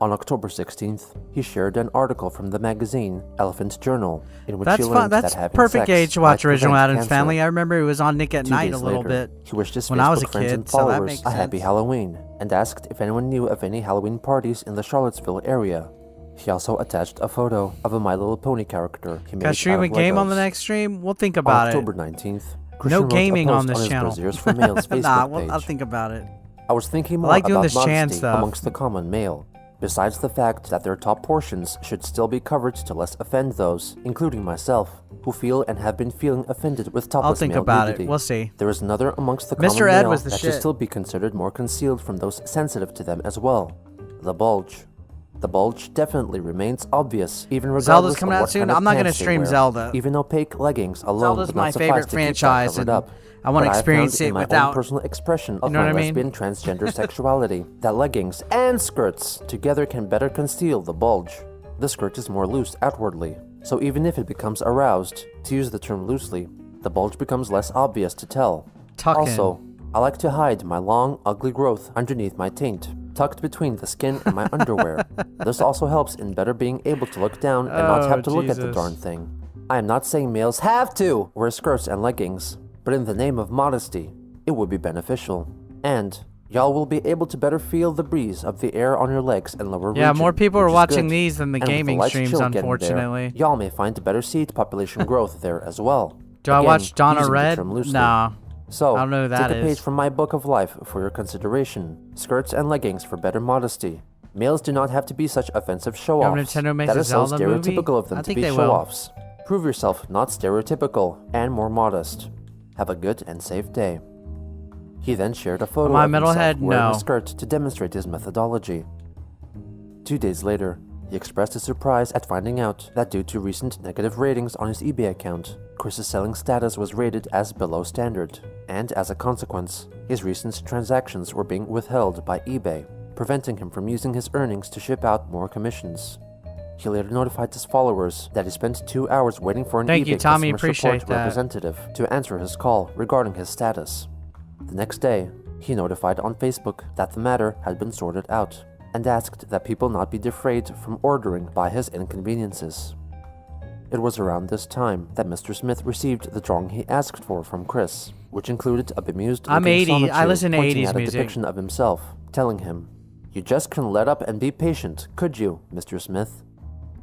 On October 16th, he shared an article from the magazine Elephant Journal, in which he learned That's that having perfect sex age to watch might Original prevent Addams cancer. Family. I remember it was on Nick at 2 Night days a little later, bit. he wished his when I was a Facebook friends and kid, so that followers makes a happy sense. Halloween, and asked if anyone knew of any Halloween parties in the Charlottesville area. He also attached a photo of a My Little Pony character he made Can I stream out a of game on the Legos. next stream? We'll think On about October it. 19th, No Christian wrote a gaming on post this his channel. Braziers for Males Facebook Nah, page. I'll think about it. I was thinking more like doing about this Chan modesty stuff. amongst the common male. Besides the fact that their top portions should still be covered to less offend those, including myself, who feel and have been feeling offended with topless I'll think male about nudity. it. We'll see. There is another amongst the Mr. common Ed male was the that shit. should still be considered more concealed from those sensitive to them as well. The bulge. The bulge definitely remains obvious, even regardless Zelda's coming of out what soon. kind of I'm not gonna pants they stream wear. Zelda. Even opaque leggings alone Zelda's would my not suffice favorite to keep that franchise, covered and up. I want to But have experience found in it my without. own personal expression of You know my what I mean? lesbian transgender sexuality that leggings and skirts together can better conceal the bulge. The skirt is more loose outwardly, so even if it becomes aroused, to use the term loosely, the bulge becomes less obvious to tell. Tuck in. Also, I like to hide my long, ugly growth underneath my taint, tucked between the skin and my underwear. This also helps in better being able to look down and not Oh, have to look at the Jesus. darn thing. I am not saying males have to wear skirts and leggings, but in the name of modesty, it would be beneficial. And y'all will be able to better feel the breeze of the air on your legs and lower Yeah, region, more people are which is watching good. these than the And with gaming light streams, chill getting there, unfortunately. y'all may find better seed population growth there as well. Do I Again, watch Donna using the Red? term loosely. Nah. So, I don't know who that take a page is. from my book of life for your consideration. Skirts and leggings for better modesty. Males do not have to be such offensive show-offs. Nintendo makes That a is so Zelda movie? stereotypical of them I to think be they will. show-offs. Prove yourself not stereotypical and more modest. Have a good and safe day. He then shared a photo My of himself metalhead, wearing no. a skirt to demonstrate his methodology. 2 days later, he expressed his surprise at finding out that due to recent negative ratings on his eBay account, Chris's selling status was rated as below standard, and as a consequence, his recent transactions were being withheld by eBay, preventing him from using his earnings to ship out more commissions. He later notified his followers that he spent 2 hours waiting for an Thank you, eBay Tommy. customer Appreciate support that. representative to answer his call regarding his status. The next day, he notified on Facebook that the matter had been sorted out and asked that people not be defrayed from ordering by his inconveniences. It was around this time that Mr. Smith received the drawing he asked for from Chris, which included a bemused I'm looking 80. I Sonichu listen to pointing 80s at a music. depiction of himself, telling him, "You just couldn't let up and be patient, could you, Mr. Smith?"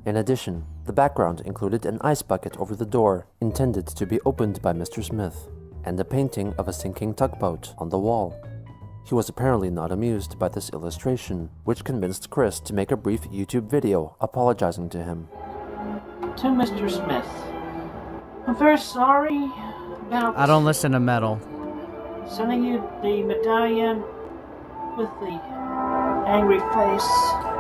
In addition, the background included an ice bucket over the door, intended to be opened by Mr. Smith, and a painting of a sinking tugboat on the wall. He was apparently not amused by this illustration, which convinced Chris to make a brief YouTube video apologizing to him. To Mr. Smith, I'm very sorry about I don't listen to metal. sending you the medallion with the angry face.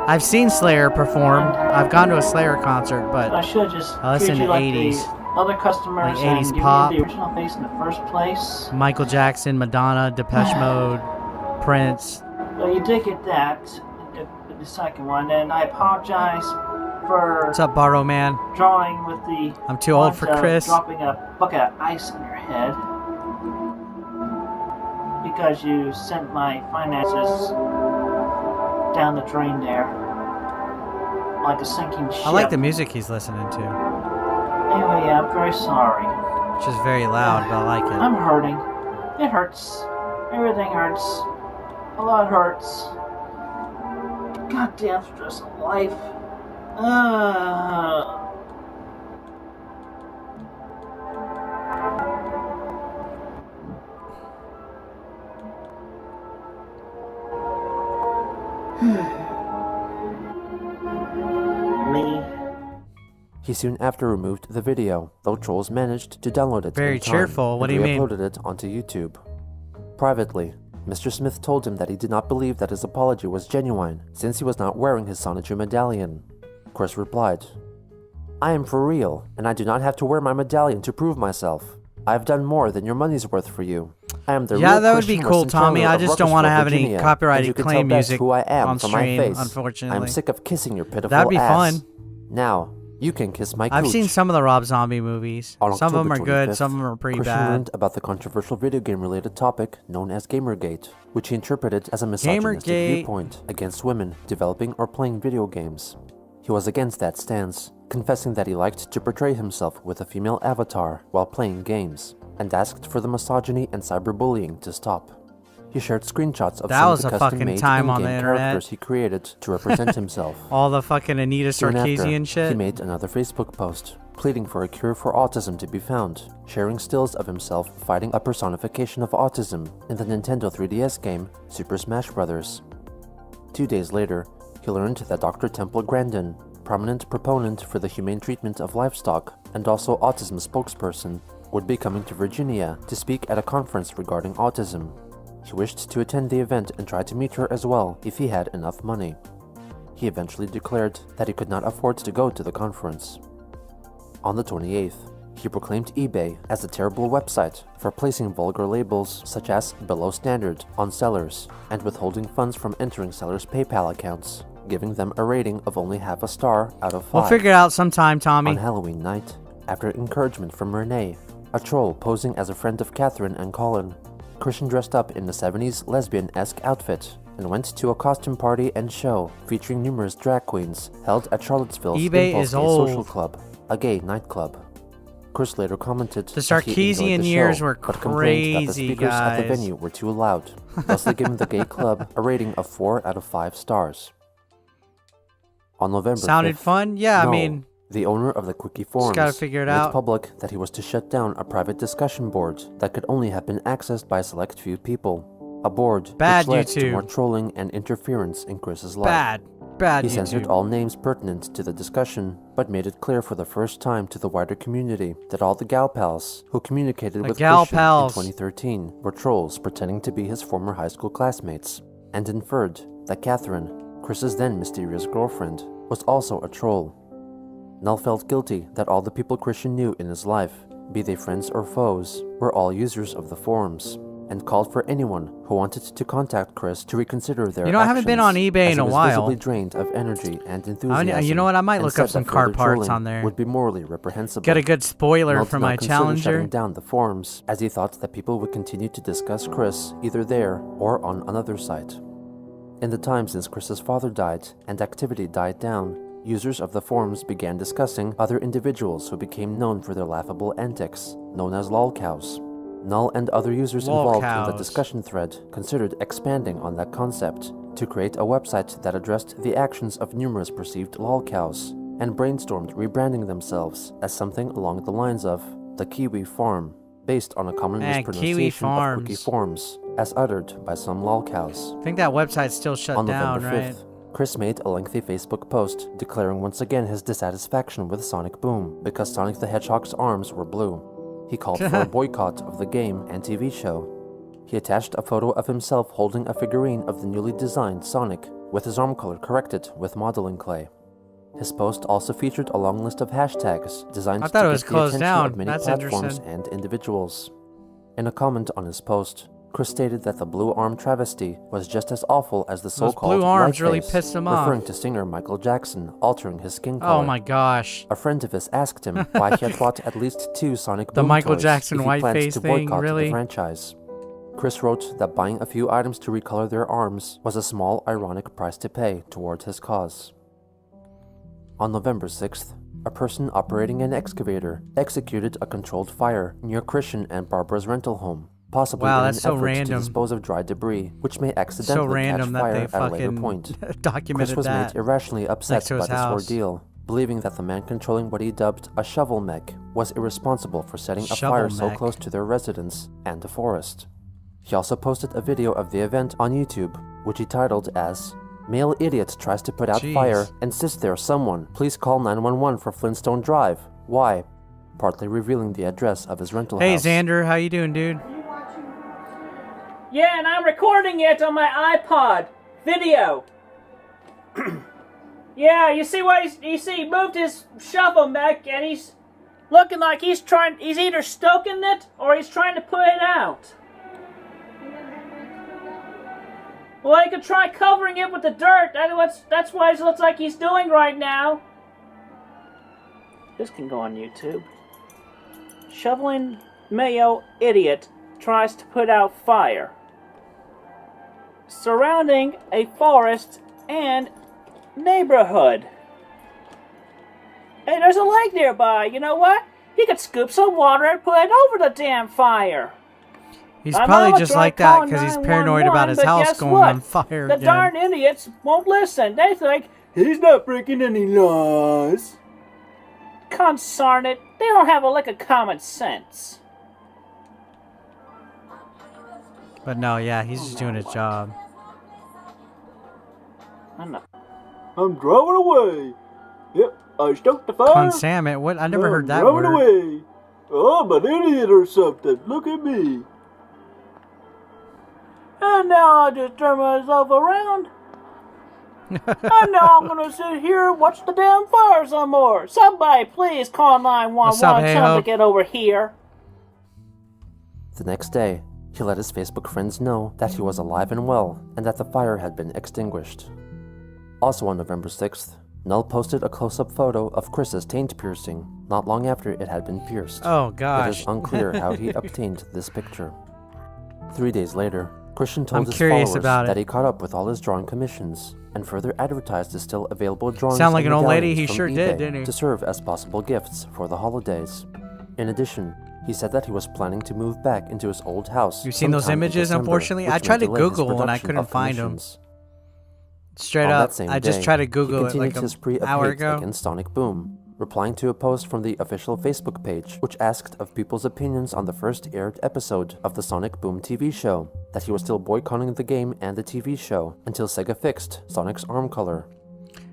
I've seen Slayer perform. I've gone to a Slayer concert, I but should just I listen treat you to like 80s. the other customers Like and 80s give pop. you the original face in the first place. Michael Jackson, Madonna, Depeche Mode, Prince. Well, you did get that, the second one, and I apologize for What's up, Barrow Man? drawing with the I'm too old for want of Chris. dropping a bucket of ice on your head because you sent my finances down the drain there like a sinking ship. I like the music he's listening to. Anyway, yeah, I'm very sorry. Which is very loud, but I like it. I'm hurting. It hurts. Everything hurts. A lot hurts. Goddamn stress of life. Me. He soon after removed the video, though trolls managed to download it Very in time cheerful. What and do you mean? re-uploaded it onto YouTube. Privately, Mr. Smith told him that he did not believe that his apology was genuine, since he was not wearing his Sonichu medallion. Chris replied, "I am for real, and I do not have to wear my medallion to prove myself. I have done more than your money's worth for you. I am the Yeah, real that would be Christian cool, Western Tommy. Traveler I of just don't want to Ruckersville, have any Virginia, and copyrighted you can claim tell best music who I am on from my stream, face. unfortunately. I'm sick of kissing your pitiful That'd be ass. fun. Now, you can kiss my I've cooch." seen some of the Rob Zombie movies. On Some of them are October good, 25th, some of them are pretty Christian bad. learned about the controversial video game-related topic known as Gamergate, which he interpreted as a misogynistic Gamergate. viewpoint against women developing or playing video games. He was against that stance, confessing that he liked to portray himself with a female avatar while playing games, and asked for the misogyny and cyberbullying to stop. He shared screenshots of That some was of the a fucking custom-made time on in-game the internet. characters he created to represent himself. All the fucking Anita Soon after, Sarkeesian shit. he made another Facebook post, pleading for a cure for autism to be found, sharing stills of himself fighting a personification of autism in the Nintendo 3DS game Super Smash Bros. 2 days later, he learned that Dr. Temple Grandin, prominent proponent for the humane treatment of livestock and also autism spokesperson, would be coming to Virginia to speak at a conference regarding autism. He wished to attend the event and try to meet her as well if he had enough money. He eventually declared that he could not afford to go to the conference. On the 28th, he proclaimed eBay as a terrible website for placing vulgar labels such as below standard on sellers and withholding funds from entering sellers' PayPal accounts, giving them a rating of only half a star out of 5. We'll figure it out sometime, Tommy. On Halloween night, after encouragement from Renee, a troll posing as a friend of Catherine and Colin, Christian dressed up in the 70s lesbian-esque outfit and went to a costume party and show featuring numerous drag queens held at Charlottesville's eBay Impulse is Gay old. Social Club, a gay nightclub. Chris later commented The that he enjoyed Sarkeesian the years show, were but complained that the crazy, speakers at the guys. venue were too loud, thusly giving the gay club a rating of 4 out of 5 stars. On November Sounded 5th, fun? Yeah, I Noel, mean, the owner of the Quickie Forums, gotta figure it made out. public that he was to shut down a private discussion board that could only have been accessed by a select few people. A board Bad which led to YouTube. more trolling and interference in Chris's life. bad He censored YouTube. all names pertinent to the discussion, but made it clear for the first time to the wider community that all the gal pals who communicated The with gal Christian pals. in 2013 were trolls pretending to be his former high school classmates, and inferred that Catherine, Chris's then mysterious girlfriend, was also a troll. Nell felt guilty that all the people Christian knew in his life, be they friends or foes, were all users of the forums, and called for anyone who wanted to contact Chris to reconsider their You know, I haven't been on actions, eBay as in he a was while. visibly drained of energy and enthusiasm. You know what? I might and look said up some that car further parts trolling on there. would be morally reprehensible. Get a good spoiler Null for did my not consider challenger. shutting down the forums, as he thought that people would continue to discuss Chris either there or on another site. In the time since Chris's father died and activity died down, users of the forums began discussing other individuals who became known for their laughable antics, known as lolcows. Null and other users involved in the Lolcows. discussion thread considered expanding on that concept to create a website that addressed the actions of numerous perceived lolcows, and brainstormed rebranding themselves as something along the lines of the Kiwi Farm, based on a common Kiwi mispronunciation of Farms. Quickie Forms, as uttered by some lolcows. I think that website's still shut On down, November right? 5th, Chris made a lengthy Facebook post declaring once again his dissatisfaction with Sonic Boom because Sonic the Hedgehog's arms were blue. He called for a boycott of the game and TV show. He attached a photo of himself holding a figurine of the newly designed Sonic, with his arm color corrected with modeling clay. His post also featured a long list of hashtags designed I to thought get it was the closed attention down. of many That's platforms interesting. and individuals. In a comment on his post, Chris stated that the blue arm travesty was just as awful as the so-called blue arms really whiteface, pissed him off. referring to singer Michael Jackson altering his skin color. Oh my gosh. A friend of his asked him why he had bought at least 2 Sonic The Boom Michael toys Jackson if he planned whiteface to thing, boycott really? the franchise. Chris wrote that buying a few items to recolor their arms was a small, ironic price to pay toward his cause. On November 6th, a person operating an excavator executed a controlled fire near Christian and Barbara's rental home, possibly Wow, in that's an so effort random. to dispose of dry debris, which may So accidentally random catch that they fire at a later fucking point. Chris documented was that. made irrationally upset next to by his this house. ordeal, believing that the man controlling what he dubbed a shovel mech was irresponsible for setting a Shovel fire so mech. close to their residence and a forest. He also posted a video of the event on YouTube, which he titled as "Male Idiot Tries to Put Out Jeez. Fire and Sits There Someone, Please Call 911 for Flintstone Drive. Why?" partly revealing the address of his rental Hey, house. Xander, how you doing, dude? Yeah, and I'm recording it on my iPod. Video. Yeah, you see what he moved his shovel mech and he's looking like he's either stoking it or he's trying to put it out. Well, he could try covering it with the dirt. That's what it looks like he's doing right now. This can go on YouTube. Shoveling Mayo idiot tries to put out fire surrounding a forest and neighborhood. Hey, there's a lake nearby. You know what? He could scoop some water and put it over the damn fire. He's I probably might just try like that calling because he's paranoid 911, about his but house guess going what? on fire The again. darn idiots won't listen. They think he's not breaking any laws. Consarn it, they don't have a lick of common sense. But no, yeah, he's just doing his job. I'm driving away. Yep, I stoked the fire. Consam it. What? I never heard that driving word. away. Oh, I'm an idiot or something. Look at me. And now I just turn myself around. And now I'm gonna sit here and watch the damn fire some more. Somebody please call 911. What's up, Tell them hey-ho? to get over here. The next day, he let his Facebook friends know that he was alive and well, and that the fire had been extinguished. Also on November 6th, Null posted a close-up photo of Chris's taint piercing, not long after it had been pierced. Oh It gosh. is unclear how he obtained this picture. 3 days later, Christian told I'm his curious followers about it. that he caught up with all his drawing commissions, and further advertised his still available drawings Sound like and an old lady? medallions He from sure did, eBay didn't he? to serve as possible gifts for the holidays. In addition, he said that he was planning to move back into his old house. You've seen those sometime in images, December, unfortunately? which I tried may to delay his Google and I production couldn't of find 'em. commissions. Straight On up, that same I just day, tried to he Google it continued like his an spree of hour hate ago. against Sonic Boom, replying to a post from the official Facebook page, which asked of people's opinions on the first aired episode of the Sonic Boom TV show, that he was still boycotting the game and the TV show until Sega fixed Sonic's arm color.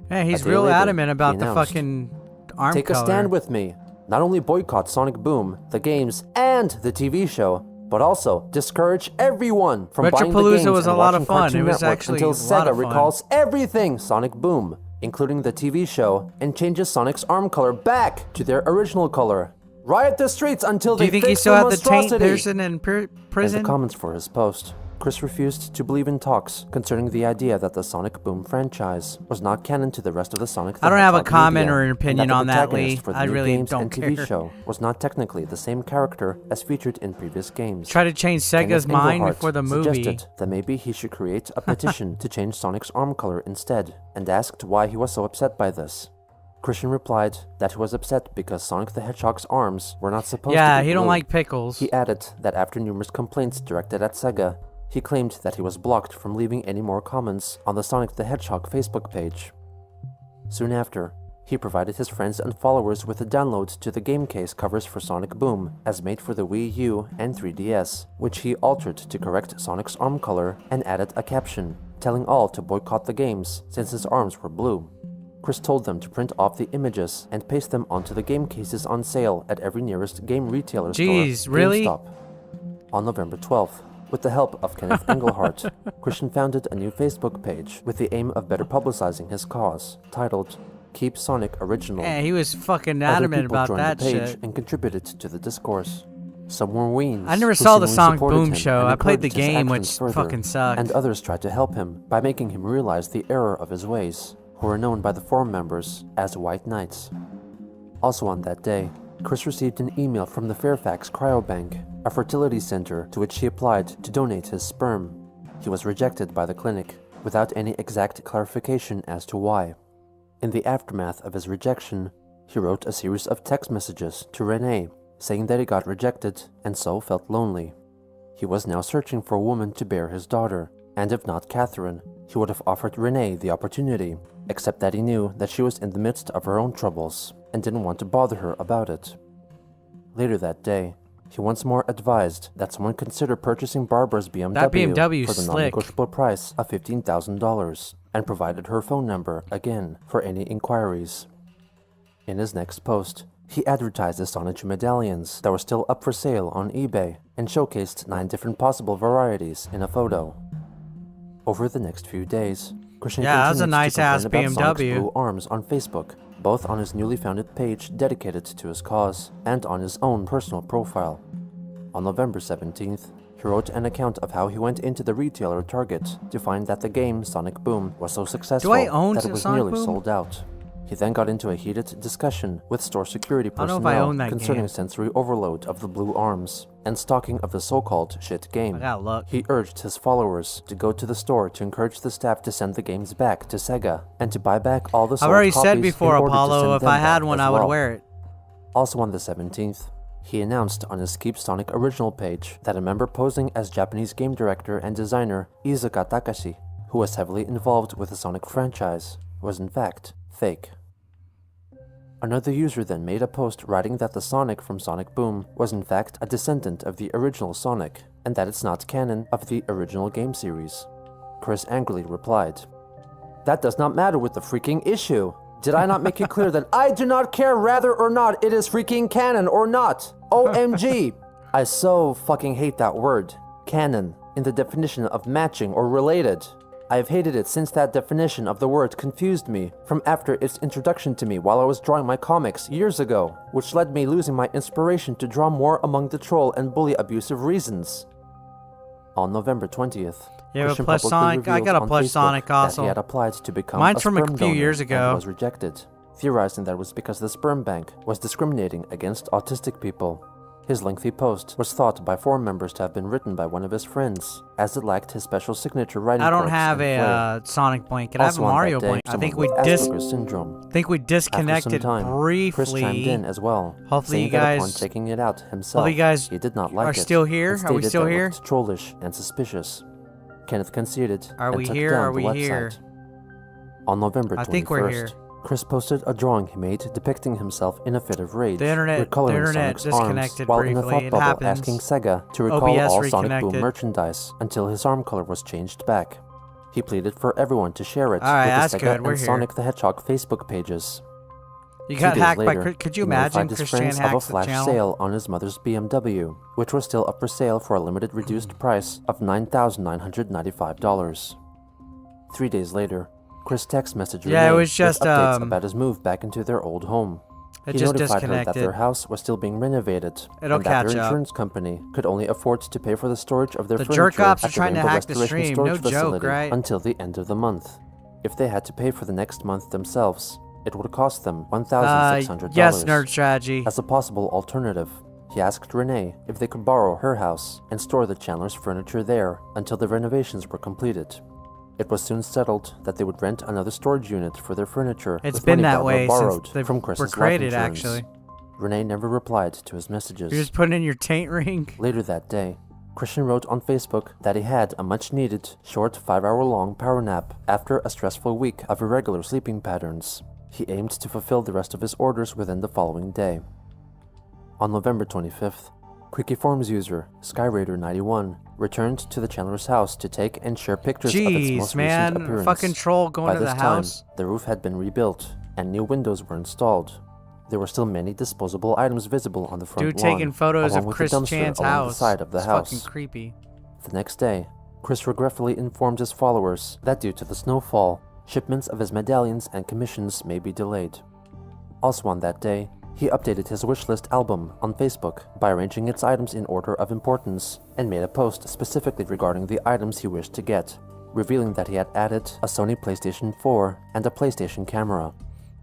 Hey, he's A day real later, adamant about he the announced, fucking arm "Take color. a stand with me. Not only boycott Sonic Boom, the games, and the TV show, but also discourage everyone from buying the Retropalooza games was a and lot of watching fun. Cartoon It was Network actually until a lot Sega of fun. recalls everything Sonic Boom, including the TV show, and changes Sonic's arm color back to their original color. Riot the streets until Do they you think he fix still the had the taint monstrosity. person in In prison? the comments for his post, Chris refused to believe in talks concerning the idea that the Sonic Boom franchise was not canon to the rest of the Sonic the I don't have a Hedgehog comment media, or an and opinion that the on that, protagonist Lee. for the I new really games don't and TV care. show was not technically the same character as featured in previous games. Try to change Sega's Kenneth mind Engelhart before the movie. suggested that maybe he should create a petition to change Sonic's arm color instead, and asked why he was so upset by this. Christian replied that he was upset because Sonic the Hedgehog's arms were not supposed to be Yeah, he don't blue. like pickles. He added that after numerous complaints directed at Sega, he claimed that he was blocked from leaving any more comments on the Sonic the Hedgehog Facebook page. Soon after, he provided his friends and followers with a download to the game case covers for Sonic Boom, as made for the Wii U and 3DS, which he altered to correct Sonic's arm color and added a caption, telling all to boycott the games since his arms were blue. Chris told them to print off the images and paste them onto the game cases on sale at every nearest game retailer Jeez, store, really? GameStop. On November 12th, with the help of Kenneth Engelhart, Christian founded a new Facebook page with the aim of better publicizing his cause, titled Keep Sonic Original. Yeah, he was fucking Other adamant people about joined that the page shit. and contributed to the discourse. Some were weens. I never who saw the seemingly Sonic supported Boom him show. and I played the encouraged his game, actions which further, fucking sucked. and others tried to help him by making him realize the error of his ways, who were known by the forum members as White Knights. Also on that day, Chris received an email from the Fairfax Cryobank, a fertility center to which he applied to donate his sperm. He was rejected by the clinic, without any exact clarification as to why. In the aftermath of his rejection, he wrote a series of text messages to Renee, saying that he got rejected and so felt lonely. He was now searching for a woman to bear his daughter, and if not Catherine, he would have offered Renee the opportunity, except that he knew that she was in the midst of her own troubles and didn't want to bother her about it. Later that day, he once more advised that someone consider purchasing Barbara's BMW, That BMW for the slick. non-negotiable price of $15,000, and provided her phone number again for any inquiries. In his next post, he advertised the Sonichu medallions that were still up for sale on eBay and showcased 9 different possible varieties in a photo. Over the next few days, Christian Yeah, that's a continued to nice-ass complain about Sonic's BMW. blue arms on Facebook, both on his newly founded page dedicated to his cause and on his own personal profile. On November 17th, he wrote an account of how he went into the retailer Target to find that the game Sonic Boom was so successful own that it was Sonic nearly Boom? sold out. He then got into a heated discussion with store security I don't know if I personnel own that concerning game. sensory overload of the blue arms and stalking of the so-called shit game. I got luck. He urged his followers to go to the store to encourage the staff to send the games back to Sega and to buy back all the I've sold already copies said in before, order to Apollo, send if them I had back one, as I would well. wear it. Also on the 17th, he announced on his Keep Sonic Original page that a member posing as Japanese game director and designer Izuka Takashi, who was heavily involved with the Sonic franchise, was in fact fake. Another user then made a post writing that the Sonic from Sonic Boom was in fact a descendant of the original Sonic, and that it's not canon of the original game series. Chris angrily replied, "That does not matter with the freaking issue. Did I not make it clear that I do not care whether or not it is freaking canon or not? OMG! I so fucking hate that word, canon, in the definition of matching or related. I have hated it since that definition of the word confused me from after its introduction to me while I was drawing my comics years ago, which led me losing my inspiration to draw more among the troll and bully abusive reasons." On November 20th, You have a Christian plush publicly Sonic? I revealed got a on plush Facebook Sonic that also. he had applied to become Mine's a from a sperm few donor years and ago. was rejected, theorizing that it was because the sperm bank was discriminating against autistic people. His lengthy post was thought by forum members to have been written by one of his friends, as it lacked his special signature writing I don't quirks have and flair. a Sonic blanket. I have a Also on that Mario day, blanket. I think someone we with Asperger's syndrome. After some disconnected time, Chris chimed in briefly. as well, Hopefully saying you that upon guys- checking it out himself, hopefully you guys he did not like are it. still here? and Are we stated still that it here? looked trollish and suspicious. Kenneth conceded Are and we took here? down Are we the website. here? On November 21st, I think we're here. Chris posted a drawing he made depicting himself in a fit of rage, The internet recoloring disconnected Sonic's arms while in a briefly. thought It bubble happens. asking Sega to recall OBS all Sonic Boom reconnected. merchandise until his arm color was changed back. He pleaded for everyone to share it Alright, with that's the Sega good. We're and here. Sonic the Hedgehog Facebook pages. You 2 got days hacked by. later, Could you he imagine notified his Christian friends of a hacks the flash channel? sale on his mother's BMW, which was still up for sale for a limited reduced price of $9,995. 3 days later, Chris text messaged Yeah, it Renee was just, with updates about his move back into their old home. It He just notified her that disconnected. their house was still being renovated, It'll and that catch their up. insurance company could only afford to pay for the storage of their The furniture jerk-offs are at the trying to Rainbow hack the Restoration stream. Storage No joke, Facility right? until the end of the month. If they had to pay for the next month themselves, it would cost them $1,600. Yes, Nerd Strategy. As a possible alternative, he asked Renee if they could borrow her house and store the Chandler's furniture there until the renovations were completed. It was soon settled that they would rent another storage unit for their furniture. It's with been money that Barbara way borrowed since they from were Chris's life created, insurance. actually. Renee never replied to his messages. You're just putting in your taint ring? Later that day, Christian wrote on Facebook that he had a much-needed, short 5-hour-long power nap after a stressful week of irregular sleeping patterns. He aimed to fulfill the rest of his orders within the following day. On November 25th, Quickie Forms user SkyRaider91 returned to the Chandler's house to take and share pictures of its Jeez, most man. recent appearance. Fucking troll going By to the this house. time, the roof had been rebuilt and new windows were installed. There were still many disposable items visible on the front Dude lawn, taking photos along of with Chris the dumpster Chan's along house. the side of the It's house. fucking creepy. The next day, Chris regretfully informed his followers that due to the snowfall, shipments of his medallions and commissions may be delayed. Also on that day, he updated his wishlist album on Facebook by arranging its items in order of importance and made a post specifically regarding the items he wished to get, revealing that he had added a Sony PlayStation 4 and a PlayStation camera.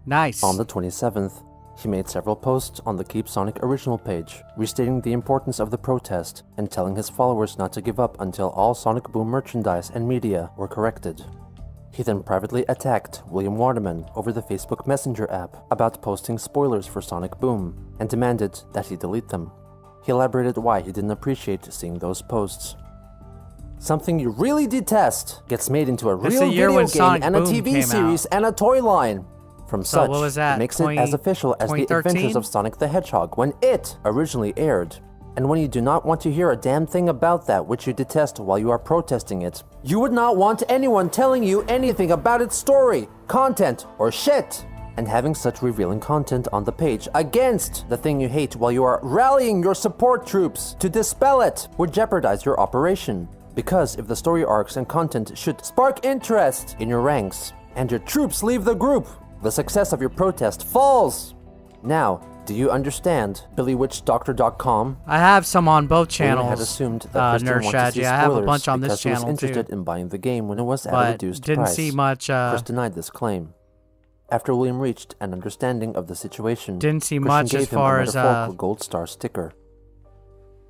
Nice. On the 27th, he made several posts on the Keep Sonic original page, restating the importance of the protest and telling his followers not to give up until all Sonic Boom merchandise and media were corrected. He then privately attacked William Waterman over the Facebook Messenger app about posting spoilers for Sonic Boom and demanded that he delete them. He elaborated why he didn't appreciate seeing those posts. Something you really detest gets made into a That's real the year video when game Sonic and a Boom TV came series out. and a toy line. From So such, what was that, it makes it as official as the 2013? Adventures of Sonic the Hedgehog when it originally aired. And when you do not want to hear a damn thing about that which you detest while you are protesting it, you would not want anyone telling you anything about its story, content, or shit. And having such revealing content on the page against the thing you hate while you are rallying your support troops to dispel it would jeopardize your operation. Because if the story arcs and content should spark interest in your ranks, and your troops leave the group, the success of your protest falls. Now, do you understand BillyWitchDoctor.com? I have some on both William channels. had assumed that Christian Nerd wanted to see Strategy. I have a spoilers bunch on this because he was channel interested too. in buying the game when it was at a But reduced didn't price. see much. Chris denied this claim. After William reached an understanding of the situation, Didn't see Christian much gave as him a far as, metaphorical gold star sticker.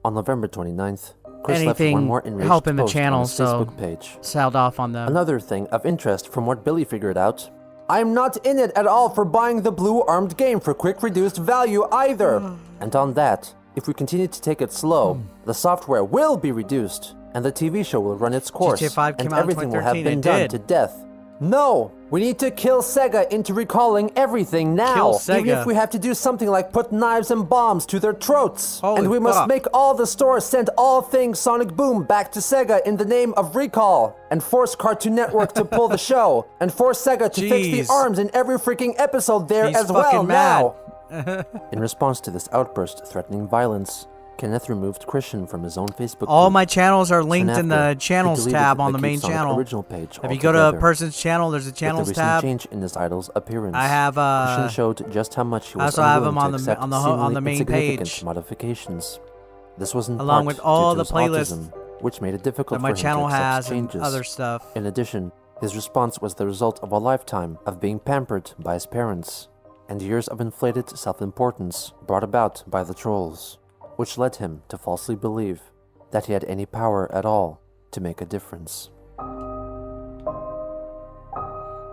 On November 29th, Chris left anything one more enraged helping the post channel, on his so Facebook page. sailed off on them. Another thing of interest from what Billy figured out, I'm not in it at all for buying the blue armed game for quick reduced value either. And on that, if we continue to take it slow, the software will be reduced, and the TV show will run its course, GTA 5 came and out in everything will have 2013, been it done did. to death. No! We need to kill Sega into recalling everything now! Kill Even Sega. if we have to do something like put knives and bombs to their throats! Holy and we must fuck. make all the stores send all things Sonic Boom back to Sega in the name of recall! And force Cartoon Network to pull the show! And force Sega to fix Jeez. the arms in every freaking episode there He's as well fucking now! mad. In response to this outburst threatening violence, Kenneth removed Christian from his own Facebook All group. my channels are Soon linked in after, the he channels deleted tab on the Keep main Sonic channel. original page If you go to a altogether. person's channel, there's a With channels the recent tab. change in his idol's appearance, I have Christian showed just how much he I was also have unwilling him on to the- accept on the seemingly main insignificant page. modifications. This was in Along part with all due the to his playlists autism, which made it difficult that my for him channel to accept has and changes. other stuff. In addition, his response was the result of a lifetime of being pampered by his parents, and years of inflated self-importance brought about by the trolls, which led him to falsely believe that he had any power at all to make a difference.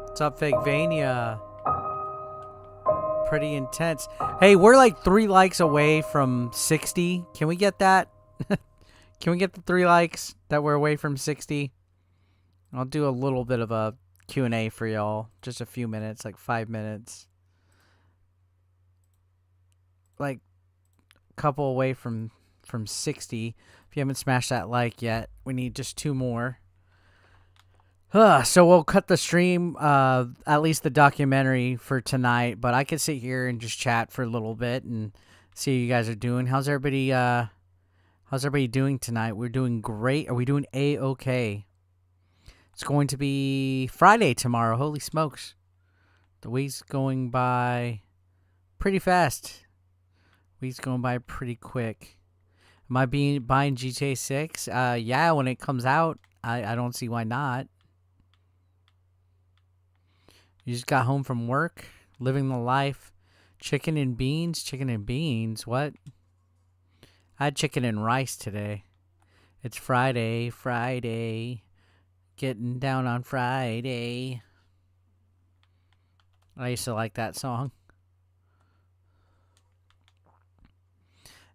What's up, Fake Vania? Pretty intense. Hey, we're like 3 likes away from 60. Can we get that? Can we get the 3 likes that we're away from 60? I'll do a little bit of a Q&A for y'all. Just a few minutes, like 5 minutes. Like a couple away from 60. If you haven't smashed that like yet, we need just 2 more. So we'll cut the stream, at least the documentary for tonight, but I could sit here and just chat for a little bit and see how you guys are doing. How's everybody doing tonight? We're doing great. Are we doing A-okay? It's going to be Friday tomorrow. Holy smokes. The week's going by pretty fast. Week's going by pretty quick. Am I buying GTA 6? Yeah, when it comes out. I don't see why not. You just got home from work, living the life. Chicken and beans? Chicken and beans? What? I had chicken and rice today. It's Friday. Getting down on Friday. I used to like that song.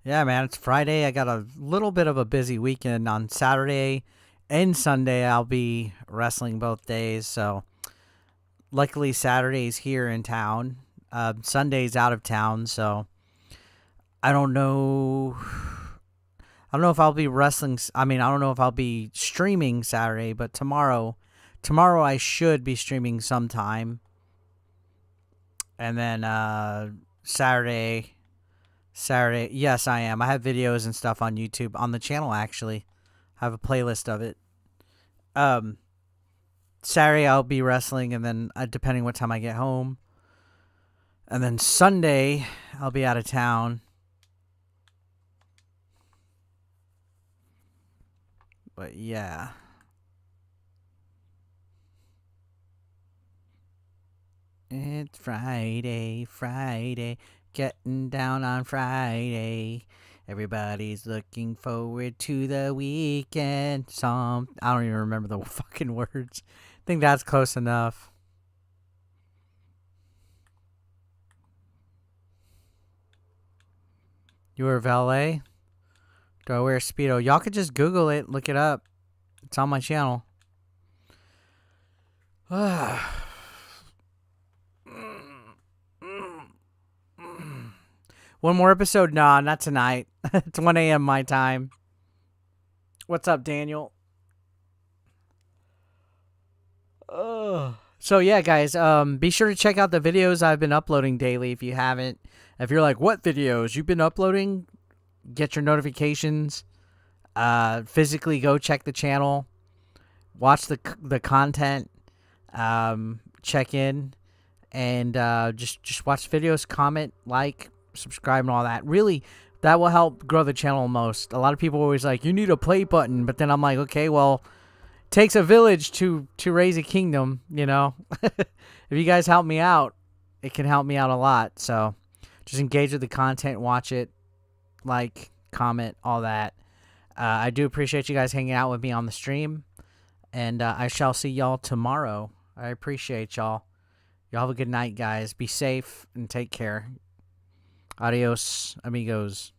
Yeah, man, it's Friday. I got a little bit of a busy weekend. On Saturday and Sunday, I'll be wrestling both days. So, luckily, Saturday's here in town. Sunday's out of town. So, I don't know. I don't know if I'll be wrestling. I don't know if I'll be streaming Saturday, but tomorrow I should be streaming sometime. And then Saturday, yes, I am. I have videos and stuff on YouTube, on the channel, actually. I have a playlist of it. Saturday, I'll be wrestling, and then depending what time I get home. And then Sunday, I'll be out of town. But yeah. It's Friday, getting down on Friday. Everybody's looking forward to the weekend. I don't even remember the fucking words. I think that's close enough. You wear valet? Do I wear a Speedo? Y'all could just Google it, look it up. It's on my channel. One more episode? Nah, not tonight. It's 1 a.m. my time. What's up, Daniel? So yeah, guys, be sure to check out the videos I've been uploading daily if you haven't. If you're like, what videos you've been uploading? Get your notifications. Physically go check the channel. Watch the content. Check in. And just watch videos, comment, like, subscribe, and all that. Really, that will help grow the channel most. A lot of people are always like, you need a play button. But then I'm like, okay, well, it takes a village to raise a kingdom, you know. If you guys help me out, it can help me out a lot. So just engage with the content, watch it, like, comment, all that. I do appreciate you guys hanging out with me on the stream. And I shall see y'all tomorrow. I appreciate y'all. Y'all have a good night, guys. Be safe and take care. Adios, amigos.